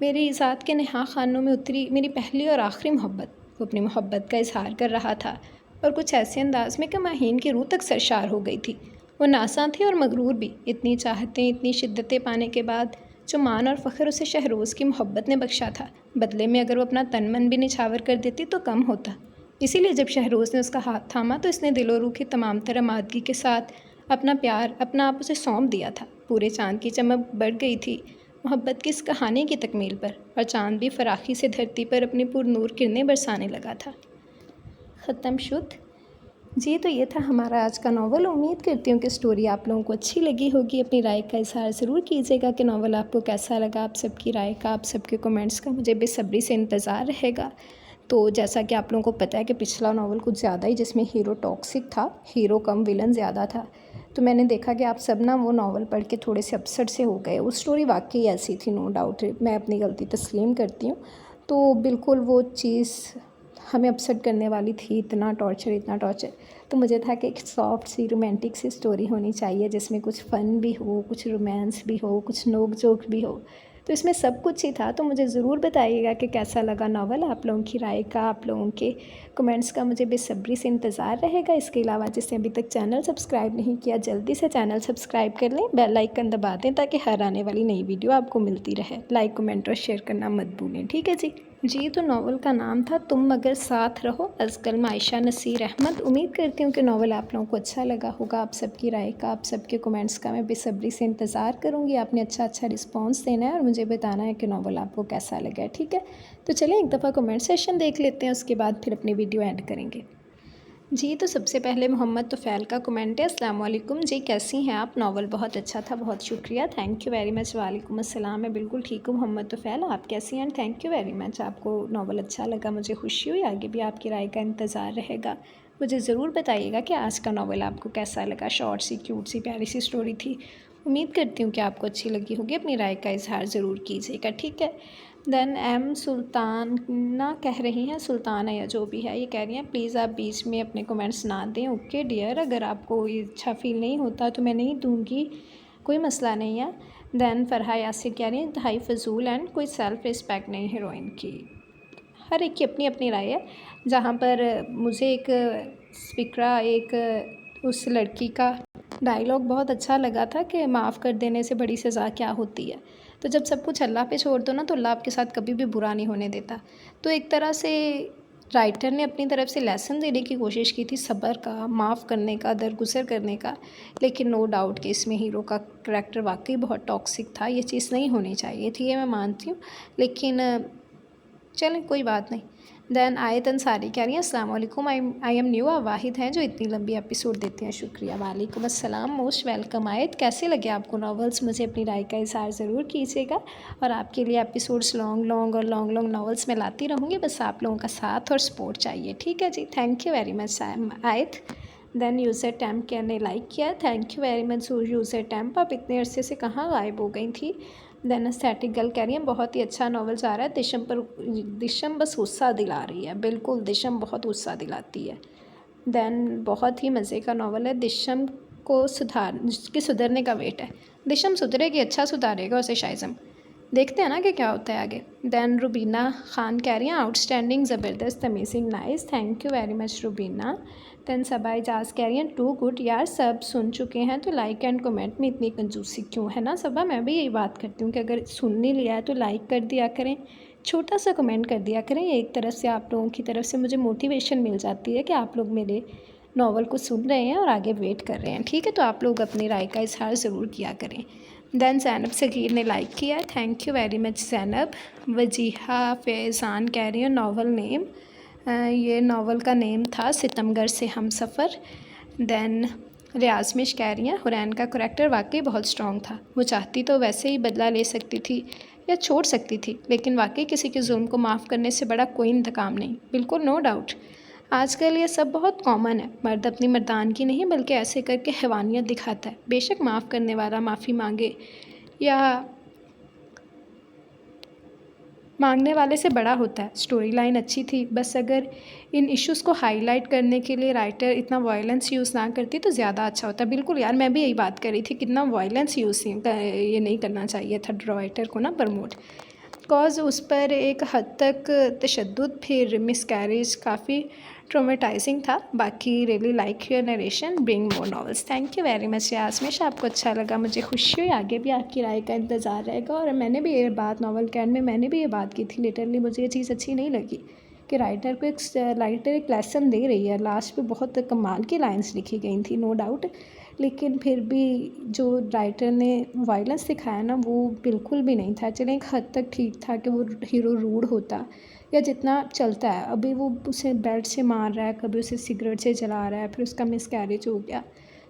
میری ذات کے نہا خانوں میں اتری میری پہلی اور آخری محبت۔ وہ اپنی محبت کا اظہار کر رہا تھا اور کچھ ایسے انداز میں کہ ماہین کی روح تک سرشار ہو گئی تھی۔ وہ ناساں تھی اور مغرور بھی۔ اتنی چاہتیں، اتنی شدتیں پانے کے بعد جو مان اور فخر اسے شہروز کی محبت نے بخشا تھا، بدلے میں اگر وہ اپنا تن من بھی نچھاور کر دیتی تو کم ہوتا۔ اسی لیے جب شہروز نے اس کا ہاتھ تھاما تو اس نے دل و روح کی تمام تر آمادگی کے ساتھ اپنا پیار، اپنا آپ اسے سونپ دیا تھا۔ پورے چاند کی چمک بڑھ گئی تھی محبت کی اس کہانی کی تکمیل پر، اور چاند بھی فراخی سے دھرتی پر اپنی پر نور کرنیں برسانے لگا تھا۔ ختم شد۔ جی تو یہ تھا ہمارا آج کا ناول۔ امید کرتی ہوں کہ اسٹوری آپ لوگوں کو اچھی لگی ہوگی۔ اپنی رائے کا اظہار ضرور کیجیے گا کہ ناول آپ کو کیسا لگا۔ آپ سب کی رائے کا، آپ سب کے کمنٹس کا مجھے بے صبری سے انتظار رہے گا۔ تو جیسا کہ آپ لوگوں کو پتہ ہے کہ پچھلا ناول کچھ زیادہ ہی جس میں ہیرو ٹاکسک تھا، ہیرو کم ولن زیادہ تھا، تو میں نے دیکھا کہ آپ سب نا وہ ناول پڑھ کے تھوڑے سے اپسٹ سے ہو گئے. وہ اسٹوری واقعی ایسی تھی، نو ڈاؤٹ، میں اپنی غلطی تسلیم کرتی ہوں. تو بالکل وہ چیز ہمیں اپسٹ کرنے والی تھی، اتنا ٹارچر. تو مجھے تھا کہ ایک سافٹ سی رومانٹک سی اسٹوری ہونی چاہیے جس میں کچھ فن بھی ہو، کچھ رومانس بھی ہو، کچھ نوک جوک بھی ہو. تو اس میں سب کچھ ہی تھا. تو مجھے ضرور بتائیے گا کہ کیسا لگا ناول. آپ لوگوں کی رائے کا، آپ لوگوں کے کمنٹس کا مجھے بے صبری سے انتظار رہے گا. اس کے علاوہ جس نے ابھی تک چینل سبسکرائب نہیں کیا، جلدی سے چینل سبسکرائب کر لیں، بیل آئیکن دبا دیں تاکہ ہر آنے والی نئی ویڈیو آپ کو ملتی رہے. لائک، کمنٹ اور شیئر کرنا مت بھولیں. ٹھیک ہے جی. تو ناول کا نام تھا تم مگر ساتھ رہو، از قلم عائشہ نصیر احمد. امید کرتی ہوں کہ ناول آپ لوگوں کو اچھا لگا ہوگا. آپ سب کی رائے کا، آپ سب کے کمنٹس کا میں بے صبری سے انتظار کروں گی. آپ نے اچھا رسپانس دینا ہے اور مجھے بتانا ہے کہ ناول آپ کو کیسا لگا ہے. ٹھیک ہے، تو چلیں ایک دفعہ کمنٹ سیشن دیکھ لیتے ہیں، اس کے بعد پھر اپنی ویڈیو ایڈ کریں گے. جی تو سب سے پہلے محمد طفیل کا کمنٹ ہے. السلام علیکم جی، کیسی ہیں آپ؟ ناول بہت اچھا تھا، بہت شکریہ، تھینک یو ویری مچ. وعلیکم السلام، میں بالکل ٹھیک ہوں محمد طفیل، آپ کیسی ہیں؟ تھینک یو ویری مچ. آپ کو ناول اچھا لگا، مجھے خوشی ہوئی. آگے بھی آپ کی رائے کا انتظار رہے گا. مجھے ضرور بتائیے گا کہ آج کا ناول آپ کو کیسا لگا. شارٹ سی، کیوٹ سی، پیاری سی اسٹوری تھی. امید کرتی ہوں کہ آپ کو اچھی لگی ہوگی. اپنی رائے کا اظہار ضرور کیجیے گا. ٹھیک ہے. دین ایم سلطانہ کہہ رہی ہیں، سلطانہ یا جو بھی ہے، یہ کہہ رہی ہیں پلیز آپ بیچ میں اپنے کمنٹس نہ دیں. اوکے ڈیئر، اگر آپ کو یہ اچھا فیل نہیں ہوتا تو میں نہیں دوں گی، کوئی مسئلہ نہیں ہے. دین فرحہ یاسر کہہ رہی ہیں انتہائی فضول اینڈ کوئی سیلف رسپیکٹ نہیں ہیروئن کی. ہر ایک کی اپنی اپنی رائے ہے. جہاں پر مجھے ایک فقرہ، ایک اس لڑکی کا ڈائلاگ بہت اچھا لگا تھا کہ معاف کر دینے سے بڑی سزا کیا ہوتی ہے. تو جب سب کچھ اللہ پہ چھوڑ دو نا تو اللہ آپ کے ساتھ کبھی بھی برا نہیں ہونے دیتا. تو ایک طرح سے رائٹر نے اپنی طرف سے لیسن دینے کی کوشش کی تھی، صبر کا، معاف کرنے کا، درگزر کرنے کا. لیکن نو ڈاؤٹ کہ اس میں ہیرو کا کریکٹر واقعی بہت ٹاکسک تھا. یہ چیز نہیں ہونی چاہیے تھی، یہ میں مانتی ہوں، لیکن چلیں کوئی بات نہیں. دین آیت انصاری کہہ رہی ہیں السلام علیکم، آئی ایم نیو. آپ واحد ہیں جو اتنی لمبی ایپیسوڈ دیتے ہیں، شکریہ. وعلیکم السلام، موسٹ ویلکم آیت. کیسے لگے آپ کو ناولس؟ مجھے اپنی رائے کا اظہار ضرور کیجیے گا. اور آپ کے لیے ایپیسوڈس لانگ ناولس میں لاتی رہوں گی. بس آپ لوگوں کا ساتھ اور سپورٹ چاہیے. ٹھیک ہے جی، تھینک یو ویری مچ آیت. دین یوزر ٹیمپ کے نے لائک کیا، thank you very much user temp. آپ اتنے عرصے سے کہاں غائب ہو گئی تھی؟ دین اسٹیٹک گرل کہہ رہی ہیں بہت ہی اچھا ناول جا رہا ہے. دشم بس غصہ دلا رہی ہے. بالکل دشم بہت غصہ دلاتی ہے. دین بہت ہی مزے کا ناول ہے. دشم کو سدھرنے کا ویٹ ہے. دشم سدھرے گی، اچھا سدھارے گا اسے شائزم. دیکھتے ہیں نا کہ کیا ہوتا ہے آگے. دین روبینہ خان کہہ رہی ہیں آؤٹ اسٹینڈنگ، زبردست، amazing, nice. Thank you very much Rubina. Then Saba Ijaz کہہ رہی ہیں ٹو گڈ. یار سب سن چکے ہیں تو لائک اینڈ کمنٹ میں اتنی کنجوسی کیوں ہے نا صبا؟ میں بھی یہی بات کرتی ہوں کہ اگر سن نہیں لیا ہے تو لائک کر دیا کریں، چھوٹا سا کمنٹ کر دیا کریں. ایک طرف سے آپ لوگوں کی طرف سے مجھے موٹیویشن مل جاتی ہے کہ آپ لوگ میرے ناول کو سن رہے ہیں اور آگے ویٹ کر رہے ہیں. ٹھیک ہے، تو آپ لوگ اپنی رائے کا اظہار ضرور کیا کریں. دین زینب صغیر نے لائک کیا ہے، تھینک یو ویری مچ زینب. وجیحہ فیضان کہہ رہی ہیں ناول نیم، یہ ناول کا نیم تھا ستمگر سے ہم سفر. دین ریاضمش کہہ رہی ہیں حرین کا کریکٹر واقعی بہت اسٹرانگ تھا. وہ چاہتی تو ویسے ہی بدلہ لے سکتی تھی یا چھوڑ سکتی تھی، لیکن واقعی کسی کے ظلم کو معاف کرنے سے بڑا کوئی انتقام نہیں. بالکل نو ڈاؤٹ. آج کل یہ سب بہت کامن ہے. مرد اپنی مردانگی نہیں بلکہ ایسے کر کے حیوانیت دکھاتا ہے. بے شک معاف کرنے والا معافی مانگے یا مانگنے والے سے بڑا ہوتا ہے. اسٹوری لائن اچھی تھی، بس اگر ان ایشوز کو ہائی لائٹ کرنے کے لیے رائٹر اتنا وائلنس یوز نہ کرتی تو زیادہ اچھا ہوتا. بالکل یار، میں بھی یہی بات کر رہی تھی، کتنا وائلنس یوز یہ نہیں کرنا چاہیے تھا رائٹر کو نا پرموٹ. کاز اس پر ایک حد تک تشدد، پھر مس کیریج کافی ٹرومیٹائزنگ تھا. باقی really like your narration, bring more novels. Thank you very much یاسمش، آپ کو اچھا لگا، مجھے خوشی ہوئی. آگے بھی آپ کی رائے کا انتظار رہے گا. اور میں نے بھی یہ بات ناول کینڈ میں نے بھی یہ بات کی تھی. لٹرلی مجھے یہ چیز اچھی نہیں لگی کہ رائٹر کو ایک لیسن دے رہی ہے. لاسٹ پہ بہت کمال کی لائنس لکھی گئی تھیں نو ڈاؤٹ، لیکن پھر بھی جو رائٹر نے وائلنس دکھایا نا وہ بالکل بھی نہیں تھا. چلیں ایک حد تک ٹھیک تھا کہ وہ ہیرو روڈ ہوتا یا جتنا چلتا ہے. ابھی وہ اسے بیلٹ سے مار رہا ہے، کبھی اسے سگریٹ سے جلا رہا ہے، پھر اس کا مس کیریج ہو گیا.